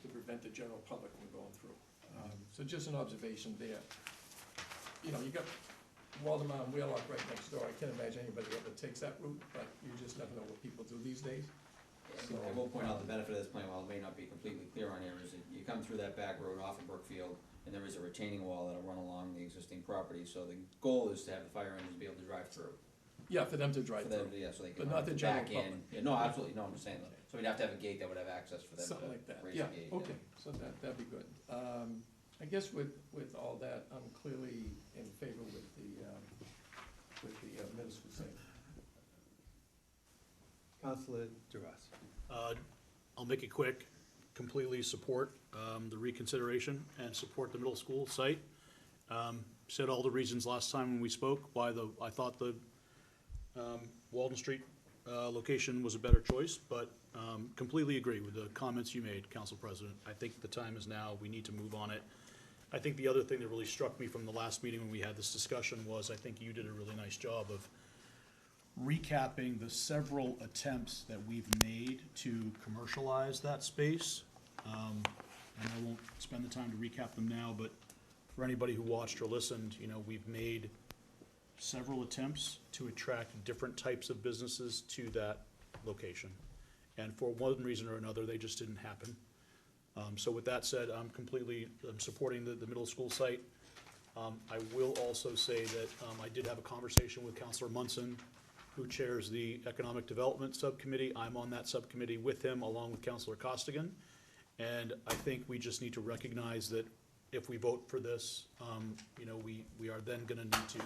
to prevent the general public from going through. So just an observation there. You know, you got Waldemar and Wheelock right next door. I can't imagine anybody ever takes that route, but you just never know what people do these days. I will point out the benefit of this plan, while it may not be completely clear on here, is that you come through that back road off of Brookfield, and there is a retaining wall that'll run along the existing property, so the goal is to have the fire engines be able to drive through. Yeah, for them to drive For them, through. yeah, so they But can not the general back in. public. Yeah, no, absolutely, no, I'm just saying, so we'd have to have a gate that would have access for them Something to like that, raise yeah, the gate. okay, so that'd be good. I guess with all that, I'm clearly in favor with the middle school site. Counselor Duras. I'll make it quick. Completely support the reconsideration and support the middle school site. Said all the reasons last time when we spoke, why I thought the Walden Street location was a better choice, but completely agree with the comments you made, Council President. I think the time is now. We need to move on it. I think the other thing that really struck me from the last meeting when we had this discussion was I think you did a really nice job of recapping the several attempts that we've made to commercialize that space. And I won't spend the time to recap them now, but for anybody who watched or listened, you know, we've made several attempts to attract different types of businesses to that location. And for one reason or another, they just didn't happen. So with that said, I'm supporting the middle school site. I will also say that I did have a conversation with Counselor Munson, who chairs the Economic Development Subcommittee. I'm on that subcommittee with him, along with Counselor Costigan. And I think we just need to recognize that if we vote for this, we are then gonna need to,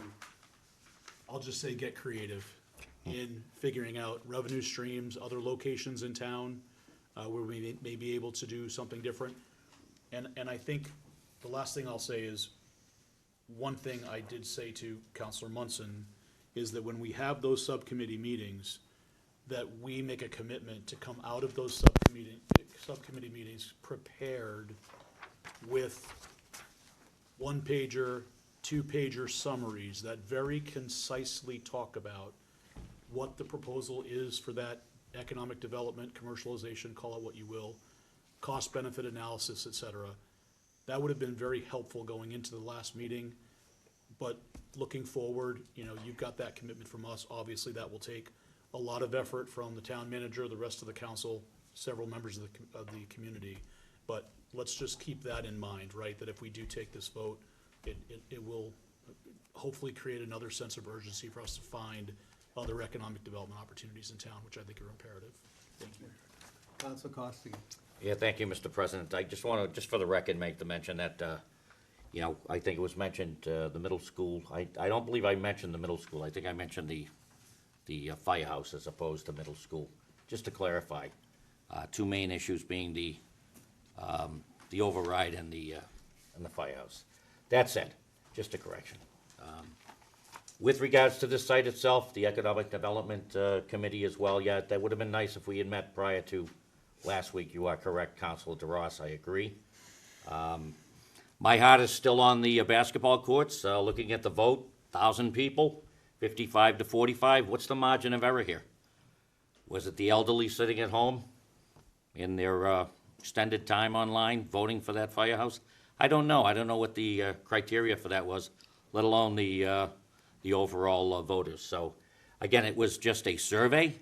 I'll just say, get creative in figuring out revenue streams, other locations in town, where we may be able to do something different. And I think the last thing I'll say is, one thing I did say to Counselor Munson is that when we have those subcommittee meetings, that we make a commitment to come out of those subcommittee meetings prepared with one-pager, two-pager summaries that very concisely talk about what the proposal is for that economic development, commercialization, call it what you will, cost-benefit analysis, et cetera. That would have been very helpful going into the last meeting, but looking forward, you've got that commitment from us. Obviously, that will take a lot of effort from the town manager, the rest of the council, several members of the community. But let's just keep that in mind, right? That if we do take this vote, it will hopefully create another sense of urgency for us to find other economic development opportunities in town, which I think are imperative. Thank you. Council Costigan. Yeah, thank you, Mr. President. I just want to, just for the record, make the mention that, I think it was mentioned, the middle school. I don't believe I mentioned the middle school. I think I mentioned the firehouse as opposed to middle school. Just to clarify, two main issues being the override and the firehouse. That said, just a correction. With regards to this site itself, the Economic Development Committee as well, yeah, that would have been nice if we had met prior to last week. You are correct, Councilor DeRoss, I agree. My heart is still on the basketball courts, looking at the vote, 1,000 people, 55 to 45. What's the margin of error here? Was it the elderly sitting at home in their extended time online voting for that firehouse? I don't know. I don't know what the criteria for that was, let alone the overall voters. So, again, it was just a survey.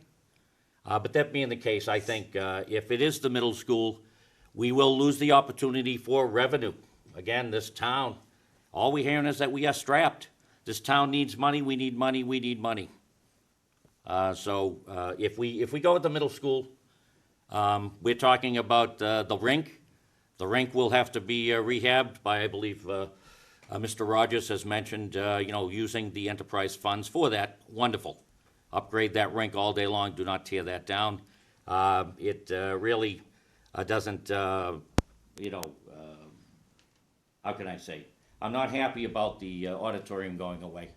But that being the case, I think if it is the middle school, we will lose the opportunity for revenue. Again, this town, all we're hearing is that we are strapped. This town needs money, we need money, we need money. So if we go with the middle school, we're talking about the rink. The rink will have to be rehabbed by, I believe, Mr. Rogers has mentioned, using the enterprise funds for that. Wonderful. Upgrade that rink all day long. Do not tear that down. It really doesn't, how can I say? I'm not happy about the auditorium going away.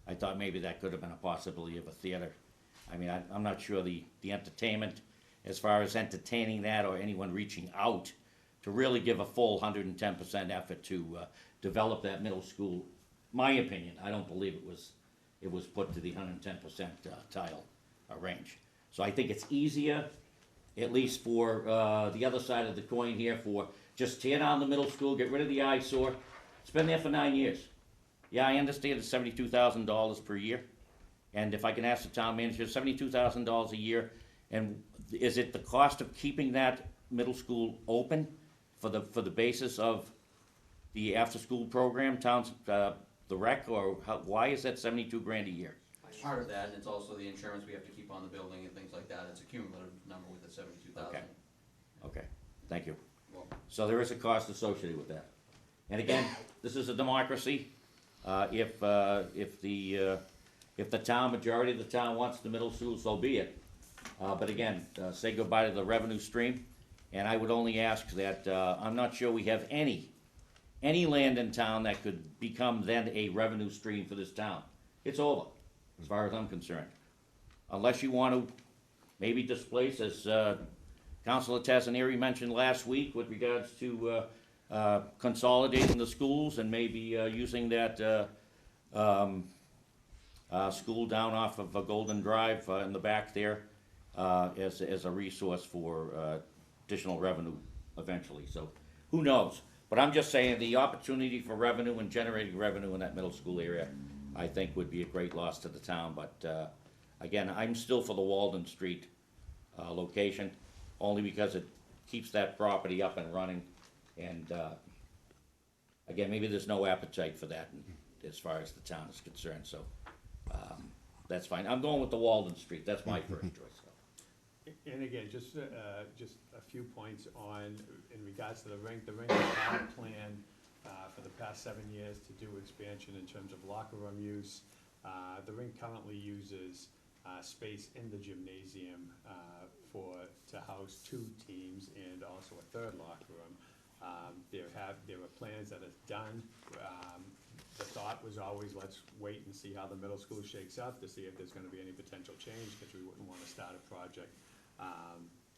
I thought maybe that could have been a possibility of a theater. I mean, I'm not sure the entertainment, as far as entertaining that or anyone reaching out to really give a full 110% effort to develop that middle school. My opinion, I don't believe it was put to the 110% tile range. So I think it's easier, at least for the other side of the coin here, for just tear down the middle school, get rid of the eyesore. It's been there for 9 years. Yeah, I understand it's $72,000 per year. And if I can ask the town manager, $72,000 a year, and is it the cost of keeping that middle school open for the basis of the after-school program, the rec, or why is that 72 grand a year? Part of that, and it's also the insurance we have to keep on the building and things like that. It's a cumulative number with the 72,000. Okay, thank you. So there is a cost associated with that. And again, this is a democracy. If the majority of the town wants the middle school, so be it. But again, say goodbye to the revenue stream. And I would only ask that, I'm not sure we have any land in town that could become then a revenue stream for this town. It's over, as far as I'm concerned. Unless you want to maybe displace, as Councilor Tazzaneri mentioned last week with regards to consolidating the schools and maybe using that school down off of Golden Drive in the back there as a resource for additional revenue eventually. So who knows? But I'm just saying the opportunity for revenue and generating revenue in that middle school area, I think would be a great loss to the town. But again, I'm still for the Walden Street location, only because it keeps that property up and running. And again, maybe there's no appetite for that as far as the town is concerned, so, that's fine. I'm going with the Walden Street, that's my first choice, so. And again, just a few points on, in regards to the rink has had a plan for the past 7 years to do expansion in terms of locker room use. The rink currently uses space in the gymnasium to house 2 teams and also a 3rd locker room. There were plans that are done. The thought was always, let's wait and see how the middle school shakes up to see if there's gonna be any potential change, because we wouldn't wanna start a project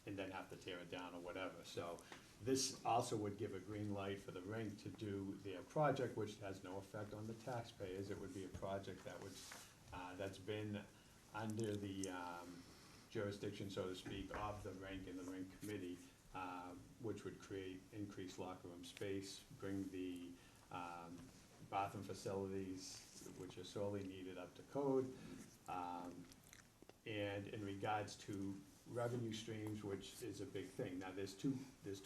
and then have to tear it down or whatever. So this also would give a green light for the rink to do their project, which has no effect on the taxpayers. It would be a project that would, that's been under the jurisdiction, so to speak, of the rink and the rink committee, which would create increased locker room space, bring the bathroom facilities, which are sorely needed, up to code. And in regards to revenue streams, which is a big thing. Now, there's two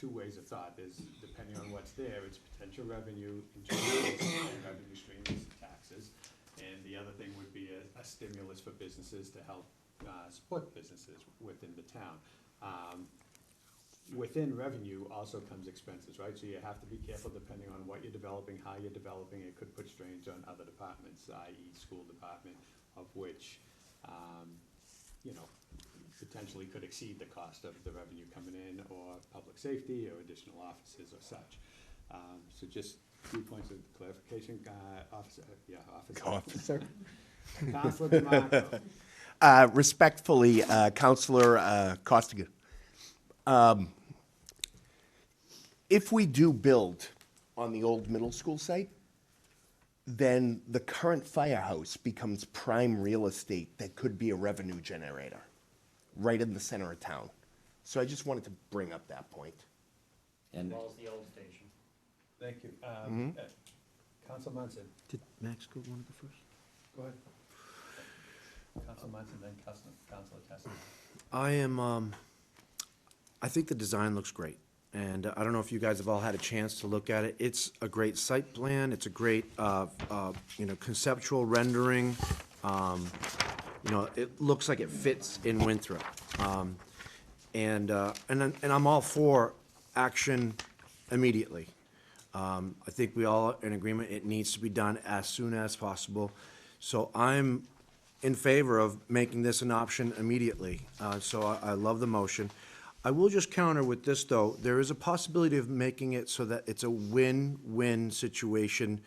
ways of thought. There's, depending on what's there, it's potential revenue in terms of revenue streams, taxes. And the other thing would be a stimulus for businesses to help support businesses within the town. Within revenue also comes expenses, right? So you have to be careful depending on what you're developing, how you're developing. It could put strains on other departments, i.e. school department, of which, potentially could exceed the cost of the revenue coming in, or public safety, or additional offices or such. So just a few points of clarification, Officer. Counselor DeMarco. Respectfully, Counselor Costigan. If we do build on the old middle school site, then the current firehouse becomes prime real estate that could be a revenue generator right in the center of town. So I just wanted to bring up that point. And Well as the old station. Thank you. Counsel Munson. Did Max go want to go first? Go ahead. Counsel Munson, then Counsel Testa. I think the design looks great. And I don't know if you guys have all had a chance to look at it. It's a great site plan. It's a great, conceptual rendering. It looks like it fits in Winthrop. And I'm all for action immediately. I think we all are in agreement it needs to be done as soon as possible. So I'm in favor of making this an option immediately. So I love the motion. I will just counter with this, though. There is a possibility of making it so that it's a win-win situation,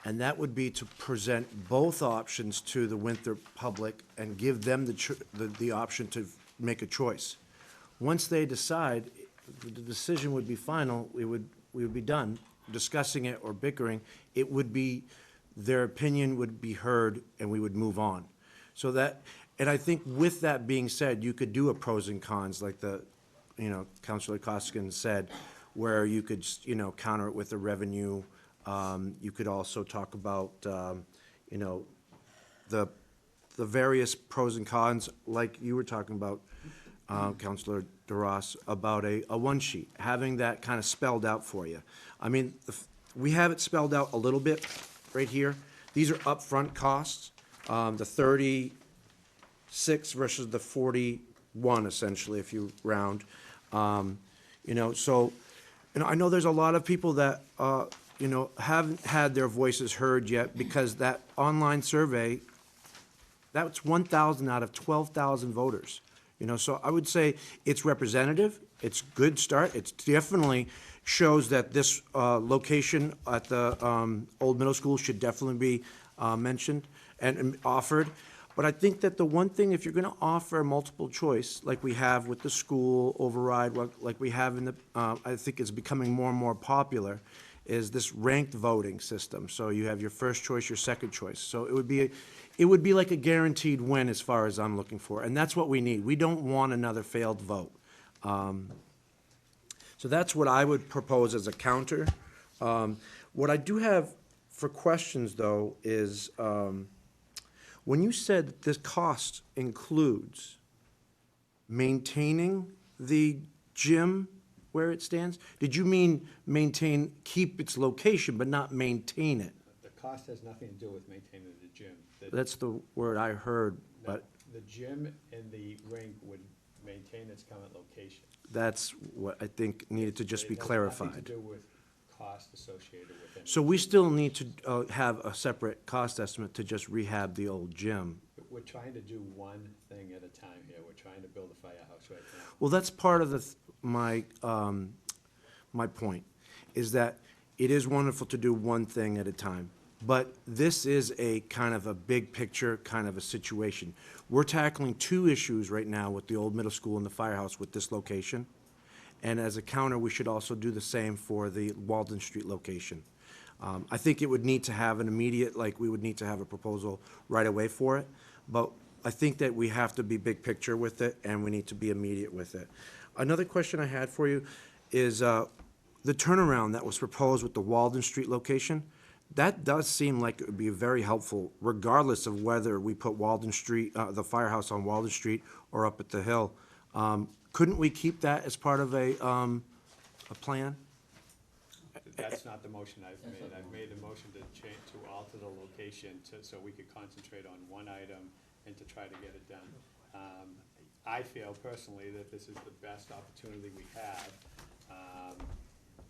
and that would be to present both options to the Winthrop public and give them the option to make a choice. Once they decide, the decision would be final, we would be done discussing it or bickering. It would be, their opinion would be heard, and we would move on. So that, and I think with that being said, you could do a pros and cons, like Councilor Costigan said, where you could, counter it with the revenue. You could also talk about, the various pros and cons, like you were talking about, Councilor DeRoss, about a one-sheet, having that kind of spelled out for you. I mean, we have it spelled out a little bit right here. These are upfront costs, the 36 versus the 41, essentially, if you round. I know there's a lot of people that, haven't had their voices heard yet, because that online survey, that's 1,000 out of 12,000 voters. So I would say it's representative, it's a good start, it definitely shows that this location at the old middle school should definitely be mentioned and offered. But I think that the one thing, if you're gonna offer multiple choice, like we have with the school override, like we have in the, I think it's becoming more and more popular, is this ranked voting system. So you have your first choice, your second choice. So it would be like a guaranteed win as far as I'm looking for, and that's what we need. We don't want another failed vote. So that's what I would propose as a counter. What I do have for questions, though, is when you said that this cost includes maintaining the gym where it stands? Did you mean maintain, keep its location, but not maintain it? The cost has nothing to do with maintaining the gym. That's the word I heard, but The gym and the rink would maintain its current location. that's what I think needed to just be It has nothing clarified. to do with cost associated with it. So we still need to have a separate cost estimate to just rehab the old gym. We're trying to do one thing at a time here. We're trying to build a firehouse right now. Well, that's part of my point, is that it is wonderful to do one thing at a time. But this is a kind of a big picture kind of a situation. We're tackling two issues right now with the old middle school and the firehouse with this location. And as a counter, we should also do the same for the Walden Street location. I think it would need to have an immediate, like, we would need to have a proposal right away for it. But I think that we have to be big picture with it, and we need to be immediate with it. Another question I had for you is the turnaround that was proposed with the Walden Street location. That does seem like it would be very helpful, regardless of whether we put Walden Street, the firehouse on Walden Street or up at the hill. Couldn't we keep that as part of a plan? That's not the motion I've made. I've made a motion to change, to alter the location so we could concentrate on one item and to try to get it done. I feel personally that this is the best opportunity we have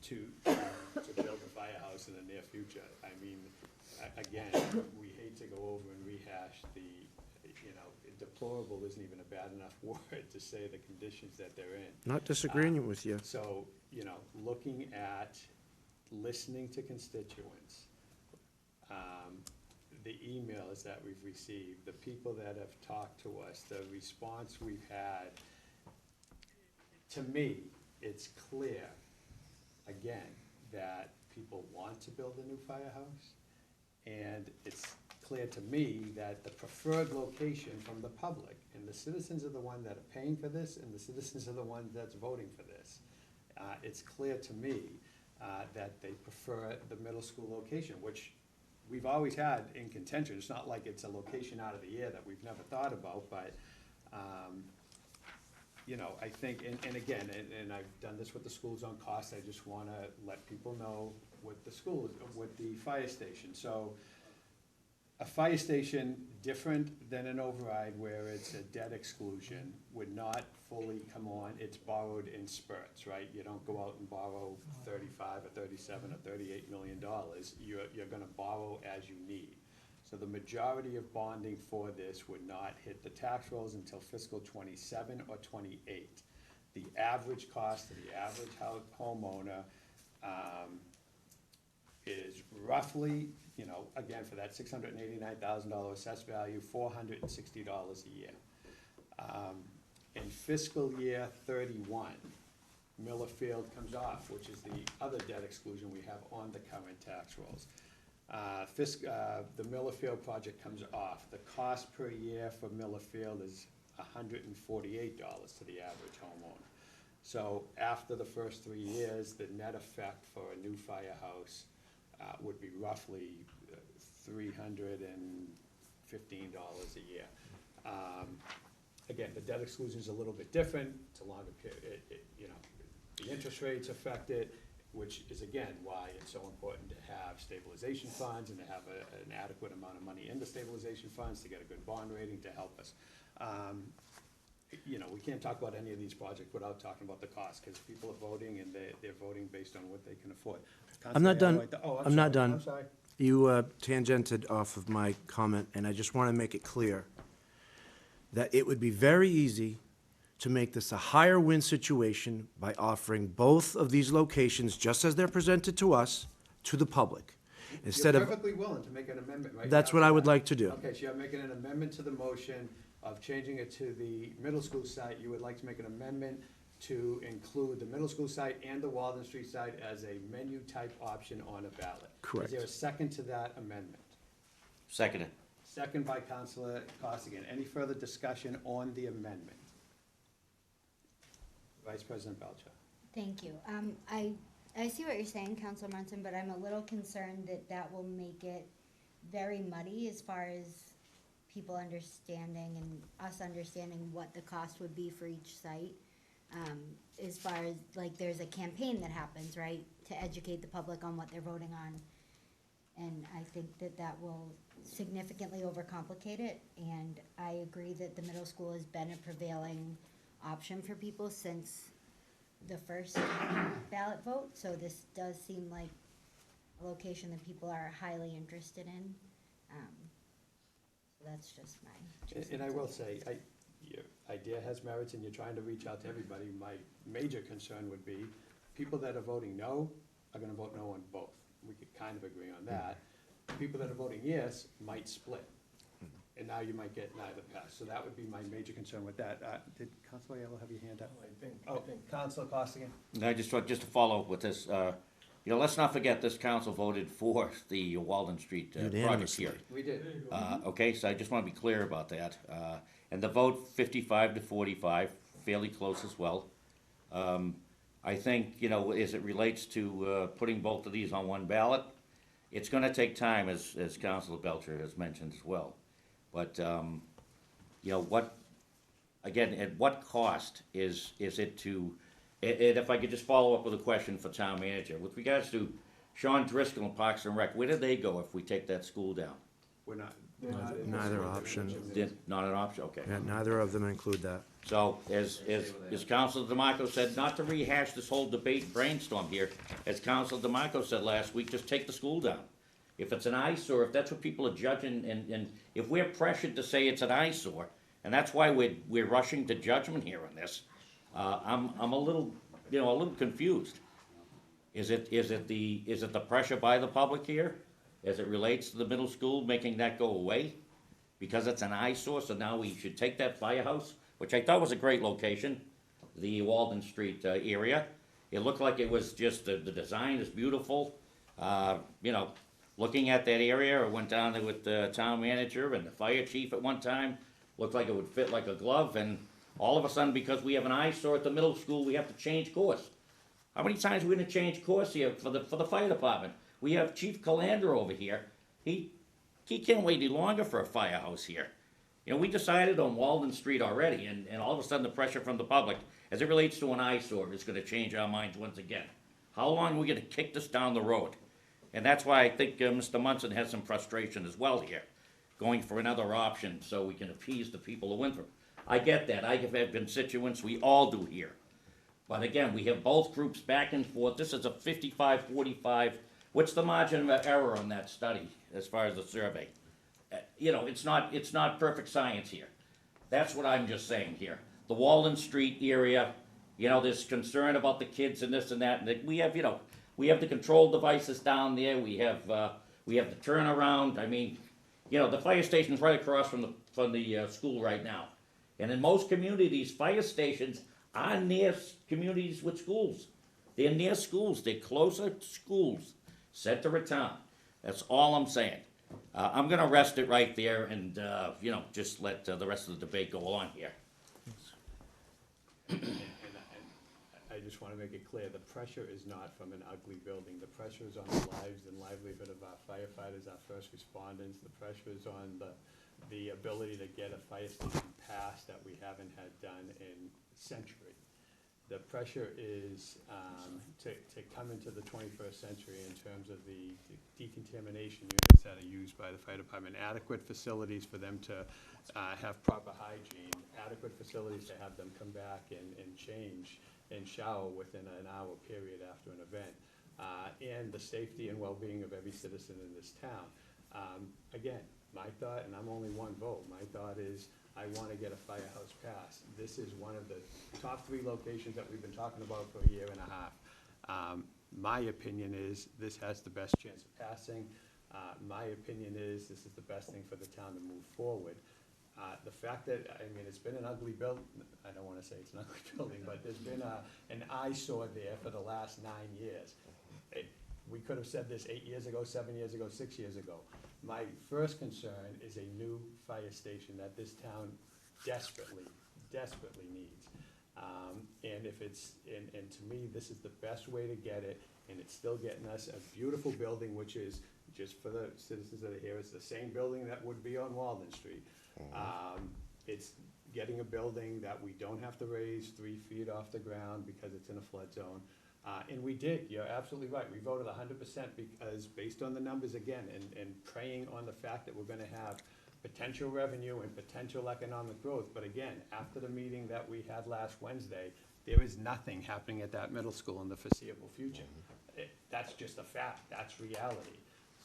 to build a firehouse in the near future. I mean, again, we hate to go over and rehash deplorable isn't even a bad enough word to say the conditions that they're in. Not disagreeing with you. So, looking at, listening to constituents, the emails that we've received, the people that have talked to us, the response we've had, to me, it's clear, again, that people want to build a new firehouse. And it's clear to me that the preferred location from the public, and the citizens are the one that are paying for this, and the citizens are the ones that's voting for this. It's clear to me that they prefer the middle school location, which we've always had in contention. It's not like it's a location out of the air that we've never thought about, but, I think, and again, and I've done this with the schools on cost, I just wanna let people know with the schools, with the fire station. So, a fire station, different than an override where it's a debt exclusion, would not fully come on. It's borrowed in spurts, right? You don't go out and borrow 35 or 37 or $38 million. You're gonna borrow as you need. So the majority of bonding for this would not hit the tax rolls until fiscal '27 or '28. The average cost to the average homeowner is roughly, again, for that $689,000 assessed value, $460 a year. In fiscal year '31, Miller Field comes off, which is the other debt exclusion we have on the current tax rolls. The Miller Field project comes off. The cost per year for Miller Field is $148 to the average homeowner. So after the first 3 years, the net effect for a new firehouse would be roughly $315 a year. Again, the debt exclusion is a little bit different. It's a longer period. The interest rates affect it, which is again why it's so important to have stabilization funds and to have an adequate amount of money in the stabilization funds to get a good bond rating to help us. We can't talk about any of these projects without talking about the cost, because people are voting and they're voting based on what they can afford. I'm not done. I'm not sorry. done. I'm sorry. You tangented off of my comment, and I just want to make it clear that it would be very easy to make this a higher win situation by offering both of these locations, just as they're presented to us, to the public. Instead You're of, perfectly willing to make an amendment right now. that's what to I would that. like to do. Okay, so you're making an amendment to the motion of changing it to the middle school site. You would like to make an amendment to include the middle school site and the Walden Street site as a menu type option on a ballot. Correct. Is there a second to that amendment? Seconded. Second by Councilor Costigan. Any further discussion on the amendment? Vice President Belcher. Thank you. I see what you're saying, Councilor Munson, but I'm a little concerned that that will make it very muddy as far as people understanding and us understanding what the cost would be for each site. As far as, like, there's a campaign that happens, right, to educate the public on what they're voting on. And I think that that will significantly overcomplicate it, and I agree that the middle school has been a prevailing option for people since the first ballot vote, so this does seem like a location that people are highly interested in. So that's just my 2 cents. And I will say, your idea has merits, and you're trying to reach out to everybody. My major concern would be, people that are voting no are gonna vote no on both. We could kind of agree on that. People that are voting yes might split, and now you might get neither pass. So that would be my major concern with that. Did Councilor Aiello have your hand up? I think Councilor Costigan? I just to follow up with this, let's not forget this council voted for the Walden Street project Unanimously. here. We did. Okay, so I just wanna be clear about that. And the vote 55 to 45, fairly close as well. I think, as it relates to putting both of these on one ballot, it's gonna take time, as Councilor Belcher has mentioned as well. But, at what cost is it to, and if I could just follow up with a question for town manager, with regards to Sean Driscoll and Parks and Rec, where do they go if we take that school down? We're not. Neither option. Not an option, okay. Yeah, neither of them include that. So, as Councilor DeMarco said, not to rehash this whole debate brainstorm here, as Councilor DeMarco said last week, just take the school down. If it's an eyesore, if that's what people are judging, and if we're pressured to say it's an eyesore, and that's why we're rushing to judgment here on this, I'm a little confused. Is it the pressure by the public here, as it relates to the middle school, making that go away? Because it's an eyesore, so now we should take that firehouse, which I thought was a great location, the Walden Street area. It looked like it was just, the design is beautiful. Looking at that area, I went down there with the town manager and the fire chief at one time. Looked like it would fit like a glove, and all of a sudden, because we have an eyesore at the middle school, we have to change course. How many times are we gonna change course here for the fire department? We have Chief Calander over here. He can't wait any longer for a firehouse here. We decided on Walden Street already, and all of a sudden the pressure from the public, as it relates to an eyesore, is gonna change our minds once again. How long are we gonna kick this down the road? And that's why I think Mr. Munson has some frustration as well here, going for another option so we can appease the people of Winthrop. I get that, I have had constituents, we all do here. But again, we have both groups back and forth. This is a 55-45. What's the margin of error on that study as far as the survey? It's not perfect science here. That's what I'm just saying here. The Walden Street area, there's concern about the kids and this and that, and we have the control devices down there, we have the turnaround. I mean, the fire station's right across from the school right now. And in most communities, fire stations are near communities with schools. They're near schools, they're closer to schools, center of town. That's all I'm saying. I'm gonna rest it right there and, just let the rest of the debate go on here. And I just wanna make it clear, the pressure is not from an ugly building. The pressure is on the lives and livelihood of our firefighters, our first responders. The pressure is on the ability to get a fire station passed that we haven't had done in century. The pressure is to come into the 21st century in terms of the decontamination units that are used by the fire department, adequate facilities for them to have proper hygiene, adequate facilities to have them come back and change and shower within an hour period after an event, and the safety and well-being of every citizen in this town. Again, my thought, and I'm only one vote, my thought is I want to get a firehouse passed. This is one of the top 3 locations that we've been talking about for a year and a half. My opinion is this has the best chance of passing. My opinion is this is the best thing for the town to move forward. The fact that, it's been an ugly building, I don't want to say it's an ugly building, but there's been an eyesore there for the last 9 years. We could have said this 8 years ago, 7 years ago, 6 years ago. My first concern is a new fire station that this town desperately needs. And if and to me, this is the best way to get it, and it's still getting us a beautiful building, which is, just for the citizens that are here, it's the same building that would be on Walden Street. It's getting a building that we don't have to raise 3 feet off the ground because it's in a flood zone. And we did, you're absolutely right, we voted 100% because, based on the numbers again, and preying on the fact that we're gonna have potential revenue and potential economic growth, but again, after the meeting that we had last Wednesday, there is nothing happening at that middle school in the foreseeable future. That's just a fact, that's reality.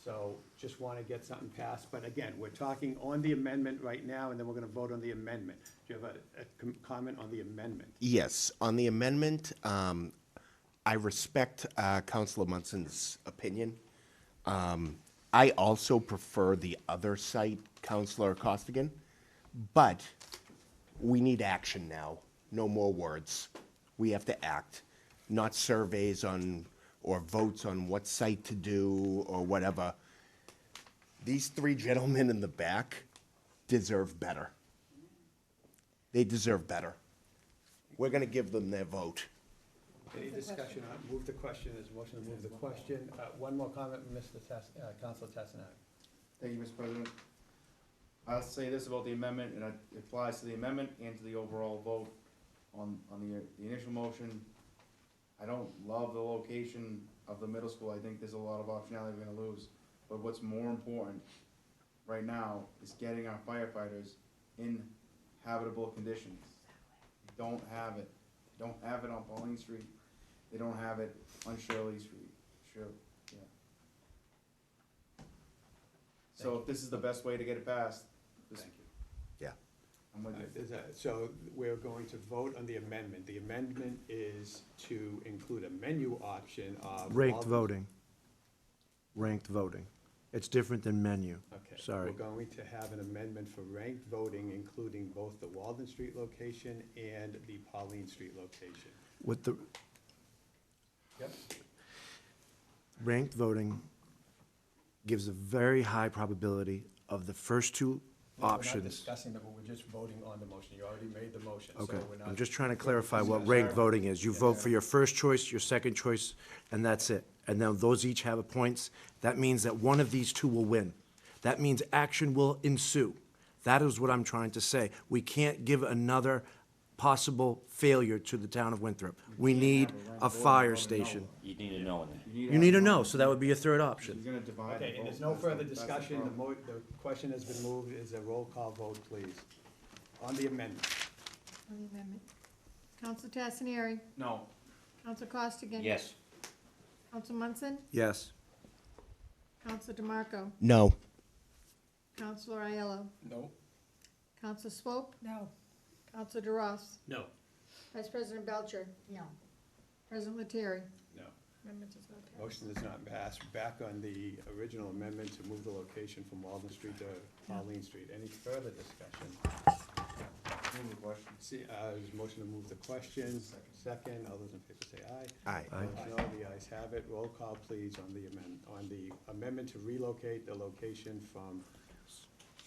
So, just wanna get something passed, but again, we're talking on the amendment right now, and then we're gonna vote on the amendment. Do you have a comment on the amendment? Yes, on the amendment, I respect Counselor Munson's opinion. I also prefer the other site, Counselor Costigan, but we need action now, no more words. We have to act, not surveys on, or votes on what site to do, or whatever. These 3 gentlemen in the back deserve better. They deserve better. We're gonna give them their vote. Any discussion on, move the question, there's a motion to move the question. One more comment, Councilor Tassanaro. Thank you, Mr. President. I'll say this about the amendment, and it applies to the amendment and to the overall vote on the initial motion. I don't love the location of the middle school. I think there's a lot of optionality we're gonna lose. But what's more important right now is getting our firefighters in habitable conditions. They don't have it. They don't have it on Pauline Street. They don't have it on Shirley Street. Yeah. So if this is the best way to get it passed, this, Thank you. Yeah. I'm with you. So we're going to vote on the amendment. The amendment is to include a menu option of. Ranked voting. Ranked voting. It's different than menu. Okay. Sorry. We're going to have an amendment for ranked voting, including both the Walden Street location and the Pauline Street location. With the Yep. ranked voting gives a very high probability of the first 2 We're not options. discussing it, but we're just voting on the motion. You already made the motion, so Okay, we're not. I'm just trying to clarify what ranked voting is. You vote for your first choice, your second choice, and that's it. And then those each have points. That means that one of these 2 will win. That means action will ensue. That is what I'm trying to say. We can't give another possible failure to the town of Winthrop. We need a fire station. You need to know in there. You need to know, so that would be a third You're option. gonna divide the Okay, and vote. there's no That's the- further that's the discussion. The problem. the question has been moved. Is a roll call vote, please, on the amendment. On the amendment. Council Tassaneri, No. Council Costigan. Yes. Council Munson, Yes. Council DeMarco, No. Councilor Aiello, No? Council Swope, No. Council DeRosse, No. Vice President Belcher, No. President Lettieri. No. Amendment does not pass. Motion is not passed. Back on the original amendment to move the location from Walden Street to Pauline Street. Any further discussion? Move the question. See, there's a motion to move the question. Second, all those in favor say aye. Aye. Opposed, no, the ayes have it. Roll call, please, on the amendment to relocate the location from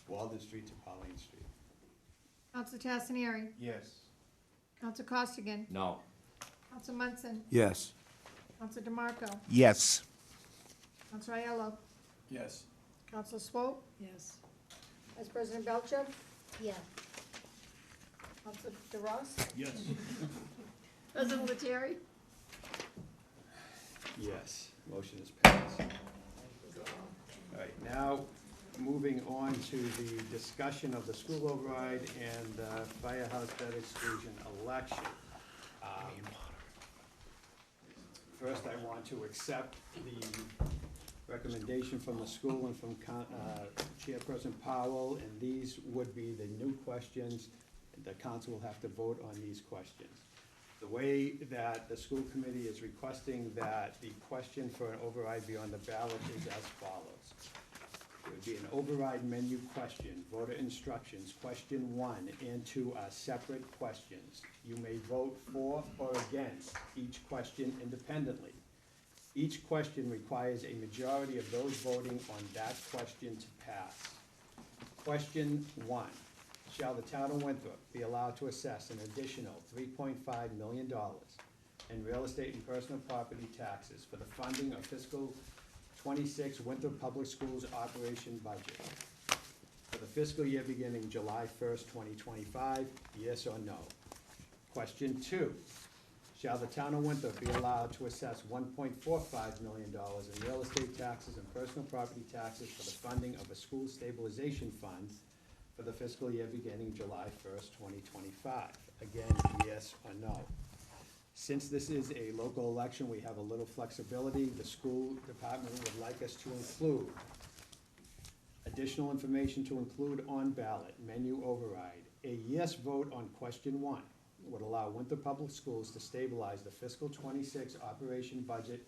Walden Street to Pauline Street. Council Tassaneri, Yes. Council Costigan, No. Council Munson, Yes. Council DeMarco, Yes. Council Aiello, Yes. Council Swope, Yes. Vice President Belcher, Yeah. Council DeRosse, Yes. President Lettieri. Yes, motion is passed. All right, now, moving on to the discussion of the school override and firehouse bed exclusion election. First, I want to accept the recommendation from the school and from Chairperson Powell, and these would be the new questions. The council will have to vote on these questions. The way that the school committee is requesting that the question for an override be on the ballot is as follows. It would be an override menu question, voter instructions, question 1 and 2 are separate questions. You may vote for or against each question independently. Each question requires a majority of those voting on that question to pass. Question 1, shall the town of Winthrop be allowed to assess an additional $3.5 million in real estate and personal property taxes for the funding of fiscal 26 Winthrop Public Schools operation budget? The the fiscal year beginning July 1st, 2025, yes or no? Question 2, shall the town of Winthrop be allowed to assess $1.45 million in real estate taxes and personal property taxes for the funding of a school stabilization fund for the fiscal year beginning July 1st, 2025? Again, yes or no? Since this is a local election, we have a little flexibility. The school department would like us to include additional information to include on ballot, menu override. A yes vote on question 1 would allow Winthrop Public Schools to stabilize the fiscal '26 operation budget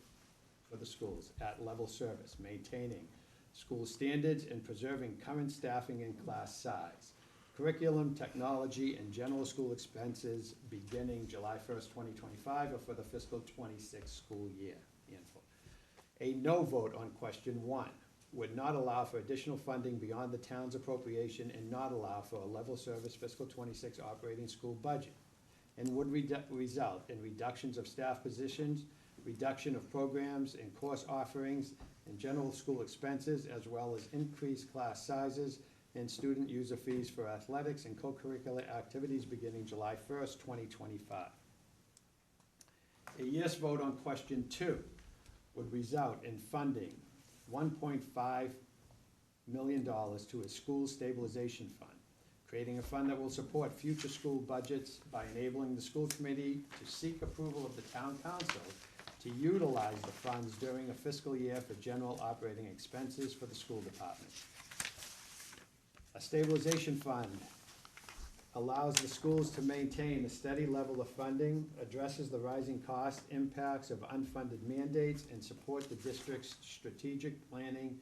for the schools at level service, maintaining school standards and preserving current staffing and class size, curriculum, technology, and general school expenses beginning July 1st, 2025, or for the fiscal '26 school year. A no vote on question 1 would not allow for additional funding beyond the town's appropriation and not allow for a level service fiscal '26 operating school budget, and would result in reductions of staff positions, reduction of programs and course offerings, and general school expenses, as well as increased class sizes and student user fees for athletics and co-curricular activities beginning July 1st, 2025. A yes vote on question 2 would result in funding $1.5 million to a school stabilization fund, creating a fund that will support future school budgets by enabling the school committee to seek approval of the town council to utilize the funds during a fiscal year for general operating expenses for the school department. A stabilization fund allows the schools to maintain a steady level of funding, addresses the rising cost impacts of unfunded mandates, and support the district's strategic planning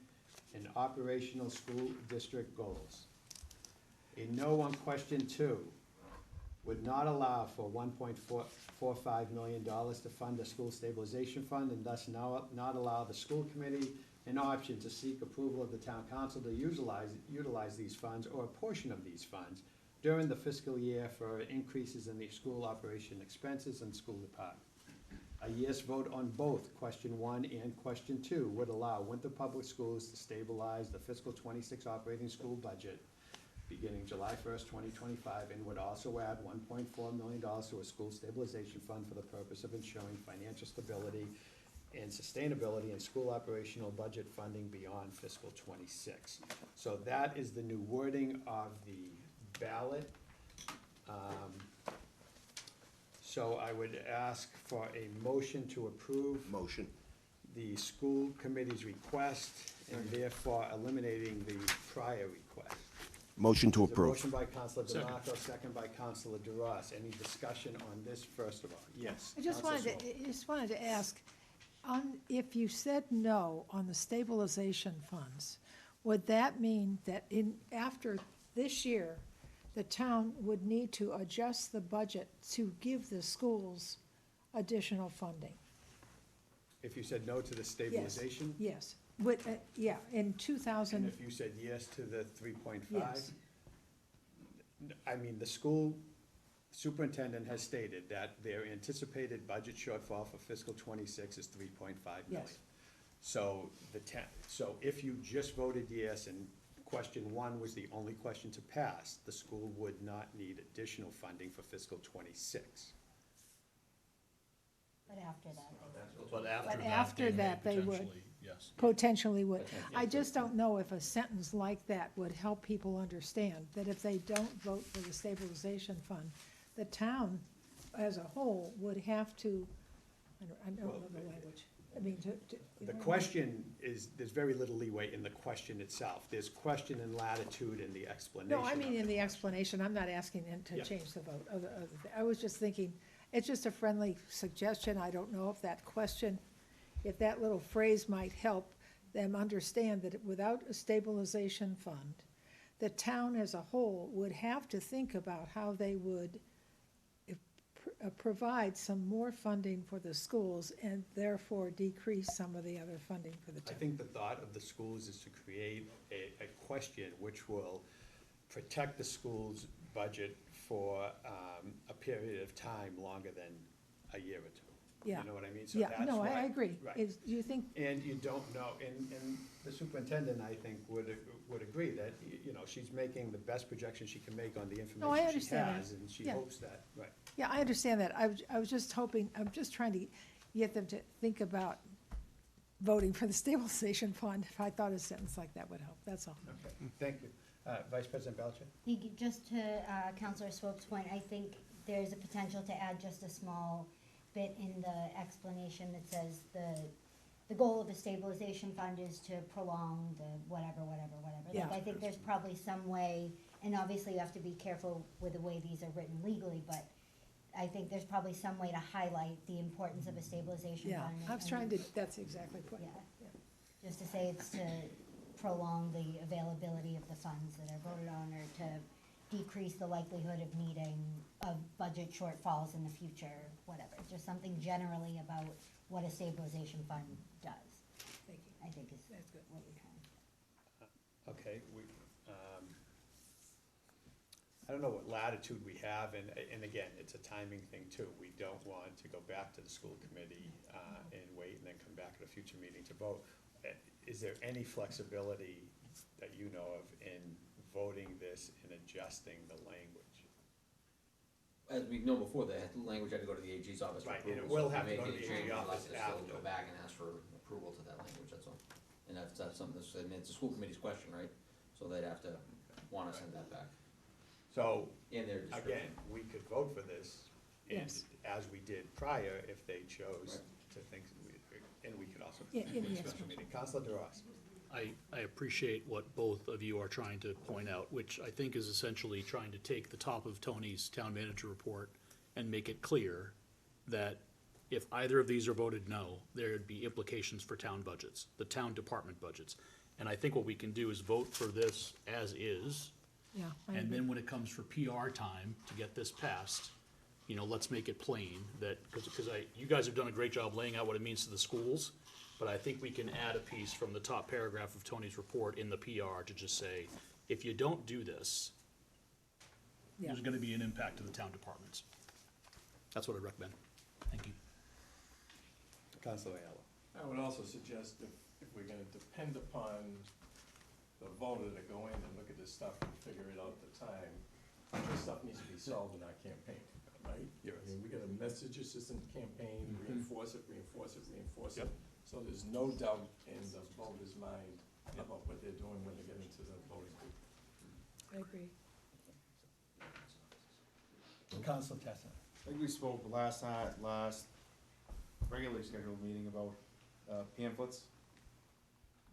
and operational school district goals. A no on question 2 would not allow for $1.45 million to fund a school stabilization fund, and thus not allow the school committee an option to seek approval of the town council to utilize these funds or a portion of these funds during the fiscal year for increases in the school operation expenses and school department. A yes vote on both question 1 and question 2 would allow Winthrop Public Schools to stabilize the fiscal '26 operating school budget beginning July 1st, 2025, and would also add $1.4 million to a school stabilization fund for the purpose of ensuring financial stability and sustainability in school operational budget funding beyond fiscal '26. So that is the new wording of the ballot. So I would ask for a motion to approve Motion. the school committee's request and therefore eliminating the prior request. Motion to There's a approve. motion by Counselor DeMarco, second by Counselor DeRoss. Any discussion on this, first of all? Yes. I just Counselor wanted to ask, if you said no on the stabilization funds, would that mean that after this year, the town would need to adjust the budget to give the schools additional funding? If you said no to the stabilization? Yes, yeah, in 2000. And if you said yes to the 3.5? Yes. I mean, the school superintendent has stated that their anticipated budget shortfall for fiscal '26 is $3.5 million. Yes. So so if you just voted yes and question 1 was the only question to pass, the school would not need additional funding for fiscal '26. But after that, But after that, they would. Yes. Potentially would. I just don't know if a sentence like that would help people understand that if they don't vote for the stabilization fund, the town as a whole would have to, I don't know the language. I mean, The question is, there's very little leeway in the question itself. There's question and latitude in the explanation. No, I mean of in it. the explanation, I'm not asking them to Yeah. change the vote. I was just thinking, it's just a friendly suggestion. I don't know if that question, if that little phrase might help them understand that without a stabilization fund, the town as a whole would have to think about how they would provide some more funding for the schools and therefore decrease some of the other funding for the I town. think the thought of the schools is to create a question which will protect the school's budget for a period of time longer than a year or two. Yeah. You know what I mean? So Yeah, that's no, why- I agree. Right. Do you think, And you don't know, and the superintendent, I think, would agree that, you know, she's making the best projection she can make on the I information she understand that. has, and she Yeah. hopes that, right. yeah, I understand that. I was just hoping, I'm just trying to get them to think about voting for the stabilization fund. If I thought a sentence like that would help, that's all. Okay, thank you. Vice President Belcher? Just to Counselor Swope's point, I think there's a potential to add just a small bit in the explanation that says the goal of the stabilization fund is to prolong the whatever. Yeah. Like, I think there's probably some way, and obviously you have to be careful with the way these are written legally, but I think there's probably some way to highlight the importance of a stabilization Yeah, fund. I was trying to, that's exactly what. Yeah. Just to say it's to prolong the availability of the funds that are voted on, or to decrease the likelihood of needing, of budget shortfalls in the future, whatever. Just something generally about what a stabilization fund does, Thank you. I think is That's good. what you're trying. Okay, I don't know what latitude we have, and again, it's a timing thing too. We don't want to go back to the school committee and wait and then come back at a future meeting to vote. Is there any flexibility that you know of in voting this and adjusting the language? As we know before, the language had to go to the AG's office for Right, and approval. it will so have to if go we to make the any AG change, we'll office have to still after. go back and ask for approval to that language, that's all. And that's something that's, I mean, it's a school committee's question, right? So they'd have to wanna send that back. So, In their description. again, we could vote for this, and Yes. as we did prior, if they chose to think, and we could also, Yeah, in the special meeting. Counselor DeRoss? I appreciate what both of you are trying to point out, which I think is essentially trying to take the top of Tony's town manager report and make it clear that if either of these are voted no, there'd be implications for town budgets, the town department budgets. And I think what we can do is vote for this as is, Yeah. I and agree. then when it comes for PR time to get this passed, you know, let's make it plain that, because you guys have done a great job laying out what it means to the schools, but I think we can add a piece from the top paragraph of Tony's report in the PR to just say, if you don't do this, Yeah. there's gonna be an impact to the town departments. That's what I recommend. Thank you. Counselor Ayala? I would also suggest if we're gonna depend upon the voter to go in and look at this stuff and figure it out at the time, this stuff needs to be solved in our campaign, right? Yes. I mean, we got a message assistant campaign, reinforce it. So there's no doubt in the voter's mind about what they're doing when they get into the voting booth. I agree. Counselor Tessa? I think we spoke last regularly scheduled meeting about pamphlets,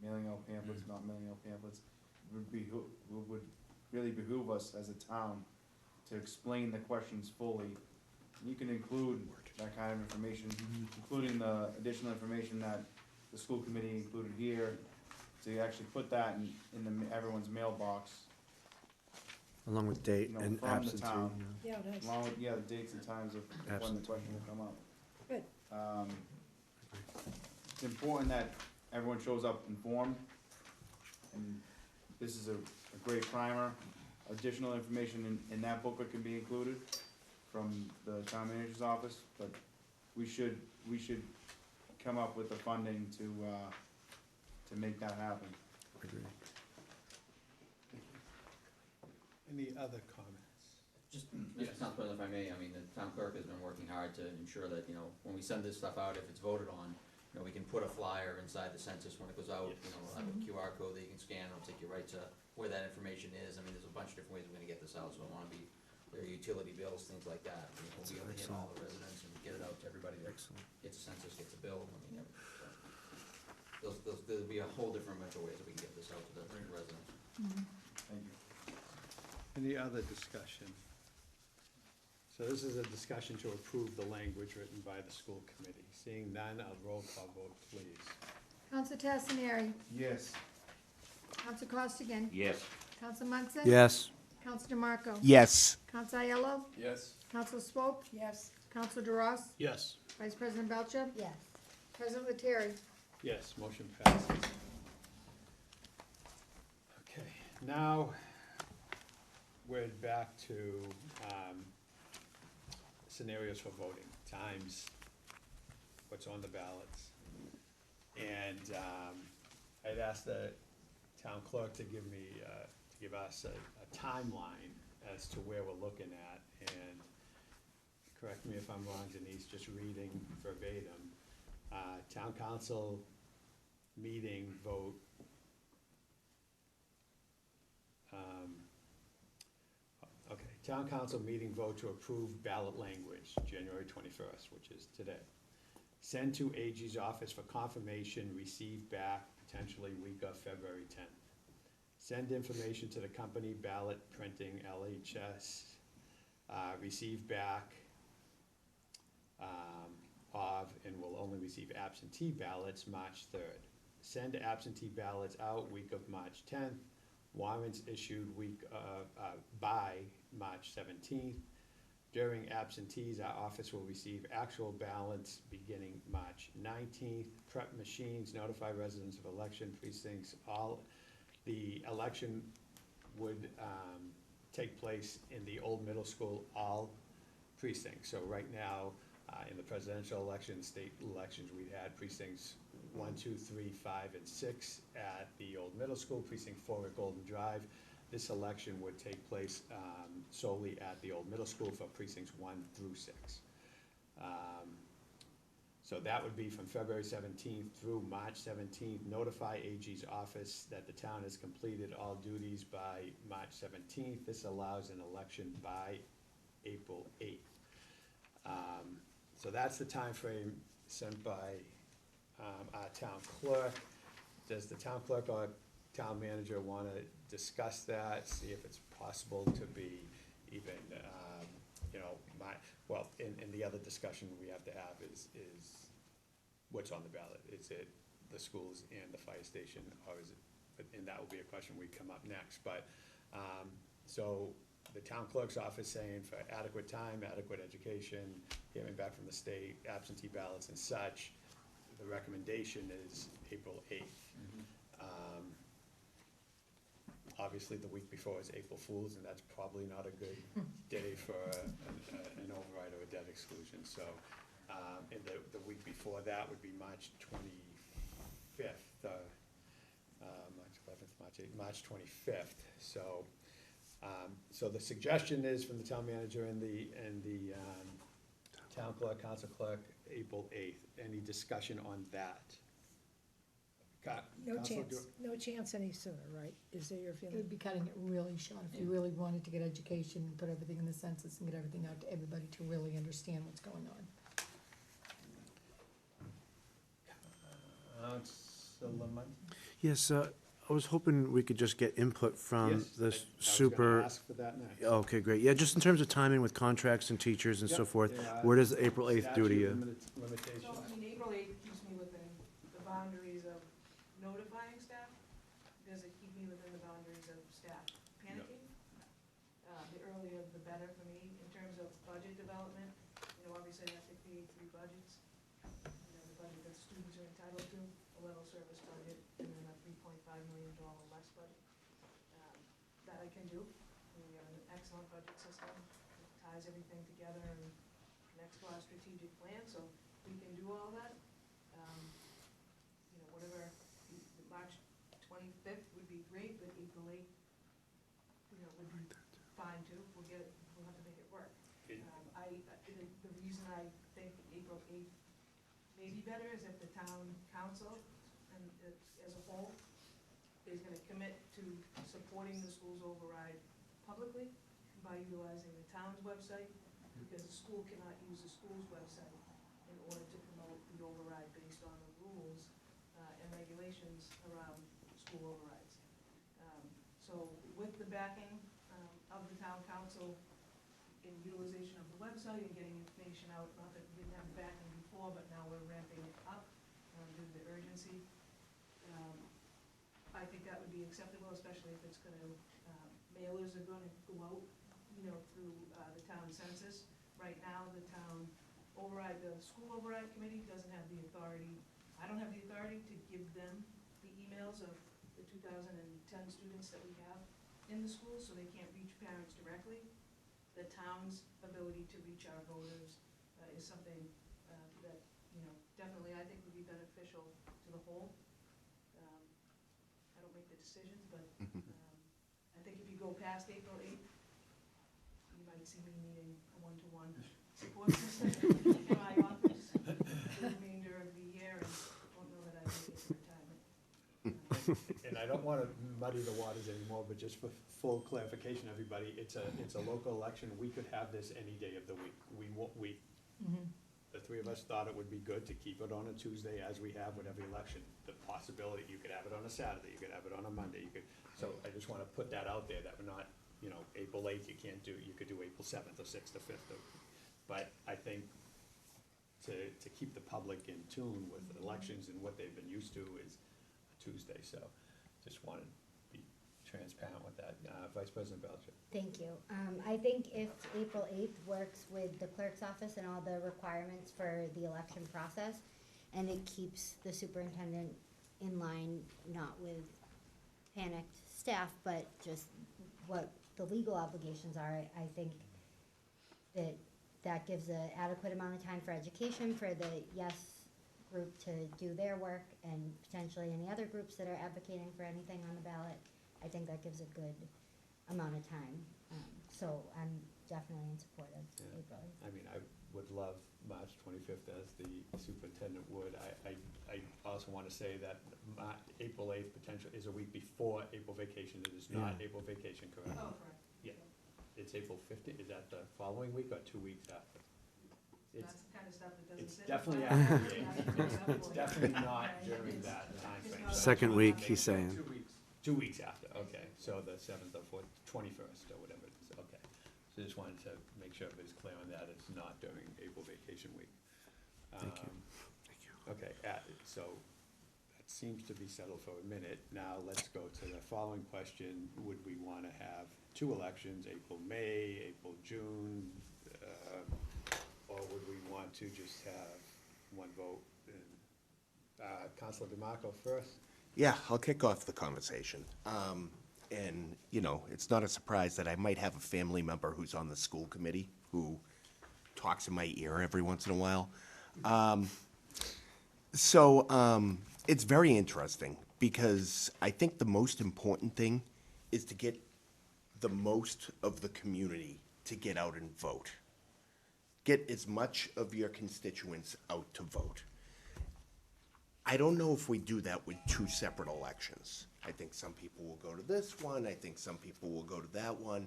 mailing out pamphlets, not mailing out pamphlets. Would really behoove us as a town to explain the questions fully. You can include that kind of information, including the additional information that the school committee included here, to actually put that in everyone's mailbox, Along with date you know, and from the absentee. town. you know. Yeah, nice. Along with, the dates and times of when the Absentee, question will come up. Good. It's important that everyone shows up informed, and this is a great primer. Additional information in that booklet can be included from the town manager's office, but we should come up with the funding to make that happen. Agreed. Any other comments? Just, Mr. Council President, if I may, I mean, the town clerk has been working hard to ensure that, you know, when we send this stuff out, if it's voted on, you know, we can put a flyer inside the census when it goes out, you know, we'll have a QR code that you can scan, it'll take you right to where that information is. I mean, there's a bunch of different ways we're gonna get this out, so I wanna be, their utility bills, things like that. You know, we'll be able to hit all the residents and get it out to everybody that gets a census, gets a bill, I mean, there'll be a whole different bunch of ways that we can get this out to the residents. Thank you. Any other discussion? So this is a discussion to approve the language written by the school committee. Seeing none, I'll roll call vote, please. Counselor Tassinari? Yes. Counselor Costigan? Yes. Counselor Munson? Yes. Counselor DeMarco? Yes. Counselor Aiello? Yes. Counselor Swope? Yes. Counselor DeRoss? Yes. Vice President Belcher? Yes. President Lettieri? Yes, motion passes. Okay, now we're back to scenarios for voting, times, what's on the ballots. And I'd asked the town clerk to give me, to give us a timeline as to where we're looking at. And correct me if I'm wrong, Denise, just reading verbatim. Town council meeting vote. Okay, town council meeting vote to approve ballot language, January 21st, which is today. Send to AG's office for confirmation, receive back potentially week of February 10th. Send information to the company ballot printing, LHS, receive back of, and will only receive absentee ballots March 3rd. Send absentee ballots out week of March 10th. Warrants issued week by March 17th. During absentees, our office will receive actual ballots beginning March 19th. Prep machines, notify residents of election precincts. All the election would take place in the old middle school, all precincts. So right now, in the presidential election, state elections, we had precincts 1, 2, 3, 5, and 6 at the old middle school, precinct 4 at Golden Drive. This election would take place solely at the old middle school for precincts 1 through 6. So that would be from February 17th through March 17th. Notify AG's office that the town has completed all duties by March 17th. This allows an election by April 8th. So that's the time frame sent by our town clerk. Does the town clerk or town manager want to discuss that, see if it's possible to be even, you know, and the other discussion we have to have is what's on the ballot? Is it the schools and the fire station, or is it, and that will be a question we come up next, but, so the town clerk's office saying for adequate time, adequate education, hearing back from the state, absentee ballots and such, the recommendation is April 8th. Obviously, the week before is April Fool's, and that's probably not a good day for an override or a debt exclusion, so, and the week before that would be March 25th, March 11th, March 8th, March 25th, so, so the suggestion is from the town manager and the town clerk, council clerk, April 8th. Any discussion on that? No Counselor, chance, no chance any sooner, right? Is there your It feeling? would be cutting it really short if you really wanted to get education and put everything in the census and get everything out to everybody to really understand what's going on. Lamont? Yes, I was hoping we could just get input from Yes, the I was super. gonna ask for that next. Okay, great. Yeah, just in terms of timing with contracts and teachers and so Yep, forth, yeah, where does April 8th do to statute you? Limitations. So, I mean, April 8th keeps me within the boundaries of notifying staff. Does it keep me within the boundaries of staff panicking? The earlier the better for me in terms of budget development. You know, obviously I have to create 3 budgets. You know, the budget that students are entitled to, a level service budget, and then a $3.5 million less budget. That I can do. We have an excellent budget system. It ties everything together and connects to our strategic plan, so we can do all that. You know, whatever, March 25th would be great, but April 8th, you know, would be fine too. We'll have to make it work. The reason I think April 8th may be better is if the town council and as a whole is gonna commit to supporting the school's override publicly by utilizing the town's website, because the school cannot use the school's website in order to promote the override based on the rules and regulations around school overrides. So with the backing of the town council in utilization of the website and getting information out, not that we didn't have the backing before, but now we're ramping it up due to the urgency. I think that would be acceptable, especially if it's gonna, mailers are gonna go out, you know, through the town census. Right now, the town override, the school override committee doesn't have the authority, I don't have the authority to give them the emails of the 2010 students that we have in the school, so they can't reach parents directly. The town's ability to reach our voters is something that, you know, definitely, I think would be beneficial to the whole. I don't make the decisions, but I think if you go past April 8th, you might see me needing a one-to-one support system in my office for the remainder of the year, and won't know that I made it to retirement. And I don't wanna muddy the waters anymore, but just for full clarification, everybody, it's a local election, we could have this any day of the week. The three of us thought it would be good to keep it on a Tuesday, as we have with every election. The possibility, you could have it on a Saturday, you could have it on a Monday, so I just wanna put that out there, that we're not, April 8th, you can't do, you could do April 7th or 6th or 5th. But I think to keep the public in tune with elections and what they've been used to is a Tuesday, so just wanted to be transparent with that. Vice President Belcher. Thank you. I think if April 8th works with the clerk's office and all the requirements for the election process, and it keeps the superintendent in line, not with panicked staff, but just what the legal obligations are, I think that gives an adequate amount of time for education, for the yes group to do their work, and potentially any other groups that are advocating for anything on the ballot. I think that gives a good amount of time. So I'm definitely in support of April 8th. I mean, I would love March 25th as the superintendent would. I also want to say that April 8th potential is a week before April vacation. It is not April vacation, correct? Oh, correct. Yeah. It's April 15th. Is that the following week or 2 weeks after? That's the kind of stuff that doesn't It's sit. definitely after the 8th. It's definitely not during that timeframe. Second week, he's saying. 2 weeks after, okay, so the 7th or 21st or whatever it is, okay. So just wanted to make sure everybody's clear on that, it's not during April vacation week. Thank you. Okay, so that seems to be settled for a minute. Now, let's go to the following question. Would we want to have 2 elections, April, May, April, June? Or would we want to just have 1 vote? Councilor DeMarco first. Yeah, I'll kick off the conversation. And, it's not a surprise that I might have a family member who's on the school committee who talks in my ear every once in a while. It's very interesting because I think the most important thing is to get the most of the community to get out and vote. Get as much of your constituents out to vote. I don't know if we do that with 2 separate elections. I think some people will go to this one, I think some people will go to that one.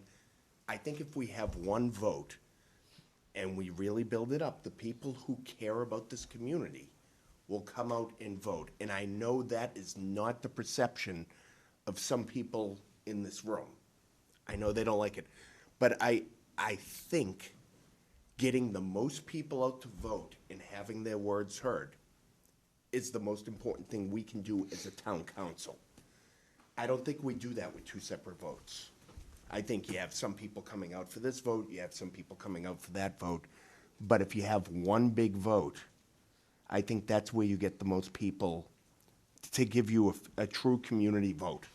I think if we have 1 vote and we really build it up, the people who care about this community will come out and vote. And I know that is not the perception of some people in this room. I know they don't like it. But I think getting the most people out to vote and having their words heard is the most important thing we can do as a town council. I don't think we do that with 2 separate votes. I think you have some people coming out for this vote, you have some people coming out for that vote. But if you have 1 big vote, I think that's where you get the most people to give you a true community vote.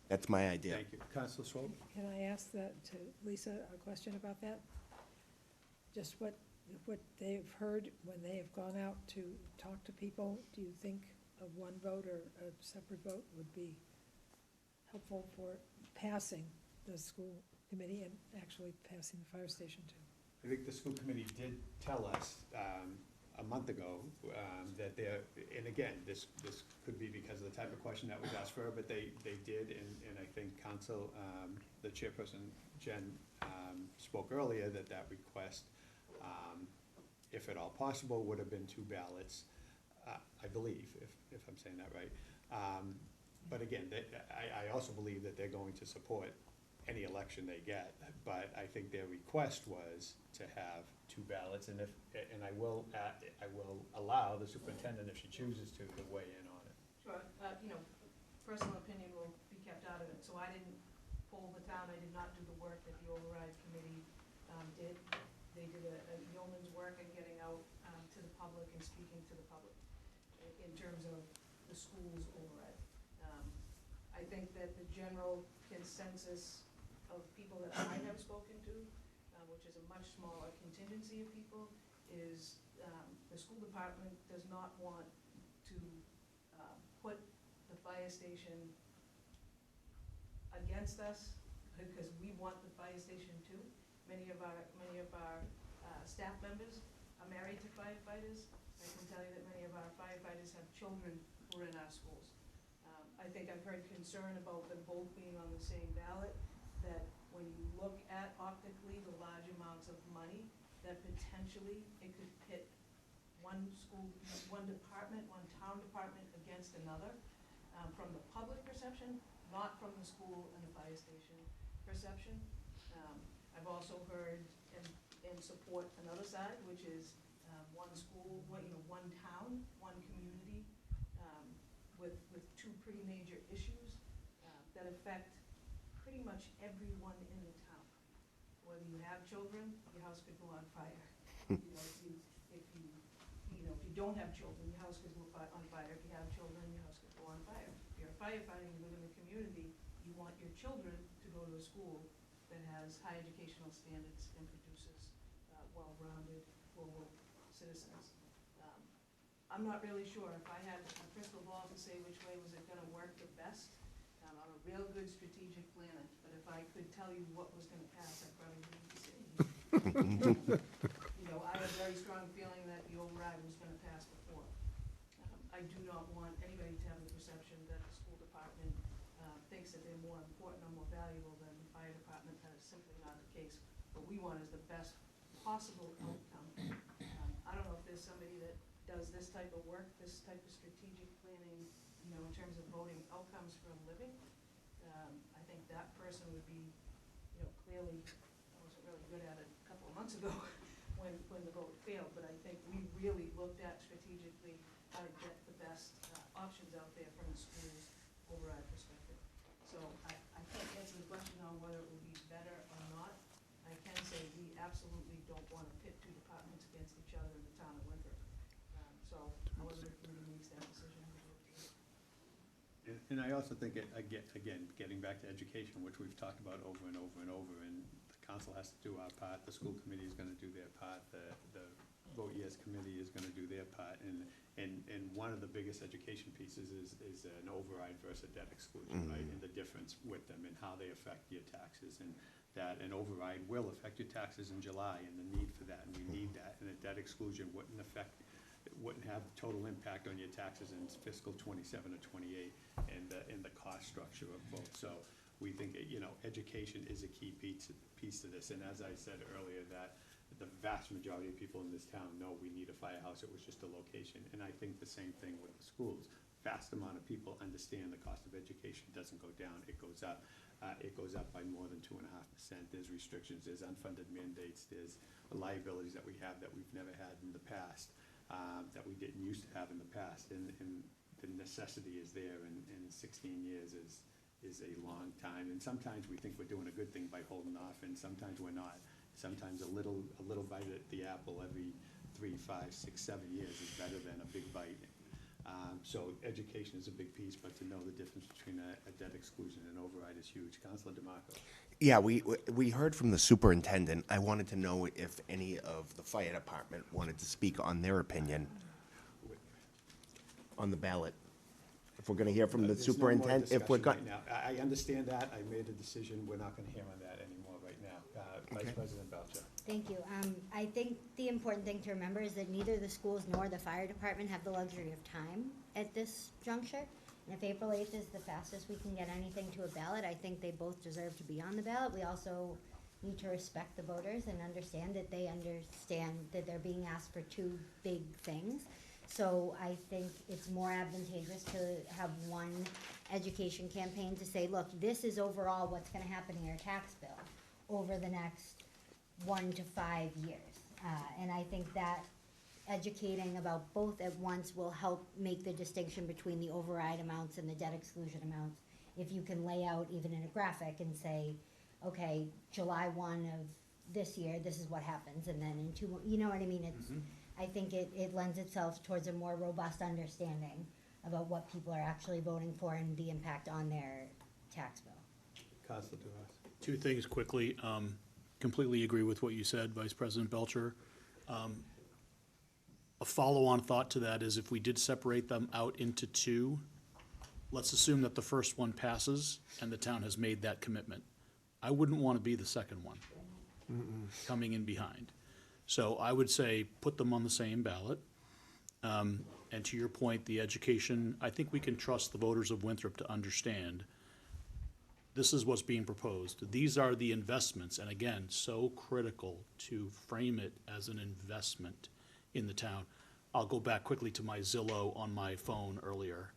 That's my idea. Thank you. Councilor Swope? Can I ask that to Lisa a question about that? Just what they've heard when they have gone out to talk to people, do you think a 1 vote or a separate vote would be helpful for passing the school committee and actually passing the fire station too? I think the school committee did tell us a month ago that they're, and again, this could be because of the type of question that was asked for her, but they did, and I think council, the chairperson, Jen, spoke earlier that request, if at all possible, would have been 2 ballots, I believe, if I'm saying that right. But again, I also believe that they're going to support any election they get, but I think their request was to have 2 ballots, and I will allow the superintendent, if she chooses to weigh in on it. Sure, personal opinion will be kept out of it, so I didn't poll the town, I did not do the work that the override committee did. They did a yeoman's work in getting out to the public and speaking to the public in terms of the school's override. I think that the general consensus of people that I have spoken to, which is a much smaller contingency of people, is the school department does not want to put the fire station against us, because we want the fire station too. Many of our staff members are married to firefighters. I can tell you that many of our firefighters have children who are in our schools. I think I've heard concern about them both being on the same ballot, that when you look at optically the large amounts of money, that potentially it could pit one school, one department, one town department against another, from the public perception, not from the school and the fire station perception. I've also heard and support another side, which is one school, one town, one community, with two pretty major issues that affect pretty much everyone in the town. Whether you have children, your house could go on fire. If you don't have children, your house could go on fire. If you have children, your house could go on fire. If you're a firefighter and you live in the community, you want your children to go to a school that has high educational standards and produces well-rounded global citizens. I'm not really sure. If I had a crystal ball to say which way was it gonna work the best, I'm a real good strategic planner, but if I could tell you what was gonna pass, I probably wouldn't be sitting here. I have a very strong feeling that the override was gonna pass before. I do not want anybody to have the perception that the school department thinks that they're more important or more valuable than the fire department. That is simply not the case. What we want is the best possible outcome. I don't know if there's somebody that does this type of work, this type of strategic planning, in terms of voting outcomes for a living. I think that person would be, clearly, I wasn't really good at it a couple of months ago when the vote failed, but I think we really looked at strategically how to get the best options out there from the school's override perspective. So I can't answer the question on whether it will be better or not. I can say we absolutely don't want to pit two departments against each other in the town of Winthrop. So however the committee makes that decision. And I also think, again, getting back to education, which we've talked about over and over and over, and the council has to do our part, the school committee is gonna do their part, the vote yes committee is gonna do their part, and one of the biggest education pieces is an override versus a debt exclusion, right? And the difference with them and how they affect your taxes, and that an override will affect your taxes in July, and the need for that, and we need that, and a debt exclusion wouldn't have total impact on your taxes in fiscal '27 or '28, and the cost structure of both. So we think, education is a key piece to this, and as I said earlier, that the vast majority of people in this town know we need a firehouse. It was just a location, and I think the same thing with the schools. Vast amount of people understand the cost of education doesn't go down, it goes up. It goes up by more than 2.5%. There's restrictions, there's unfunded mandates, there's liabilities that we have that we've never had in the past, that we didn't used to have in the past, and the necessity is there, and 16 years is a long time, and sometimes we think we're doing a good thing by holding off, and sometimes we're not. Sometimes a little bite at the apple every 3, 5, 6, 7 years is better than a big bite. So education is a big piece, but to know the difference between a debt exclusion and override is huge. Councilor DeMarco. Yeah, we heard from the superintendent. I wanted to know if any of the fire department wanted to speak on their opinion on the ballot. If we're gonna hear from the There's no more superintendent, if we're discussion going. right now. I understand that, I made a decision, we're not gonna hear on that anymore right now. Vice Okay. President Belcher. Thank you. I think the important thing to remember is that neither the schools nor the fire department have the luxury of time at this juncture. And if April 8th is the fastest we can get anything to a ballot, I think they both deserve to be on the ballot. We also need to respect the voters and understand that they understand that they're being asked for two big things. So I think it's more advantageous to have one education campaign to say, look, this is overall what's gonna happen in your tax bill over the next 1 to 5 years. And I think that educating about both at once will help make the distinction between the override amounts and the debt exclusion amounts. If you can lay out even in a graphic and say, okay, July 1 of this year, this is what happens, and then in 2, you know what I mean? It's, I think it lends itself towards a more robust understanding about what people are actually voting for and the impact on their tax bill. Councilor Duras. Two things quickly. Completely agree with what you said, Vice President Belcher. A follow-on thought to that is if we did separate them out into two, let's assume that the first one passes and the town has made that commitment. I wouldn't want to be the second one coming in behind. So I would say put them on the same ballot. And to your point, the education, I think we can trust the voters of Winthrop to understand this is what's being proposed. These are the investments, and again, so critical to frame it as an investment in the town. I'll go back quickly to my Zillow on my phone earlier.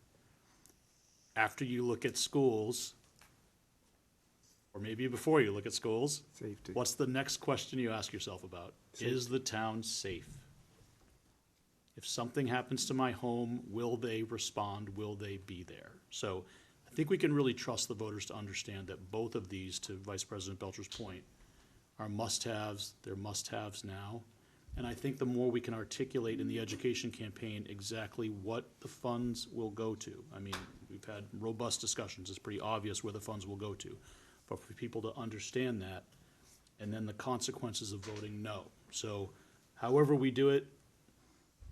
After you look at schools, or maybe before you look at schools, Safety. what's the next question you ask yourself about? Is the town safe? If something happens to my home, will they respond? Will they be there? So I think we can really trust the voters to understand that both of these, to Vice President Belcher's point, are must-haves. They're must-haves now. And I think the more we can articulate in the education campaign exactly what the funds will go to. I mean, we've had robust discussions. It's pretty obvious where the funds will go to. But for people to understand that, and then the consequences of voting no. So however we do it,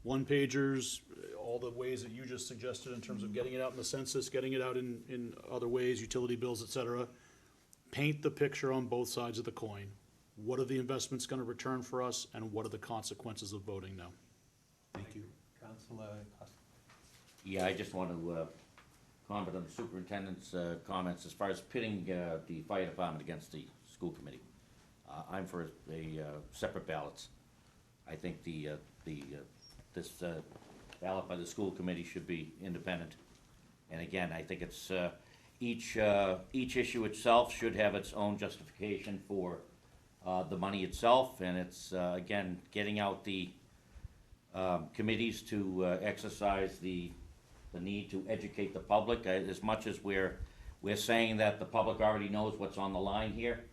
one-pagers, all the ways that you just suggested in terms of getting it out in the census, getting it out in other ways, utility bills, et cetera. Paint the picture on both sides of the coin. What are the investments gonna return for us, and what are the consequences of voting no? Thank you. Councilor Costa. Yeah, I just want to comment on the superintendent's comments as far as pitting the fire department against the school committee. I'm for separate ballots. I think this ballot by the school committee should be independent. And again, I think it's each issue itself should have its own justification for the money itself, and it's again getting out the committees to exercise the need to educate the public. As much as we're saying that the public already knows what's on the line here,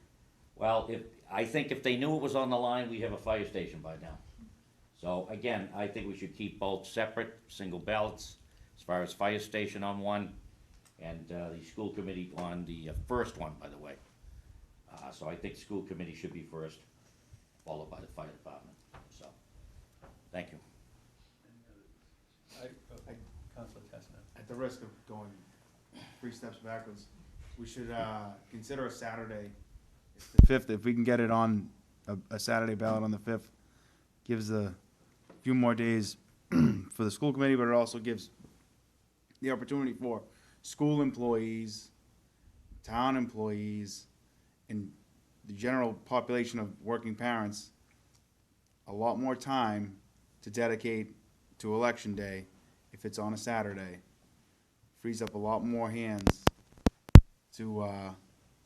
well, I think if they knew it was on the line, we have a fire station by now. So again, I think we should keep both separate, single ballots, as far as fire station on one, and the school committee on the first one, by the way. So I think school committee should be first, followed by the fire department, so, thank you. Councilor Tessner. At the risk of going 3 steps backwards, we should consider a Saturday. The 5th, if we can get it on a Saturday ballot on the 5th, gives a few more days for the school committee, but it also gives the opportunity for school employees, town employees, and the general population of working parents a lot more time to dedicate to election day if it's on a Saturday. Frees up a lot more hands to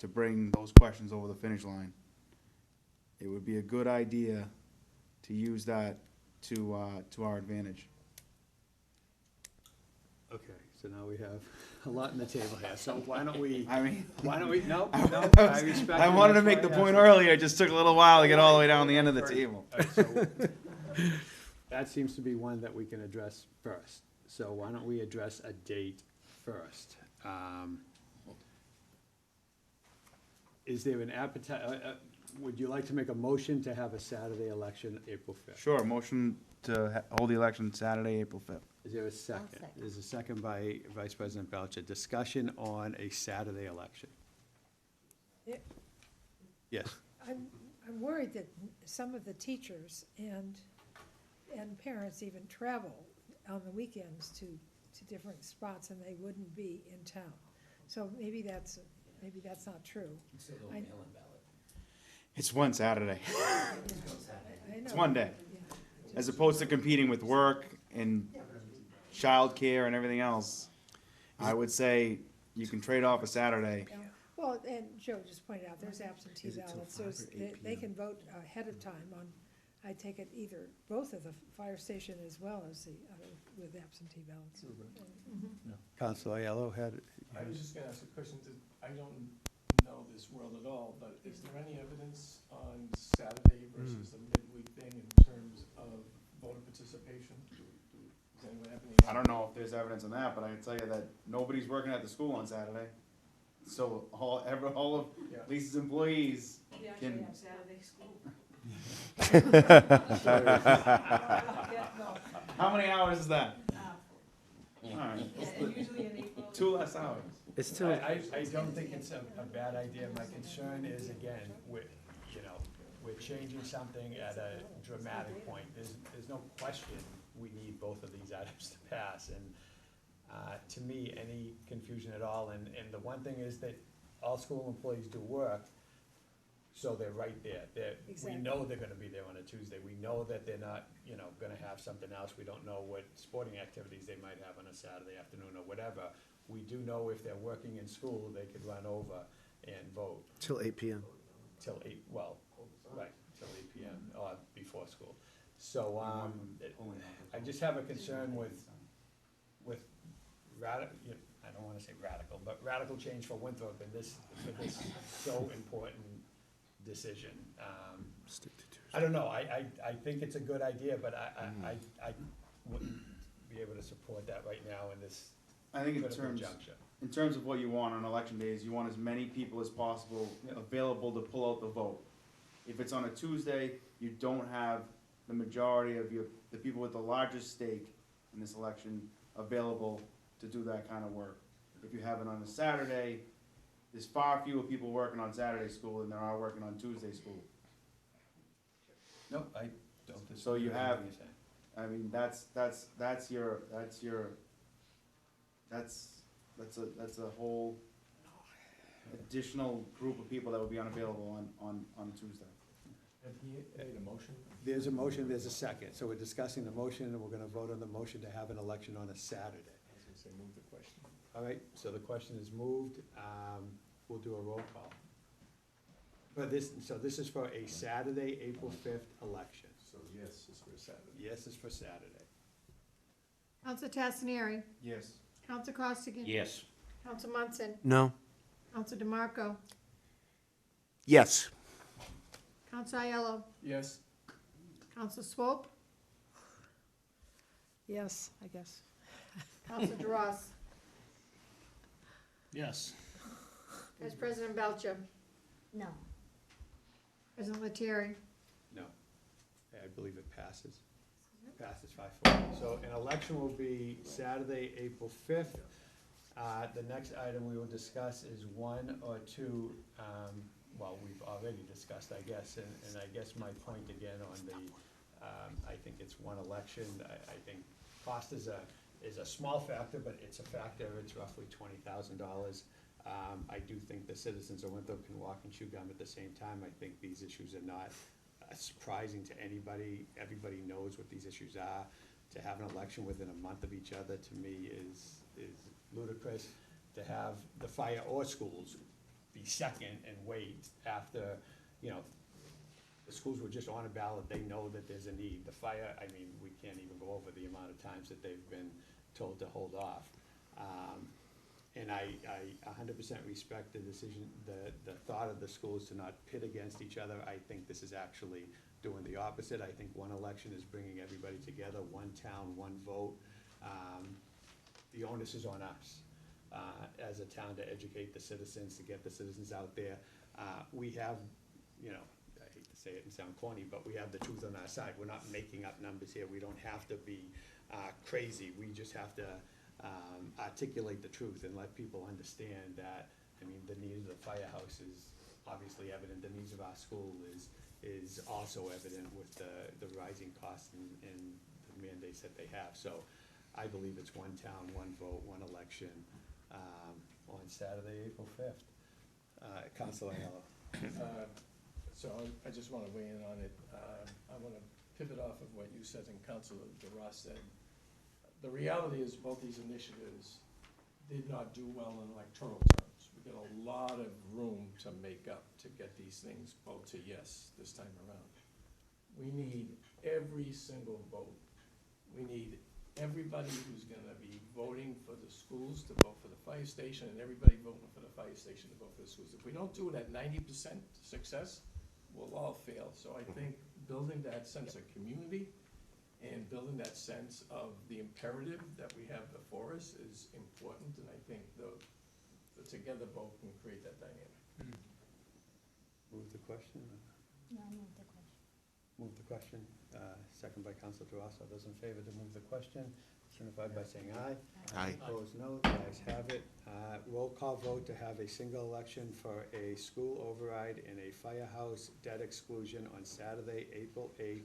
bring those questions over the finish line. It would be a good idea to use that to our advantage. Okay, so now we have a lot on the table here, so why don't we, I mean, no, I respect. I wanted to make the point earlier, it just took a little while to get all the way down the end of the table. That seems to be one that we can address first, so why don't we address a date first? Is there an appetite, would you like to make a motion to have a Saturday election, April 5th? Sure, motion to hold the election Saturday, April 5th. Is there a second? second. There's a second by Vice President Belcher. Discussion on a Saturday election. Yeah. Yes. I'm worried that some of the teachers and parents even travel on the weekends to different spots, and they wouldn't be in town. So maybe that's not true. I- It's one Saturday. I It's know. one day. As opposed to competing with work and childcare and everything else. I would say you can trade off a Saturday. Yeah. Well, and Joe just pointed out, there's absentee ballots, they can vote ahead of time on, I take it either, both of the fire station as well as the other with absentee ballots. Councilor Aiello had. I was just gonna ask a question, I don't know this world at all, but is there any evidence on Saturday versus the midweek thing in terms of voter participation? Does anyone have any? I don't know if there's evidence on that, but I can tell you that nobody's working at the school on Saturday. So all of Yeah. Lisa's employees We actually can. have Saturday school. How many hours is that? All right. Usually in April. 2 less hours. It's still, I don't think it's a bad idea. My concern is, again, we're changing something at a dramatic point. There's no question we need both of these items to pass. And to me, any confusion at all, and the one thing is that all school employees do work, so they're right there. We know they're gonna be there on a Tuesday. We know that they're not, gonna have something else. We don't know what sporting activities they might have on a Saturday afternoon or whatever. We do know if they're working in school, they could run over and vote till 8 p.m. till 8, right, till 8 p.m. or before school. So, I just have a concern with I don't wanna say radical, but radical change for Winthrop in this so important decision. Stick to Tuesday. I don't know, I think it's a good idea, but I wouldn't be able to support that right now in this I think critical juncture. in terms of what you want on election days, you want as many people as possible available to pull out the vote. If it's on a Tuesday, you don't have the majority of the people with the largest stake in this election available to do that kind of work. If you have it on a Saturday, there's far fewer people working on Saturday school than there are working on Tuesday school. No, I don't disagree. So you with have, anything you're saying. I mean, that's a whole additional group of people that would be unavailable on Tuesday. Have you made a motion? There's a motion, there's a second, so we're discussing the motion, and we're gonna vote on the motion to have an election on a Saturday. I was gonna say, move the question. All right, so the question is moved, we'll do a roll call. But this is for a Saturday, April 5th election. So yes is for Saturday. Yes is for Saturday. Council Tassinieri, Yes. Council Costigan. Yes. Council Munson, No. Council DeMarco, Yes. Council Aiello, Yes. Council Swope, Yes, I guess. Council DeRoss, Yes. Vice President Belcher, No. President Lettieri. No, I believe it passes. Passes 5-4. So an election will be Saturday, April 5th. The next item we will discuss is one or two, we've already discussed, I guess, and I guess my point again on the, I think it's one election. I think cost is a small factor, but it's a factor. It's roughly $20,000. I do think the citizens of Winthrop can walk and chew gum at the same time. I think these issues are not surprising to anybody. Everybody knows what these issues are. To have an election within a month of each other, to me, is ludicrous. To have the fire or schools be second and wait after, the schools were just on a ballot, they know that there's a need. The fire, I mean, we can't even go over the amount of times that they've been told to hold off. And I 100% respect the decision, the thought of the schools to not pit against each other. I think this is actually doing the opposite. I think one election is bringing everybody together, one town, one vote. The onus is on us as a town to educate the citizens, to get the citizens out there. We have, I hate to say it and sound corny, but we have the truth on our side. We're not making up numbers here. We don't have to be crazy. We just have to articulate the truth and let people understand that, the need of the firehouse is obviously evident. The needs of our school is also evident with the rising costs and the mandates that they have. So I believe it's one town, one vote, one election on Saturday, April 5th. Councilor Aiello. So I just want to weigh in on it. I want to pivot off of what you said and Councilor DeRoss said. The reality is both these initiatives did not do well in electoral terms. We got a lot of room to make up to get these things vote to yes this time around. We need every single vote. We need everybody who's gonna be voting for the schools to vote for the fire station, and everybody voting for the fire station to vote for the schools. If we don't do it at 90% success, we'll all fail. So I think building that sense of community and building that sense of the imperative that we have before us is important, and I think the together vote can create that dynamic. Move the question? No, move the question. move the question, second by Council Ross. All those in favor to move the question, signify by saying aye. Aye. Opposed, no. The ayes have it. Roll call vote to have a single election for a school override and a firehouse debt exclusion on Saturday, April 8th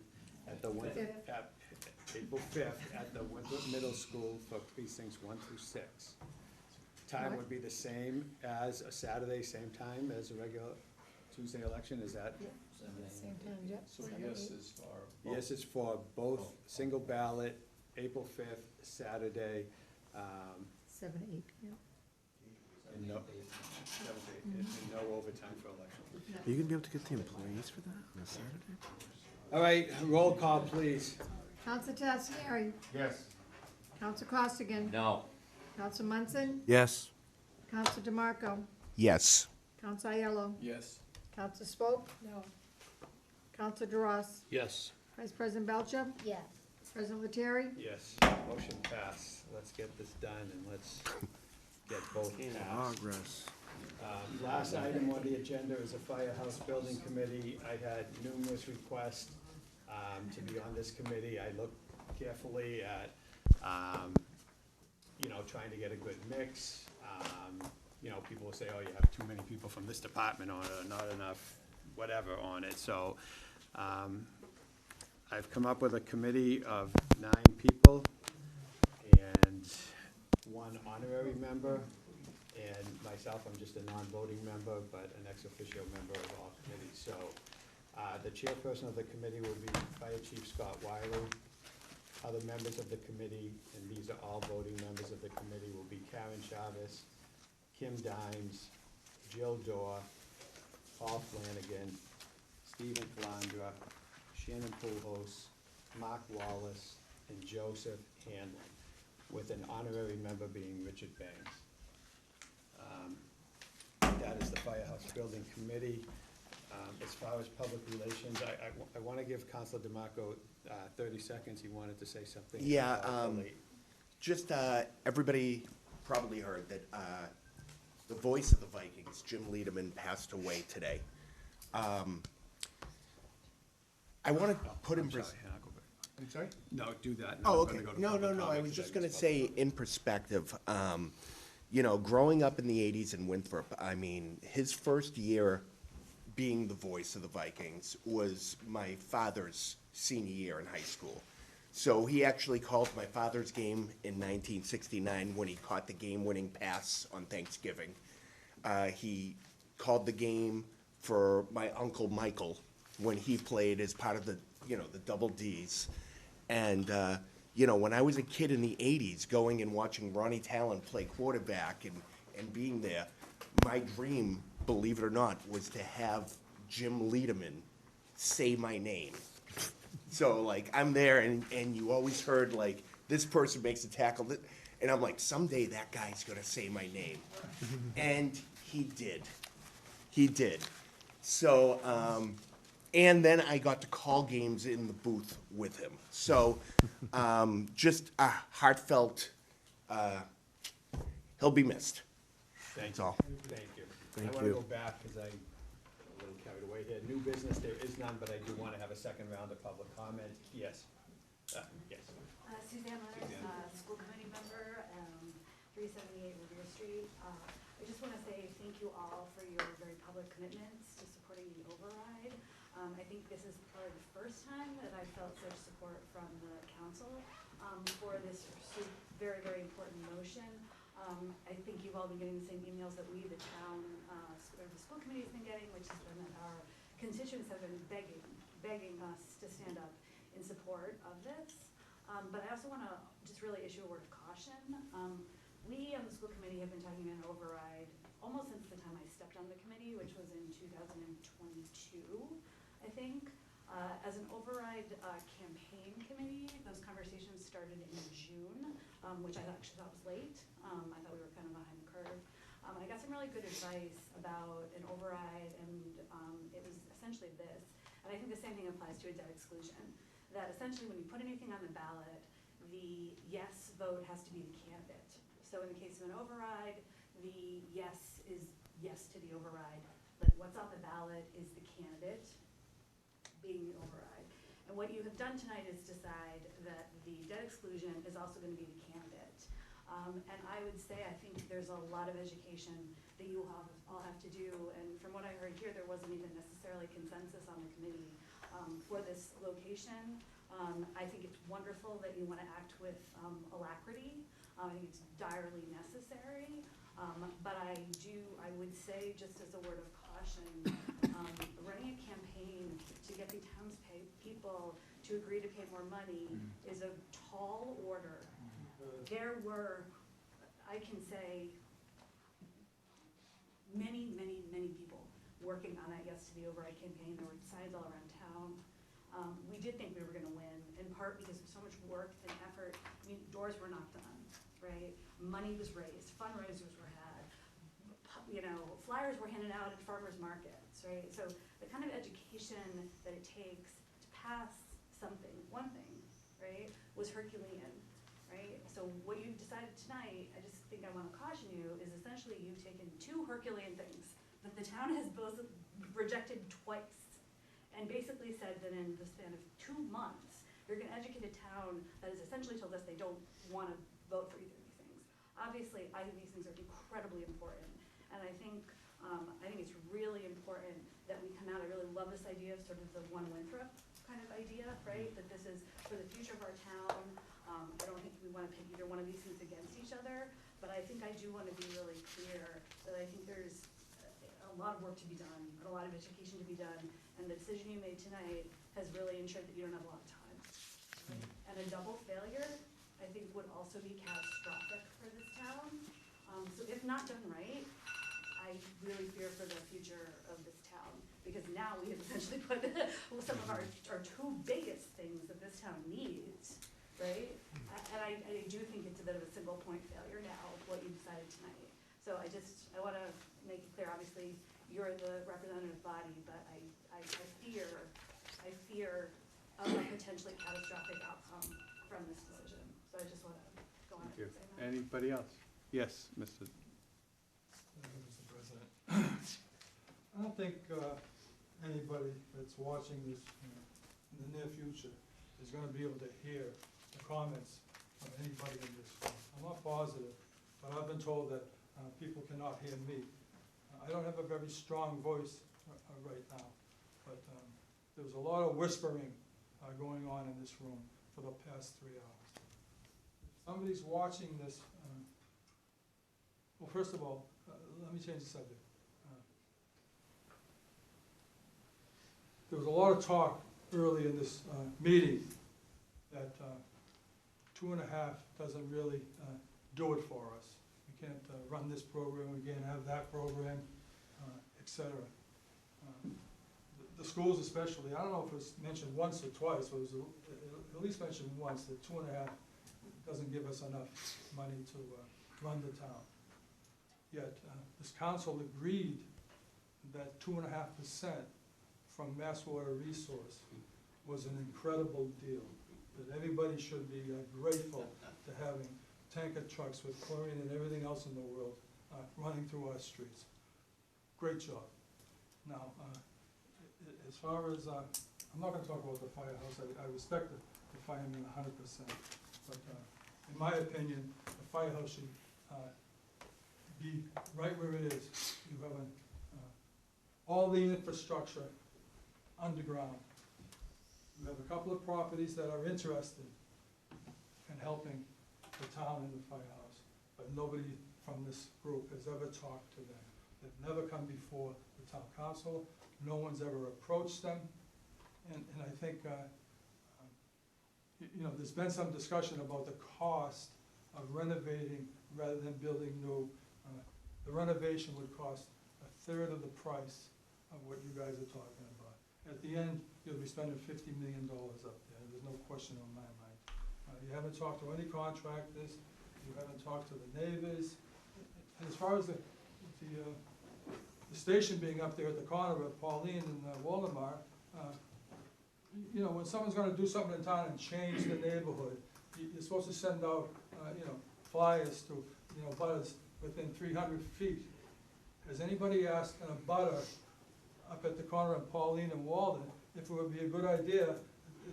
at the Winthrop, April 5th at the Winthrop Middle School for precincts 1 through 6. Time would be the same as a Saturday, same time as a regular Tuesday election, is that? Same time, yep. So yes is for. Yes, it's for both, single ballot, April 5th, Saturday, 7 to 8 p.m. and no, and no overtime for election. Are you gonna be able to get the employees for that on a Saturday? All right, roll call, please. Council Tassieri, Yes. Council Costigan, No. Council Munson, Yes. Council DeMarco, Yes. Council Aiello, Yes. Council Swope. No. Council DeRoss, Yes. Vice President Belcher, Yes. President Lettieri. Yes, motion passed. Let's get this done and let's get both passed. Progress. Last item on the agenda is a firehouse building committee. I had numerous requests to be on this committee. I looked carefully at, trying to get a good mix. People will say, oh, you have too many people from this department on it, or not enough, whatever on it. So I've come up with a committee of 9 people and 1 honorary member. And myself, I'm just a non-voting member, but an ex officio member of all committees. So the chairperson of the committee will be Fire Chief Scott Wiley. Other members of the committee, and these are all voting members of the committee, will be Karen Chavez, Kim Dimes, Jill Dorr, Paul Flanagan, Stephen Calandra, Shannon Pujols, Mark Wallace, and Joseph Hanlon, with an honorary member being Richard Banks. That is the Firehouse Building Committee. As far as public relations, I want to give Councilor DeMarco 30 seconds. He wanted to say something. Yeah, just, everybody probably heard that, the voice of the Vikings, Jim Liederman, passed away today. I want to put in. I'm sorry? No, do that. Oh, okay. No, I was just gonna say, in perspective, growing up in the 80s in Winthrop, I mean, his first year being the voice of the Vikings was my father's senior year in high school. So he actually called my father's game in 1969 when he caught the game-winning pass on Thanksgiving. He called the game for my uncle Michael when he played as part of the Double Ds. And, when I was a kid in the 80s, going and watching Ronnie Talon play quarterback and being there, my dream, believe it or not, was to have Jim Liederman say my name. So, I'm there, and you always heard, this person makes a tackle, and I'm like, someday that guy's gonna say my name. And he did. He did. So, and then I got to call games in the booth with him. So, just a heartfelt, he'll be missed. Thank That's all. Thank you. Thank I want to you. go back because I got a little carried away here. New business, there is none, but I do want to have a second round of public comment. Yes. Yes. Suzanne Leonard, school committee member, 378 Revere Street. I just want to say thank you all for your very public commitments to supporting the override. I think this is probably the first time that I felt such support from the council for this very, very important motion. I think you've all been getting the same emails that we, the town, or the school committee has been getting, which has been that our constituents have been begging us to stand up in support of this. But I also want to just really issue a word of caution. We on the school committee have been talking about an override almost since the time I stepped on the committee, which was in 2022, I think. As an override campaign committee, those conversations started in June, which I actually thought was late. I thought we were kind of behind the curve. I got some really good advice about an override, and it was essentially this. And I think the same thing applies to a debt exclusion. That essentially when you put anything on the ballot, the yes vote has to be the candidate. So in the case of an override, the yes is yes to the override, but what's on the ballot is the candidate being the override. what you have done tonight is decide that the debt exclusion is also gonna be the candidate. And I would say, I think there's a lot of education that you all have to do, and from what I heard here, there wasn't even necessarily consensus on the committee for this location. I think it's wonderful that you wanna act with alacrity. I think it's direly necessary, but I would say, just as a word of caution, running a campaign to get the townspeople to agree to pay more money is a tall order. There were, I can say, many people working on that Yes to the Override campaign. There were signs all around town. We did think we were gonna win, in part because of so much work and effort. I mean, doors were knocked on, right? Money was raised, fundraisers were had, flyers were handed out at farmers markets, right? So the kind of education that it takes to pass something, one thing, right, was Herculean, right? So what you've decided tonight, I just think I wanna caution you, is essentially you've taken two Herculean things that the town has both rejected twice, and basically said that in the span of 2 months, you're gonna educate a town that has essentially told us they don't wanna vote for either of these things. Obviously, I think these things are incredibly important, and I think it's really important that we come out. I really love this idea of sort of the one Winthrop kind of idea, right? That this is for the future of our town. I don't think we wanna pit either one of these things against each other, but I think I do wanna be really clear that I think there's a lot of work to be done, a lot of education to be done, and the decision you made tonight has really ensured that you don't have a lot of time. And a double failure, I think, would also be catastrophic for this town. So if not done right, I really fear for the future of this town, because now we have essentially put some of our two biggest things that this town needs, right? And I do think it's a bit of a single point failure now, what you decided tonight. So I wanna make it clear, obviously, you're the representative body, but I fear a potentially catastrophic outcome from this decision. So I just wanna go on and say that. Anybody else? Yes, Mr. Mr. President. I don't think anybody that's watching this in the near future is gonna be able to hear the comments of anybody in this room. I'm not positive, but I've been told that people cannot hear me. I don't have a very strong voice right now, but there was a lot of whispering going on in this room for the past 3 hours. If somebody's watching this, well, first of all, let me change the subject. There was a lot of talk early in this meeting that 2.5 doesn't really do it for us. We can't run this program, we can't have that program, et cetera. The schools especially, I don't know if it was mentioned once or twice, but it was at least mentioned once, that 2.5 doesn't give us enough money to run the town. Yet this council agreed that 2.5% from Mass Water Resource was an incredible deal, that everybody should be grateful to having tanker trucks with chlorine and everything else in the world running through our streets. Great job. Now, as far as, I'm not gonna talk about the firehouse. I respect the firemen 100%, but in my opinion, the firehouse should be right where it is. You have all the infrastructure underground. You have a couple of properties that are interested in helping the town and the firehouse, but nobody from this group has ever talked to them. They've never come before the town council. No one's ever approached them. And I think, there's been some discussion about the cost of renovating rather than building new. The renovation would cost 1/3 of the price of what you guys are talking about. At the end, you'll be spending $50 million up there. There's no question on my mind. You haven't talked to any contractors. You haven't talked to the neighbors. And as far as the station being up there at the corner of Pauline and Waldemar, when someone's gonna do something in town and change the neighborhood, you're supposed to send out, flyers to, butters within 300 feet. Has anybody asked a butter up at the corner of Pauline and Walden if it would be a good idea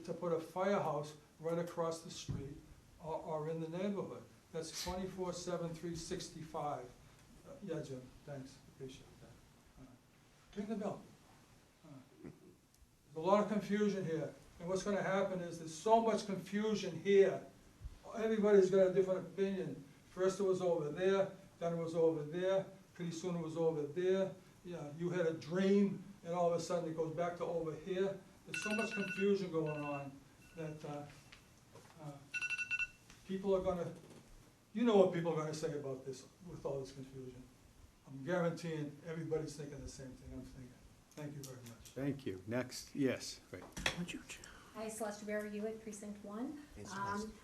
to put a firehouse right across the street or in the neighborhood. That's 24/7, 365. Yeah, Jim, thanks, appreciate that. Ring the bell. There's a lot of confusion here, and what's gonna happen is there's so much confusion here. Everybody's got a different opinion. First it was over there, then it was over there, pretty soon it was over there. Yeah, you had a dream, and all of a sudden it goes back to over here. There's so much confusion going on that, people are gonna, you know what people are gonna say about this, with all this confusion. I'm guaranteeing everybody's thinking the same thing I'm thinking. Thank you very much. Thank you. Next, yes, right. Hi, Celeste Rivera, Hewitt, Precinct 1.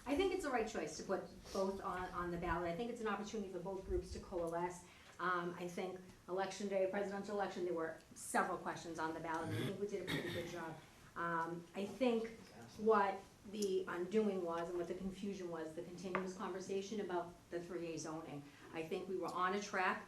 I think it's the right choice to put both on the ballot. I think it's an opportunity for both groups to coalesce. I think election day, presidential election, there were several questions on the ballot, and I think we did a pretty good job. I think what the undoing was and what the confusion was, the continuous conversation about the 3A zoning. I think we were on a track.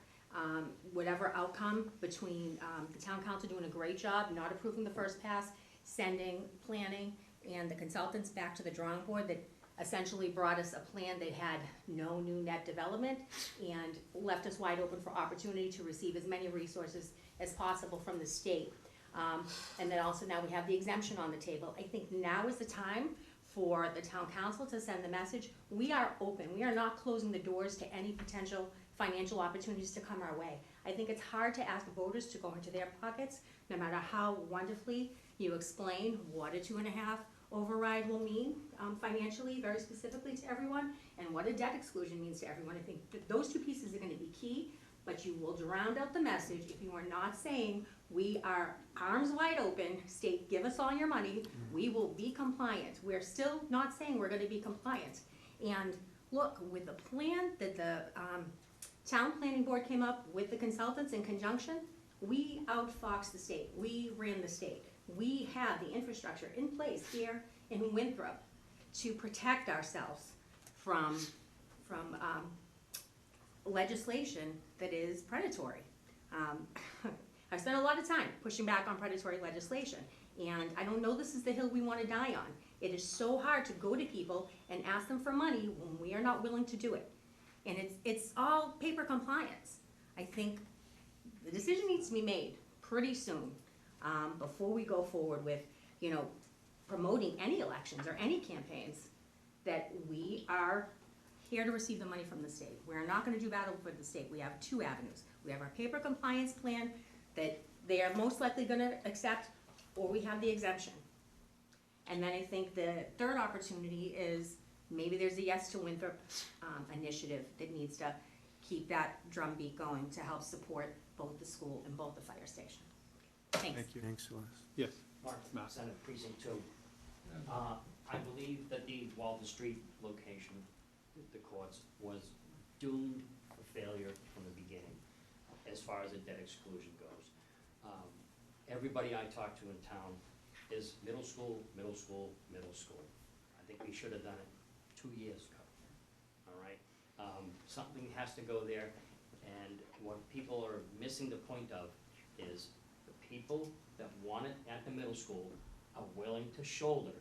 Whatever outcome between the town council doing a great job, not approving the first pass, sending planning and the consultants back to the drawing board that essentially brought us a plan that had no new net development and left us wide open for opportunity to receive as many resources as possible from the state. And then also now we have the exemption on the table. I think now is the time for the town council to send the message, we are open. We are not closing the doors to any potential financial opportunities to come our way. I think it's hard to ask voters to go into their pockets, no matter how wonderfully you explain what a 2.5 override will mean financially, very specifically to everyone, and what a debt exclusion means to everyone. I think that those two pieces are gonna be key, but you will drown out the message if you are not saying, we are arms wide open, state, give us all your money, we will be compliant. We're still not saying we're gonna be compliant. And look, with the plan that the town planning board came up with the consultants in conjunction, we outfoxed the state, we ran the state. We have the infrastructure in place here in Winthrop to protect ourselves from legislation that is predatory. I spent a lot of time pushing back on predatory legislation, and I don't know this is the hill we want to die on. It is so hard to go to people and ask them for money when we are not willing to do it. And it's all paper compliance. I think the decision needs to be made pretty soon before we go forward with, promoting any elections or any campaigns, that we are here to receive the money from the state. We're not gonna do battle for the state. We have two avenues. We have our paper compliance plan that they are most likely gonna accept, or we have the exemption. And then I think the third opportunity is maybe there's a Yes to Winthrop initiative that needs to keep that drumbeat going to help support both the school and both the fire station. Thanks. Thank you. Thanks, Celeste. Yes. Mark, Senate Precinct 2. I believe that the Walton Street location, the courts, was doomed for failure from the beginning, as far as the debt exclusion goes. Everybody I talk to in town is middle school, middle school, middle school. I think we should have done it 2 years ago, all right? Something has to go there, and what people are missing the point of is the people that want it at the middle school are willing to shoulder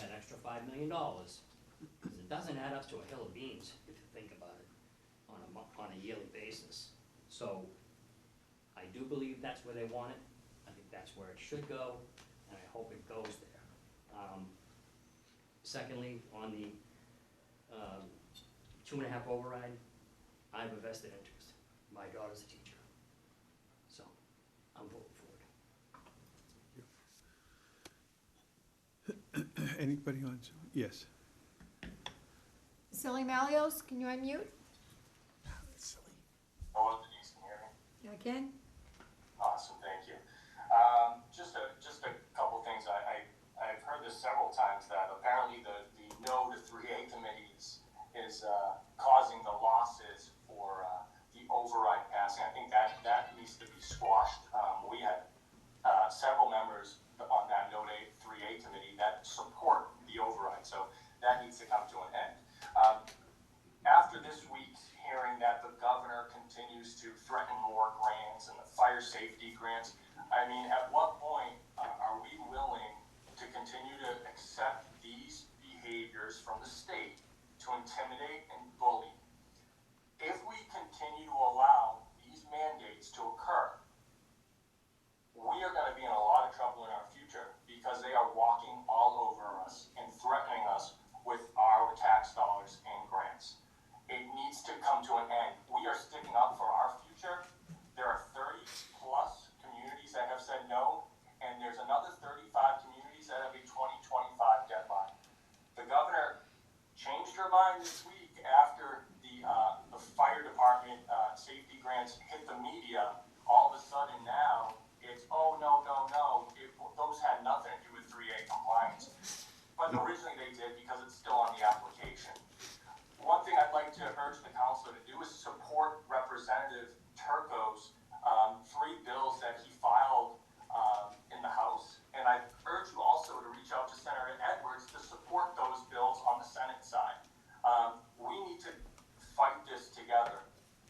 that extra $5 million, because it doesn't add up to a hill of beans if you think about it on a yearly basis. So I do believe that's where they want it. I think that's where it should go, and I hope it goes there. Secondly, on the 2.5 override, I have a vested interest. My daughter's a teacher, so I'm voting for it. Anybody on Zoom? Yes. Silly Malios, can you unmute? Oh, Denise, can you hear me? Yeah, I can. Awesome, thank you. Just a couple things. I've heard this several times that apparently the no to 3A committees is causing the losses for the override passing. I think that needs to be squashed. We had several members on that no to 3A committee that support the override, so that needs to come to an end. After this week's hearing that the governor continues to threaten more grants and the sometime this week, after the fire department safety grants hit the media, all of a sudden now it's, oh, no, those had nothing to do with 3A compliance. But originally they did because it's still on the application. One thing I'd like to urge the council to do is support Representative Turco's 3 bills that he filed in the House. And I urge you also to reach out to Senator Edwards to support those bills on the Senate side. We need to fight this together.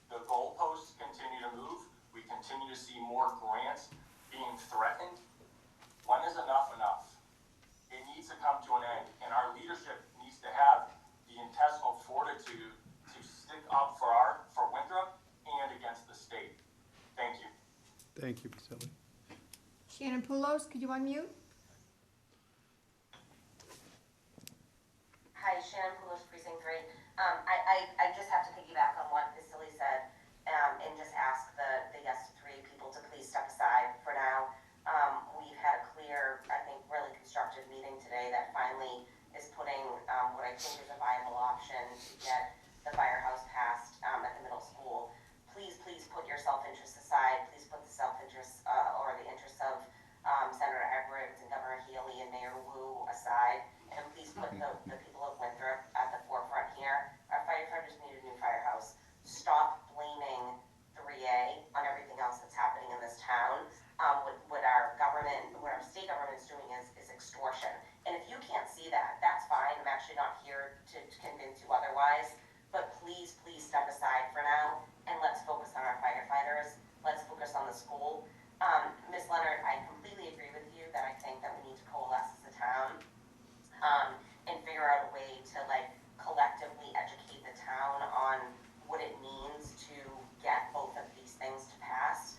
The goalposts continue to move. We continue to see more grants being threatened. When is enough enough? It needs to come to an end, and our leadership needs to have the intestinal fortitude to stick up for Winthrop and against the state. Thank you. Thank you, Vasily. Shannon Poulos, could you unmute? Hi, Shannon Poulos, Precinct 3. I just have to piggyback on what Vasily said and just ask the yes to 3 people to please step aside for now. We've had a clear, I think, really constructive meeting today that finally is putting what I think is a viable option to get the firehouse passed at the middle school. Please put your self-interest aside. Please put the self-interest or the interests of Senator Edwards and Governor Healy and Mayor Wu aside, and please put the people of Winthrop at the forefront here. Our firefighters need a new firehouse. Stop blaming 3A on everything else that's happening in this town. What our state government's doing is extortion. And if you can't see that, that's fine. I'm actually not here to convince you otherwise. But please step aside for now, and let's focus on our firefighters. Let's focus on the school. Ms. Leonard, I completely agree with you that I think that we need to coalesce as a town and figure out a way to collectively educate the town on what it means to get both of these things to pass.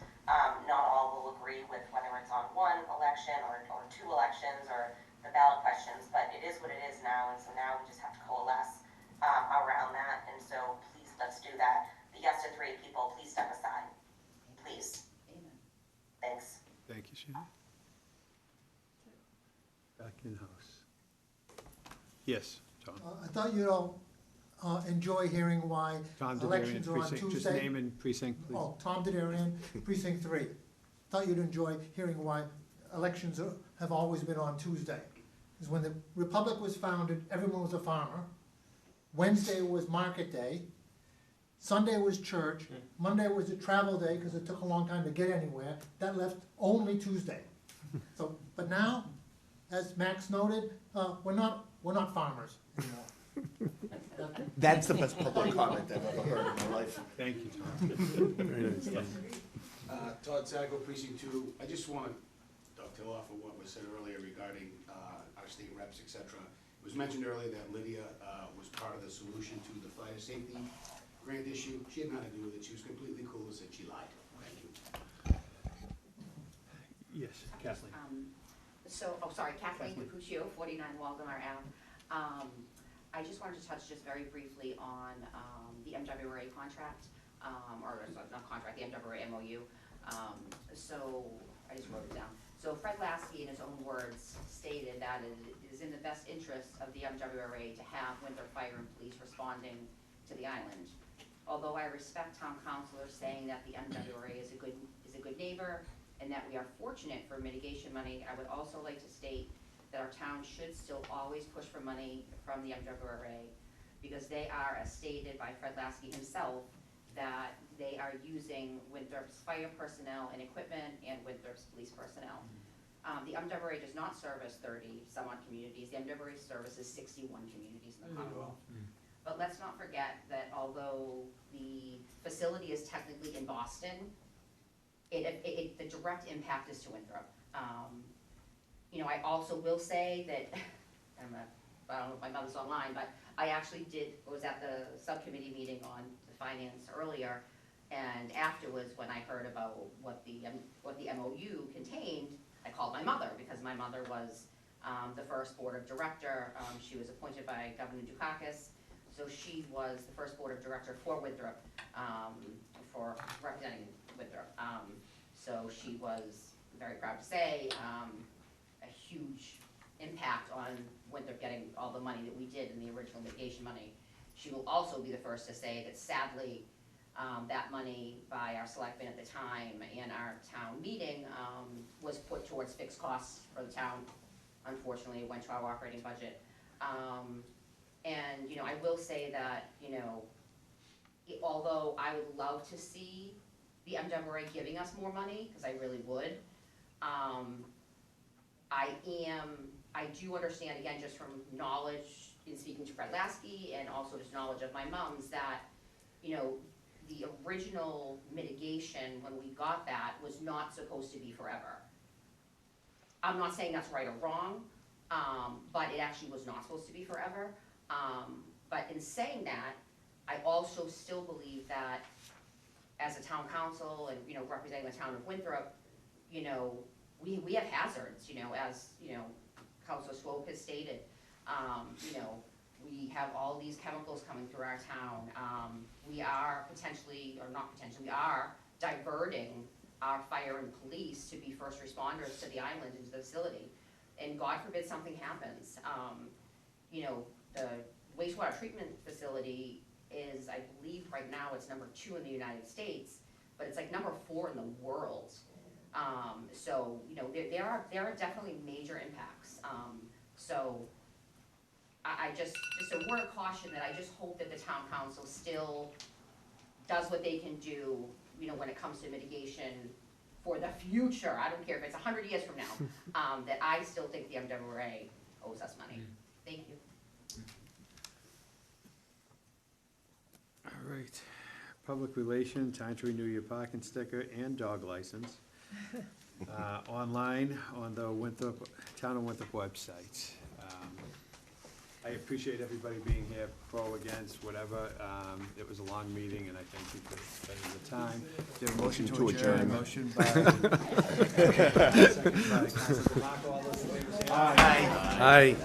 Not all will agree with whether it's on one election or 2 elections or the ballot questions, but it is what it is now, and so now we just have to coalesce around that, and so please, let's do that. The yes to 3 people, please step aside. Please. Amen. Thanks. Thank you, Shannon. Back in house. Yes, Tom. I thought you'd all enjoy hearing why Tom Didarian, elections are on precinct, Tuesday. just name and precinct, please. Oh, Tom Didarian, Precinct 3. Thought you'd enjoy hearing why elections have always been on Tuesday. Because when the Republic was founded, everyone was a farmer. Wednesday was market day. Sunday was church. Monday was a travel day because it took a long time to get anywhere. That left only Tuesday. So, but now, as Max noted, we're not farmers anymore. That's the best public comment I've ever heard in my life. Thank you, Tom. Very nice. Todd Zago, Precinct 2. I just want to dovetail off of what was said earlier regarding our state reps, et cetera. It was mentioned earlier that Lydia was part of the solution to the fire safety grant issue. She had nothing to do with it. She was completely cool and said she lied. Thank you. Yes, Kathleen. Kathleen Capuccio, 49 Waldemar Ave. I just wanted to touch just very briefly on the MWRA contract, or not contract, the MWRA MOU. So I just wrote it down. So Fred Lasky, in his own words, stated that it is in the best interest of the MWRA to have Winthrop Fire and Police responding to the island. Although I respect town councilors saying that the MWRA is a good neighbor and that we are fortunate for mitigation money, I would also like to state that our town should still always push for money from the MWRA because they are, as stated by Fred Lasky himself, that they are using Winthrop's fire personnel and equipment and Winthrop's police personnel. The MWRA does not service 30-some-odd communities. The MWRA services 61 communities in the Commonwealth. But let's not forget that although the facility is technically in Boston, the direct impact is to Winthrop. I also will say that, I don't know if my mother's online, but I actually was at the subcommittee meeting on the finance earlier, and afterwards, when I heard about what the MOU contained, I called my mother, because my mother was the first board of director. She was appointed by Governor Dukakis, so she was the first board of director for Winthrop, for representing Winthrop. So she was very proud to say a huge impact on Winthrop getting all the money that we did in the original mitigation money. she will also be the first to say that sadly, that money by our selectmen at the time and our town meeting, was put towards fixed costs for the town. Unfortunately, it went to our operating budget. And, I will say that, although I would love to see the MWRA giving us more money, because I really would, I do understand, again, just from knowledge in speaking to Fred Lasky and also just knowledge of my mom's, that, the original mitigation, when we got that, was not supposed to be forever. I'm not saying that's right or wrong, but it actually was not supposed to be forever. But in saying that, I also still believe that as a town council and, representing the town of Winthrop, we have hazards, as, Councilor Swope has stated. We have all these chemicals coming through our town. We are potentially, or not potentially, we are diverting our fire and police to be first responders to the island, into the facility. And God forbid something happens. The wastewater treatment facility is, I believe right now it's number 2 in the United States, but it's like number 4 in the world. So, there are definitely major impacts. So I just a word of caution that I just hope that the town council still does what they can do, when it comes to mitigation for the future. I don't care if it's 100 years from now, that I still think the MWRA owes us money. Thank you. All right. Public relation, time to renew your parking sticker and dog license. Online on the Town of Winthrop website. I appreciate everybody being here, pro, against, whatever. It was a long meeting, and I thank you for spending the time. Do you have a motion to adjourn? Motion by, second by Councilor DeMarco. All those in favor say aye. Aye.